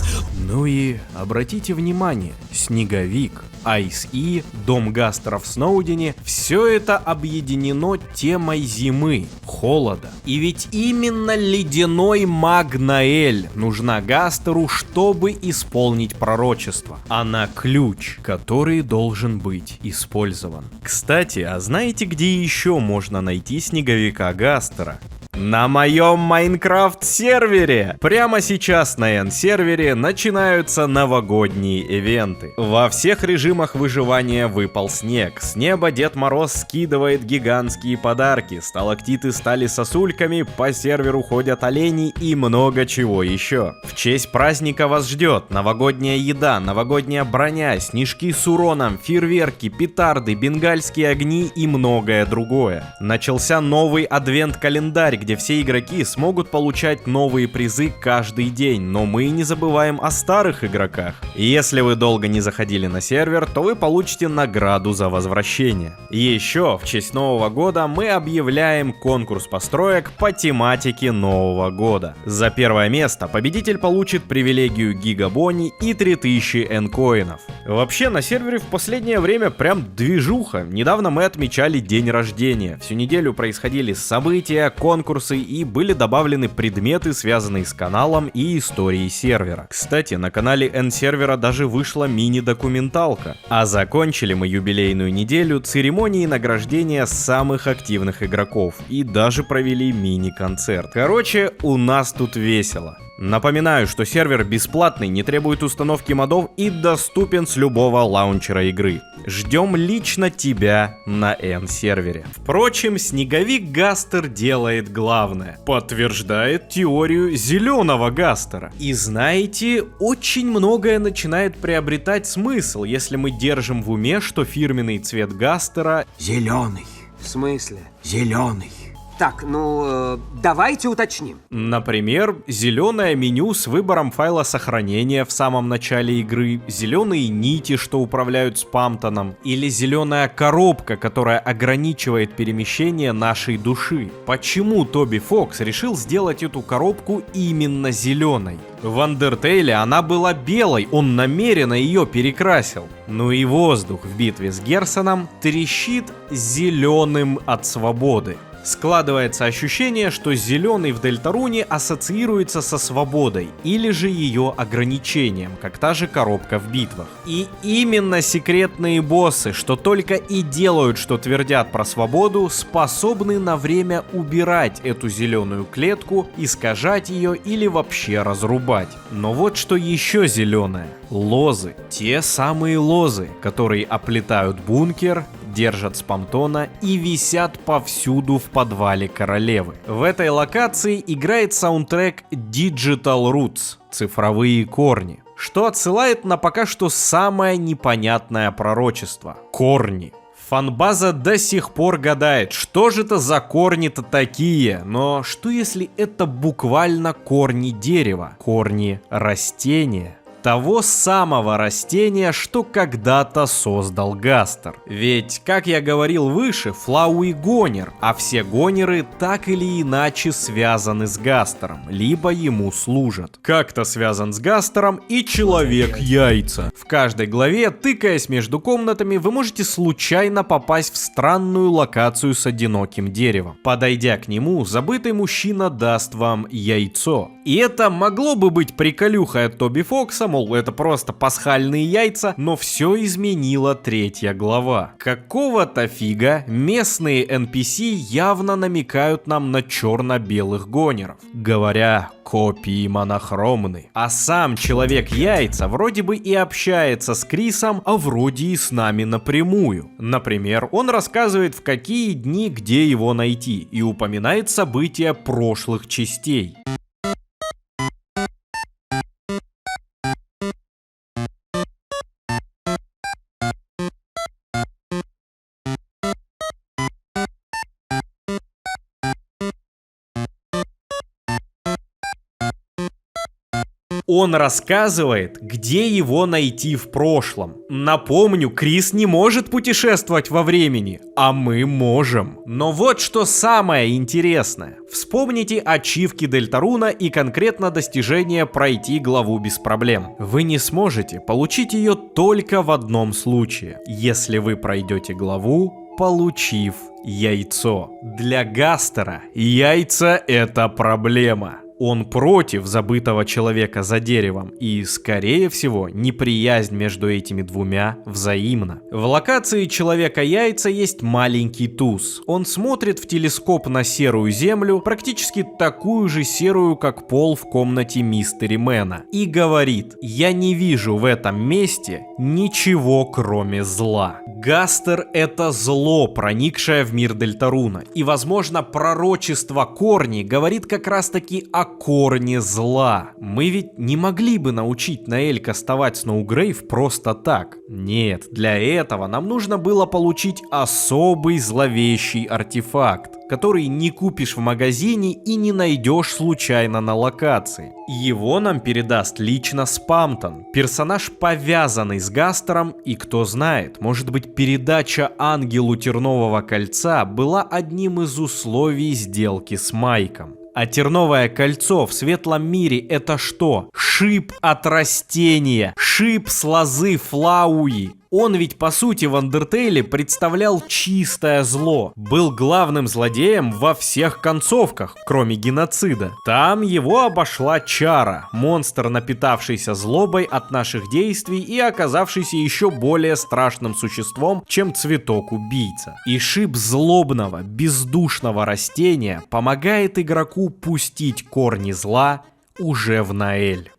Ну и обратите внимание, снеговик, Ice-E, дом Гастера в Сноудене — все это объединено темой зимы, холода. И ведь именно ледяной маг Наэль нужна Гастеру, чтобы исполнить пророчество. Она ключ, который должен быть использован. Кстати, а знаете, где еще можно найти снеговика Гастера? На моем Майнкрафт сервере! Прямо сейчас на N-сервере начинаются новогодние ивенты. Во всех режимах выживания выпал снег. С неба Дед Мороз скидывает гигантские подарки. Сталактиты стали сосульками, по серверу ходят олени и много чего еще. В честь праздника вас ждет новогодняя еда, новогодняя броня, снежки с уроном, фейерверки, петарды, бенгальские огни и многое другое. Начался новый адвент-календарь, где все игроки смогут получать новые призы каждый день, но мы не забываем о старых игроках. И если вы долго не заходили на сервер, то вы получите награду за возвращение. И еще в честь Нового года мы объявляем конкурс построек по тематике Нового года. За первое место победитель получит привилегию Гигабони и 3000 энкоинов. Вообще на сервере в последнее время прям движуха. Недавно мы отмечали день рождения. Всю неделю происходили события, конкурсы и были добавлены предметы, связанные с каналом и историей сервера. Кстати, на канале N-сервера даже вышла мини-документалка. А закончили мы юбилейную неделю церемонией награждения самых активных игроков и даже провели мини-концерт. Короче, у нас тут весело. Напоминаю, что сервер бесплатный, не требует установки модов и доступен с любого лаунчера игры. Ждем лично тебя на N-сервере. Впрочем, снеговик Гастер делает главное. Подтверждает теорию зеленого Гастера. И знаете, очень многое начинает приобретать смысл, если мы держим в уме, что фирменный цвет Гастера Зеленый. В смысле? Зеленый. Так, давайте уточним. Например, зеленое меню с выбором файла сохранения в самом начале игры, зеленые нити, что управляют спамтоном, или зеленая коробка, которая ограничивает перемещение нашей души. Почему Тоби Фокс решил сделать эту коробку именно зеленой? В Андертейле она была белой, он намеренно ее перекрасил. Ну и воздух в битве с Герсоном трещит зеленым от свободы. Складывается ощущение, что зеленый в Дельтаруне ассоциируется со свободой или же ее ограничением, как та же коробка в битвах. И именно секретные боссы, что только и делают, что твердят про свободу, способны на время убирать эту зеленую клетку, искажать ее или вообще разрубать. Но вот что еще зеленое. Лозы. Те самые лозы, которые оплетают бункер, держат спамтона и висят повсюду в подвале королевы. В этой локации играет саундтрек Digital Roots, цифровые корни, что отсылает на пока что самое непонятное пророчество — корни. Фанбаза до сих пор гадает, что же это за корни-то такие, но что если это буквально корни дерева, корни растения? того самого растения, что когда-то создал Гастер. Ведь, как я говорил выше, Флауи гонер, а все гонеры так или иначе связаны с Гастером, либо ему служат. Как-то связан с Гастером и Человек-яйца. В каждой главе, тыкаясь между комнатами, вы можете случайно попасть в странную локацию с одиноким деревом. Подойдя к нему, забытый мужчина даст вам яйцо. И это могло бы быть приколюхой от Тоби Фокса, мол, это просто пасхальные яйца, но все изменила 3 глава. Какого-то фига местные NPC явно намекают нам на черно-белых гонеров, говоря, копии монохромны. А сам Человек-яйца вроде бы и общается с Крисом, а вроде и с нами напрямую. Например, он рассказывает, в какие дни где его найти, и упоминает события прошлых частей. Он рассказывает, где его найти в прошлом. Напомню, Крис не может путешествовать во времени, а мы можем. Но вот что самое интересное. Вспомните ачивки Дельтаруна и конкретно достижение пройти главу без проблем. Вы не сможете получить ее только в одном случае. Если вы пройдете главу, получив яйцо. Для Гастера яйца — это проблема. Он против забытого человека за деревом, и, скорее всего, неприязнь между этими двумя взаимна. В локации Человека-яйца есть маленький туз. Он смотрит в телескоп на серую землю, практически такую же серую, как пол в комнате Мистери Мэна, и говорит: «Я не вижу в этом месте ничего, кроме зла». Гастер — это зло, проникшее в мир Дельтаруна, и, возможно, пророчество Корни говорит как раз-таки о корне зла. Мы ведь не могли бы научить Наэль кастовать Сноугрейв просто так. Нет, для этого нам нужно было получить особый зловещий артефакт, который не купишь в магазине и не найдешь случайно на локации. Его нам передаст лично Спамтон, персонаж, повязанный с Гастером, и кто знает, может быть, передача Ангелу Тернового кольца была одним из условий сделки с Майком. А терновое кольцо в светлом мире — это что? Шип от растения, шип с лозы Флауи. Он ведь по сути в Андертейле представлял чистое зло, был главным злодеем во всех концовках, кроме геноцида. Там его обошла чара, монстр, напитавшийся злобой от наших действий и оказавшийся еще более страшным существом, чем цветок-убийца. И шип злобного, бездушного растения помогает игроку пустить корни зла уже в Наэль.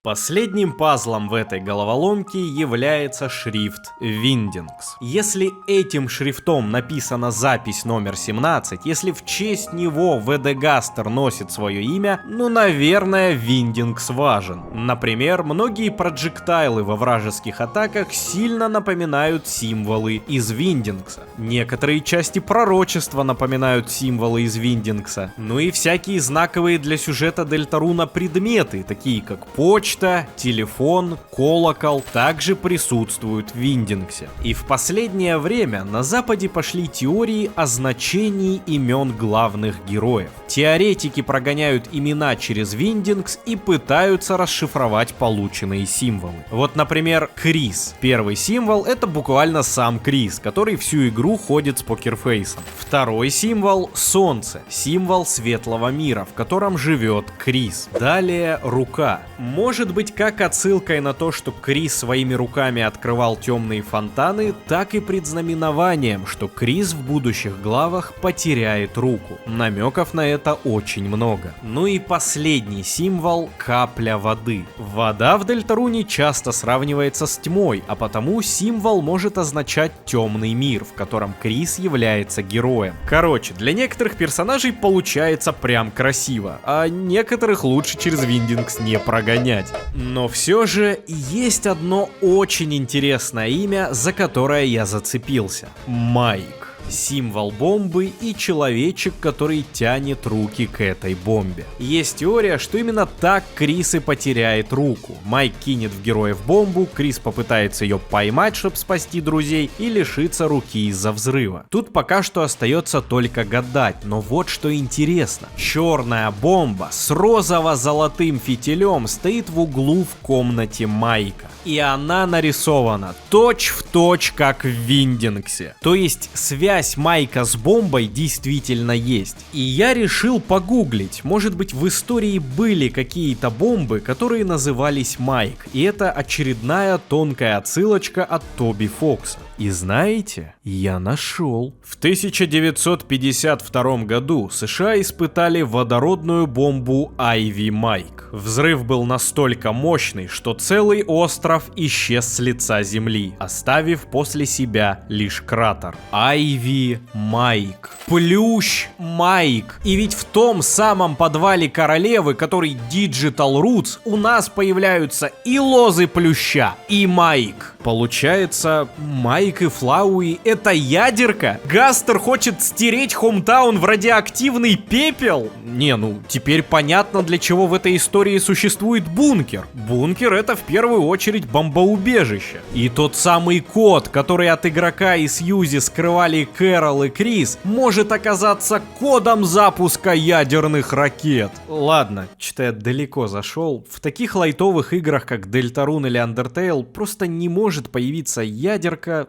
Последним пазлом в этой головоломке является шрифт Виндингс. Если этим шрифтом написана запись номер 17, если в честь него ВД Гастер носит свое имя, ну, наверное, Виндингс важен. Например, многие проджектайлы во вражеских атаках сильно напоминают символы из Виндингса. Некоторые части пророчества напоминают символы из Виндингса. Ну и всякие знаковые для сюжета Дельтаруна предметы, такие как почта, телефон, колокол, также присутствуют в Виндингсе. И в последнее время на Западе пошли теории о значении имен главных героев. Теоретики прогоняют имена через Виндингс и пытаются расшифровать полученные символы. Вот, например, Крис. Первый символ — это буквально сам Крис, который всю игру ходит с покерфейсом. Второй символ — Солнце, символ светлого мира, в котором живет Крис. Далее рука. Может быть, как отсылкой на то, что Крис своими руками открывал темные фонтаны, так и предзнаменованием, что Крис в будущих главах потеряет руку. Намеков на это очень много. Ну и последний символ — капля воды. Вода в Дельтаруне часто сравнивается с тьмой, а потому символ может означать темный мир, в котором Крис является героем. Короче, для некоторых персонажей получается прям красиво, а некоторых лучше через Виндингс не прогонять. Но все же есть одно очень интересное имя, за которое я зацепился. Майк. символ бомбы и человечек, который тянет руки к этой бомбе. Есть теория, что именно так Крис и потеряет руку. Майк кинет в героев бомбу, Крис попытается ее поймать, чтобы спасти друзей, и лишится руки из-за взрыва. Тут пока что остается только гадать, но вот что интересно. Черная бомба с розово-золотым фитилем стоит в углу в комнате Майка. И она нарисована точь-в-точь, как в Виндингсе. То есть связь Майка с бомбой действительно есть. И я решил погуглить. Может быть, в истории были какие-то бомбы, которые назывались Майк. И это очередная тонкая отсылочка от Тоби Фокса. И знаете, я нашел. В 1952 году США испытали водородную бомбу Айви Майк. Взрыв был настолько мощный, что целый остров исчез с лица земли, оставив после себя лишь кратер. Айви Майк. Плющ Майк. И ведь в том самом подвале королевы, который Digital Roots, у нас появляются и лозы плюща, и Майк. Получается, Майк и Флауи — это ядерка? Гастер хочет стереть Хомтаун в радиоактивный пепел? Не, ну теперь понятно, для чего в этой истории существует бункер. Бункер — это в первую очередь бомбоубежище. И тот самый код, который от игрока и Сьюзи скрывали Кэрол и Крис, может оказаться кодом запуска ядерных ракет. Ладно, что-то я далеко зашел. В таких лайтовых играх, как Deltarune или Undertale, просто не может появиться ядерка.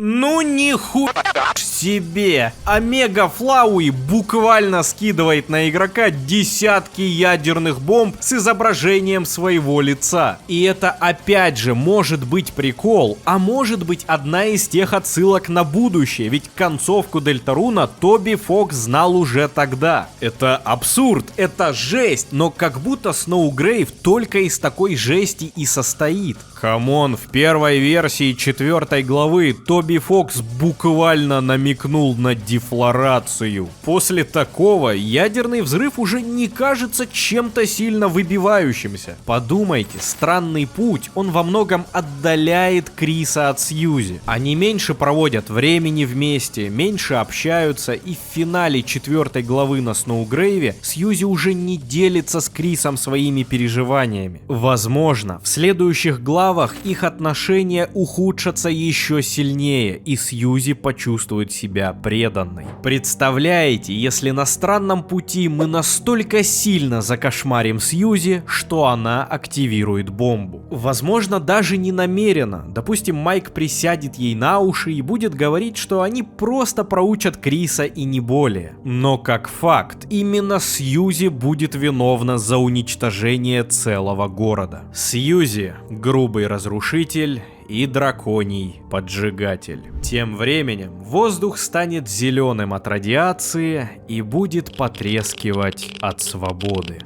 Ну нихуя себе! Омега Флауи буквально скидывает на игрока десятки ядерных бомб с изображением своего лица. И это опять же может быть прикол, а может быть одна из тех отсылок на будущее, ведь концовку Дельтаруна Тоби Фокс знал уже тогда. Это абсурд, это жесть, но как будто Сноугрейв только из такой жести и состоит. Камон, в первой версии 4 главы Тоби Фокс буквально намекнул на дефлорацию. После такого ядерный взрыв уже не кажется чем-то сильно выбивающимся. Подумайте, странный путь, он во многом отдаляет Криса от Сьюзи. Они меньше проводят времени вместе, меньше общаются, и в финале 4 главы на Сноугрейве Сьюзи уже не делится с Крисом своими переживаниями. Возможно, в следующих главах их отношения ухудшатся еще сильнее, и Сьюзи почувствует себя преданной. Представляете, если на странном пути мы настолько сильно закошмарим Сьюзи, что она активирует бомбу. Возможно, даже не намеренно. Допустим, Майк присядет ей на уши и будет говорить, что они просто проучат Криса и не более. Но как факт, именно Сьюзи будет виновна за уничтожение целого города. Сьюзи — грубый разрушитель и драконий поджигатель. Тем временем воздух станет зеленым от радиации и будет потрескивать от свободы.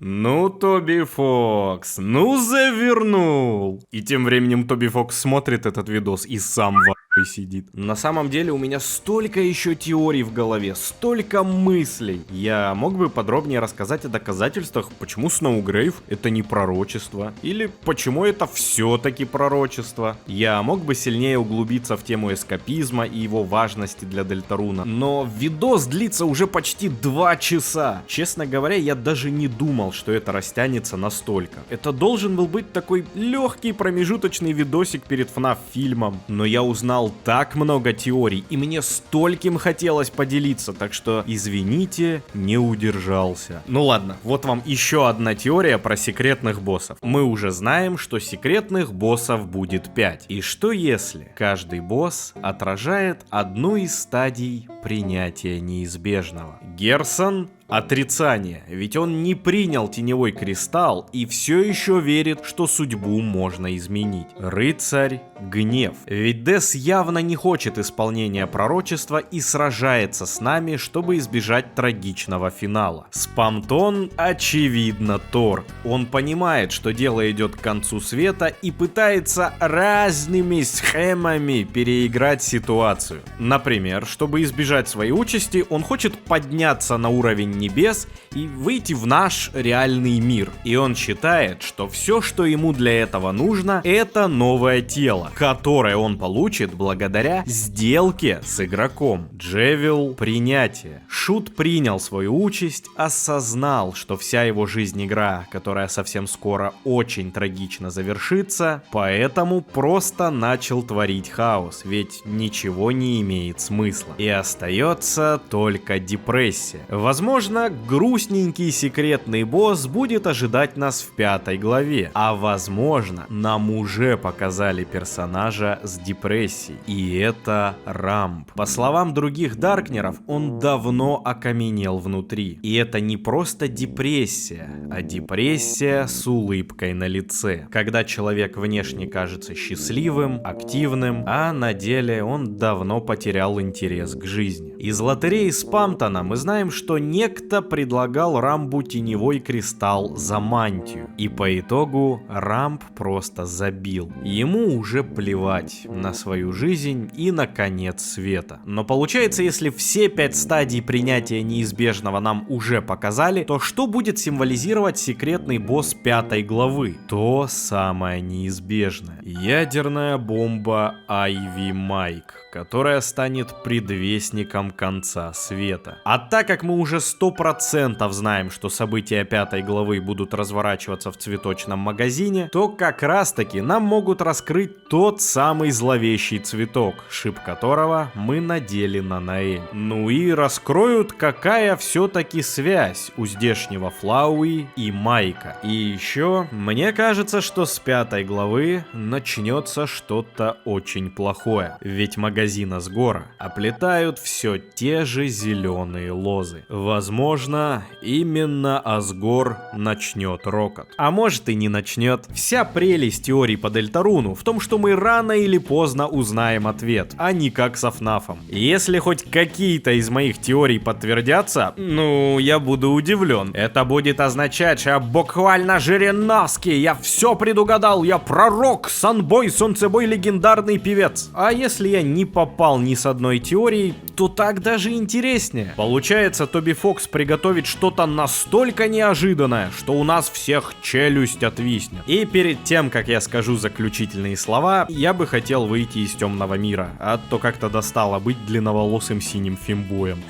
Ну, Тоби Фокс, ну завернул! И тем временем Тоби Фокс смотрит этот видос и сам в сидит. На самом деле у меня столько еще теорий в голове, столько мыслей. Я мог бы подробнее рассказать о доказательствах, почему Сноугрейв это не пророчество, или почему это все-таки пророчество. Я мог бы сильнее углубиться в тему эскапизма и его важности для Дельтаруна, но видос длится уже почти 2 часа. Честно говоря, я даже не думал, что это растянется настолько. Это должен был быть такой легкий промежуточный видосик перед FNAF фильмом, но я узнал так много теорий, и мне стольким хотелось поделиться, так что, извините, не удержался. Ну ладно, вот вам еще одна теория про секретных боссов. Мы уже знаем, что секретных боссов будет 5. И что если каждый босс отражает одну из стадий принятия неизбежного? Герсон — отрицание, ведь он не принял теневой кристалл и все еще верит, что судьбу можно изменить. Рыцарь — гнев, ведь Дес явно не хочет исполнения пророчества и сражается с нами, чтобы избежать трагичного финала. Спамтон — очевидно торг. Он понимает, что дело идет к концу света и пытается разными схемами переиграть ситуацию. Например, чтобы избежать избежать своей участи, он хочет подняться на уровень небес и выйти в наш реальный мир. И он считает, что все, что ему для этого нужно, это новое тело, которое он получит благодаря сделке с игроком. Джевил — принятие. Шут принял свою участь, осознал, что вся его жизнь игра, которая совсем скоро очень трагично завершится, поэтому просто начал творить хаос, ведь ничего не имеет смысла. И остается только депрессия. Возможно, грустненький секретный босс будет ожидать нас в 5 главе, а возможно, нам уже показали персонажа с депрессией, и это Рамп. По словам других Даркнеров, он давно окаменел внутри, и это не просто депрессия, а депрессия с улыбкой на лице, когда человек внешне кажется счастливым, активным, а на деле он давно потерял интерес к жизни. Из лотереи Спамтона мы знаем, что некто предлагал Рамбу теневой кристалл за мантию, и по итогу Рамп просто забил. Ему уже плевать на свою жизнь и на конец света. Но получается, если все 5 стадий принятия неизбежного нам уже показали, то что будет символизировать секретный босс 5 главы? То самое неизбежное. Ядерная бомба Айви Майк, которая станет предвестником конца света. А так как мы уже 100% знаем, что события 5 главы будут разворачиваться в цветочном магазине, то как раз таки нам могут раскрыть тот самый зловещий цветок, шип которого мы надели на Наэль. Ну и раскроют, какая все-таки связь у здешнего Флауи и Майка. И еще, мне кажется, что с 5 главы начнется что-то очень плохое, ведь магазин Асгора оплетают все те же зеленые лозы. Возможно, именно Асгор начнет рокот. А может и не начнет. Вся прелесть теории по Дельтаруну в том, что мы рано или поздно узнаем ответ, а не как с ФНАФом. Если хоть какие-то из моих теорий подтвердятся, ну, я буду удивлен. Это будет означать, что я буквально Жириновский, я все предугадал, я пророк, санбой, солнцебой, легендарный певец. А если я не попал ни с одной теорией, то так даже интереснее. Получается, Тоби Фокс приготовит что-то настолько неожиданное, что у нас всех челюсть отвиснет. И перед тем, как я скажу заключительные слова, я бы хотел выйти из темного мира, а то как-то достало быть длинноволосым синим фембоем.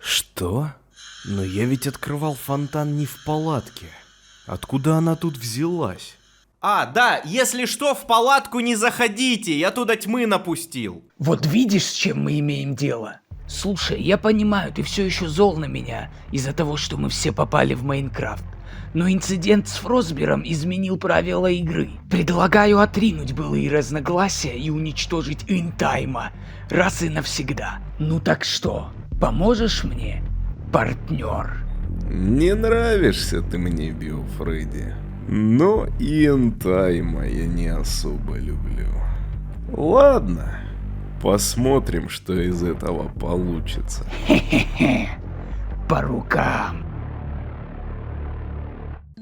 Что? Но я ведь открывал фонтан не в палатке. Откуда она тут взялась? А, да, если что, в палатку не заходите, я туда тьмы напустил. Вот видишь, с чем мы имеем дело? Слушай, я понимаю, ты все еще зол на меня из-за того, что мы все попали в Майнкрафт. Но инцидент с Фросбером изменил правила игры. Предлагаю отринуть былые разногласия и уничтожить Интайма раз и навсегда. Ну так что, поможешь мне, партнер? Не нравишься ты мне, Биофредди. Но и Интайма я не особо люблю. Ладно, посмотрим, что из этого получится. Хе-хе-хе, по рукам.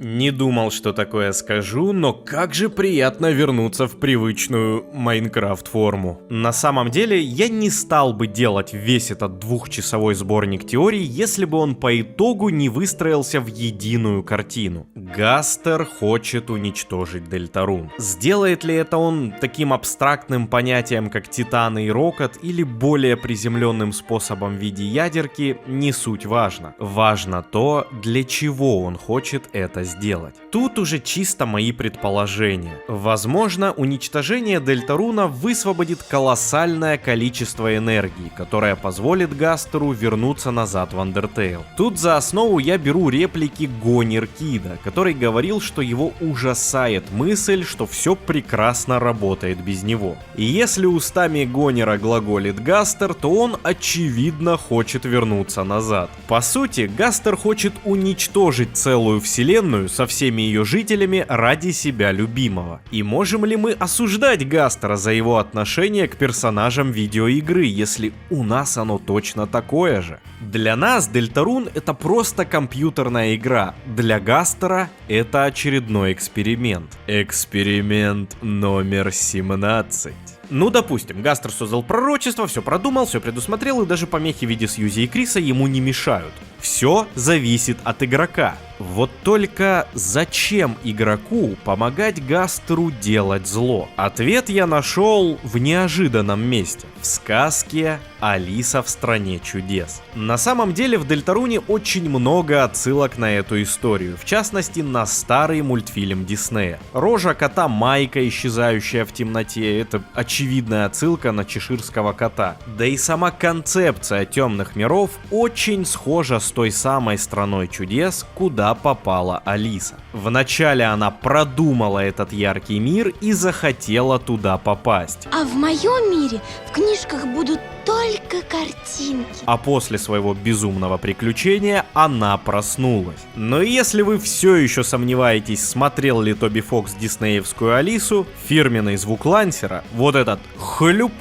Не думал, что такое скажу, но как же приятно вернуться в привычную Майнкрафт-форму. На самом деле, я не стал бы делать весь этот 2-часовой сборник теорий, если бы он по итогу не выстроился в единую картину. Гастер хочет уничтожить Дельтарун. Сделает ли это он таким абстрактным понятием, как Титаны и Рокот, или более приземленным способом в виде ядерки, не суть важно. Важно то, для чего он хочет это сделать. Тут уже чисто мои предположения. Возможно, уничтожение Дельтаруна высвободит колоссальное количество энергии, которое позволит Гастеру вернуться назад в Андертейл. Тут за основу я беру реплики Гонир Кида, который говорил, что его ужасает мысль, что все прекрасно работает без него. И если устами Гонира глаголит Гастер, то он очевидно хочет вернуться назад. По сути, Гастер хочет уничтожить целую вселенную со всеми ее жителями ради себя любимого. И можем ли мы осуждать Гастера за его отношение к персонажам видеоигры, если у нас оно точно такое же? Для нас Дельтарун — это просто компьютерная игра. Для Гастера это очередной эксперимент. Эксперимент номер 17. Ну, допустим, Гастер создал пророчество, все продумал, все предусмотрел, и даже помехи в виде Сьюзи и Криса ему не мешают. Все зависит от игрока. Вот только зачем игроку помогать Гастеру делать зло? Ответ я нашел в неожиданном месте. В сказке «Алиса в стране чудес». На самом деле в Дельтаруне очень много отсылок на эту историю, в частности на старый мультфильм Диснея. Рожа кота Майка, исчезающая в темноте, это очевидная отсылка на чеширского кота. Да и сама концепция темных миров очень схожа с той самой страной чудес, куда попала Алиса. Вначале она продумала этот яркий мир и захотела туда попасть. А в моем мире в книжках будут только картинки. А после своего безумного приключения она проснулась. Но если вы все еще сомневаетесь, смотрел ли Тоби Фокс диснеевскую Алису, фирменный звук лансера, вот этот хлюп,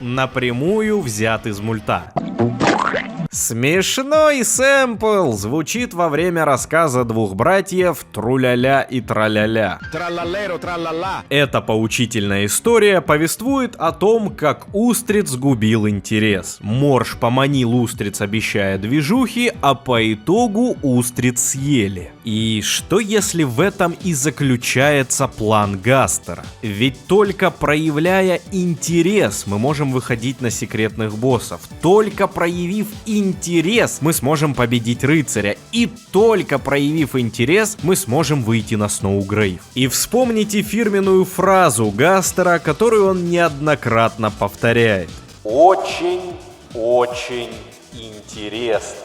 напрямую взят из мульта. Смешной сэмпл звучит во время рассказа двух братьев Труляля и Траляля. Эта поучительная история повествует о том, как устриц сгубил интерес. Морж поманил устриц, обещая движухи, а по итогу устриц съели. И что если в этом и заключается план Гастера? Ведь только проявляя интерес мы можем выходить на секретных боссов. Только проявив интерес мы сможем победить рыцаря. И только проявив интерес мы сможем выйти на Сноугрейв. И вспомните фирменную фразу Гастера, которую он неоднократно повторяет. Очень интересно.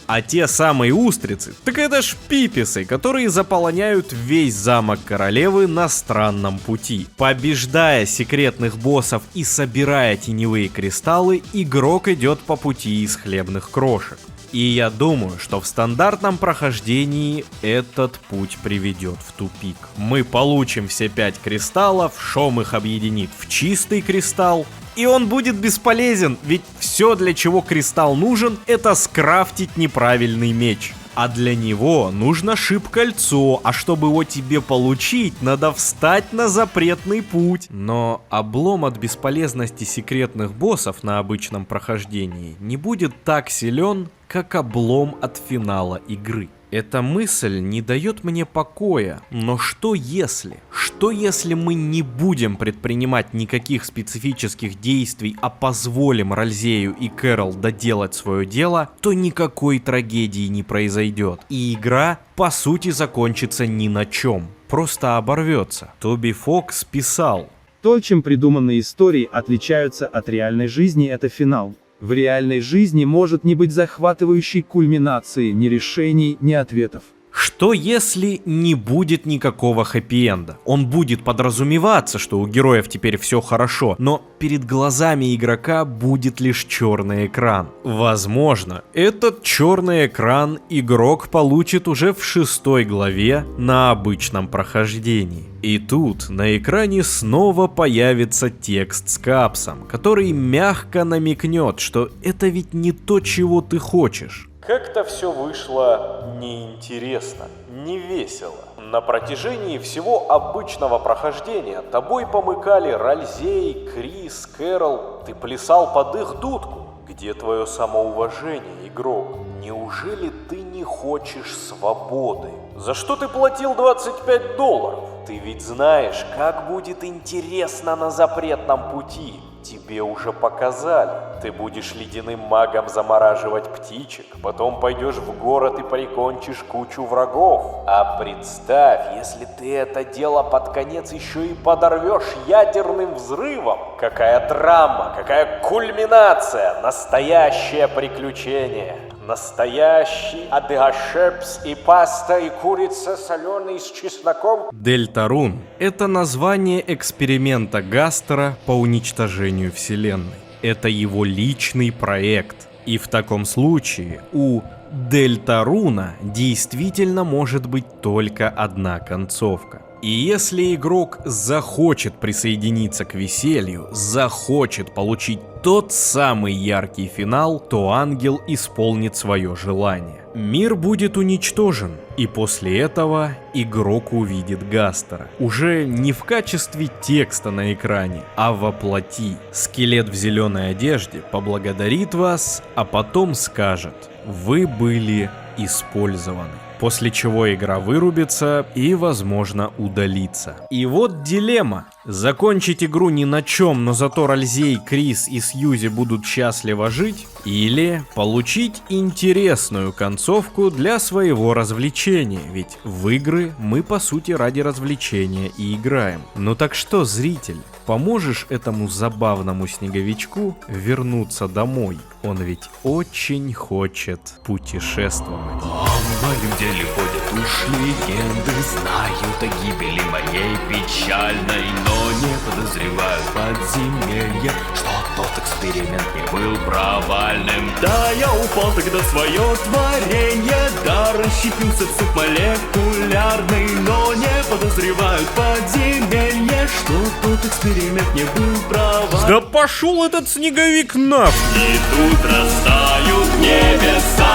А те самые устрицы, так это ж пиписы, которые заполоняют весь замок королевы на странном пути. Побеждая секретных боссов и собирая теневые кристаллы, игрок идет по пути из хлебных крошек. И я думаю, что в стандартном прохождении этот путь приведет в тупик. Мы получим все 5 кристаллов, Шом их объединит в чистый кристалл, и он будет бесполезен, ведь все, для чего кристалл нужен, это скрафтить неправильный меч. А для него нужно шип-кольцо, а чтобы его тебе получить, надо встать на запретный путь. Но облом от бесполезности секретных боссов на обычном прохождении не будет так силен, как облом от финала игры. Эта мысль не дает мне покоя, но что если? Что если мы не будем предпринимать никаких специфических действий, а позволим Ральзею и Кэрол доделать свое дело, то никакой трагедии не произойдет, и игра по сути закончится ни на чем, просто оборвется. Тоби Фокс писал: то, чем придуманные истории отличаются от реальной жизни, это финал. В реальной жизни может не быть захватывающей кульминации ни решений, ни ответов. Что если не будет никакого хэппи-энда? Он будет подразумеваться, что у героев теперь все хорошо, но перед глазами игрока будет лишь черный экран. Возможно, этот черный экран игрок получит уже в 6 главе на обычном прохождении. И тут на экране снова появится текст с капсом, который мягко намекнет, что это ведь не то, чего ты хочешь. Как-то все вышло неинтересно, не весело. На протяжении всего обычного прохождения тобой помыкали Ральзей, Крис, Кэрол. Ты плясал под их дудку. Где твое самоуважение, игрок? Неужели ты не хочешь свободы? За что ты платил $25? Ты ведь знаешь, как будет интересно на запретном пути. Тебе уже показали. Ты будешь ледяным магом замораживать птичек, потом пойдешь в город и прикончишь кучу врагов. А представь, если ты это дело под конец еще и подорвешь ядерным взрывом. Какая драма, какая кульминация, настоящее приключение. Настоящий адыгашепс и паста и курица соленый с чесноком. Дельтарун — это название эксперимента Гастера по уничтожению вселенной. Это его личный проект. И в таком случае у Дельтаруна действительно может быть только одна концовка. И если игрок захочет присоединиться к веселью, захочет получить тот самый яркий финал, то ангел исполнит свое желание. Мир будет уничтожен, и после этого игрок увидит Гастера. Уже не в качестве текста на экране, а воплоти. Скелет в зеленой одежде поблагодарит вас, а потом скажет: вы были использованы. После чего игра вырубится и, возможно, удалится. И вот дилемма. Закончить игру ни на чем, но зато Ральзей, Крис и Сьюзи будут счастливо жить, или получить интересную концовку для своего развлечения, ведь в игры мы по сути ради развлечения и играем. Ну так что, зритель, поможешь этому забавному снеговичку вернуться домой? Он ведь очень хочет путешествовать. В моем деле ходят уж легенды, знают о гибели моей печальной, но не подозревают подземелья, что тот эксперимент не был провальным. Да, я упал тогда в свое творение, да, расщепился в суп молекулярный, но не подозревают подземелья, что тот эксперимент не был провальным. Да пошел этот снеговик нафиг! И тут растают небеса,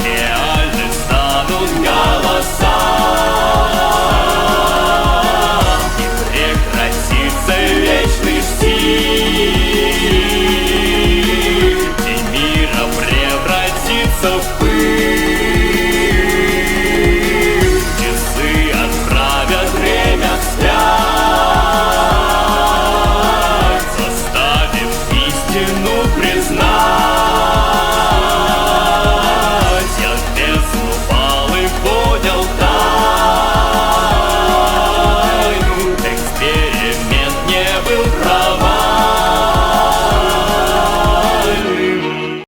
реальны станут голоса, и прекратится вечный стиль, и мира превратится в пыль. Часы отправят время вспять, заставив истину признать.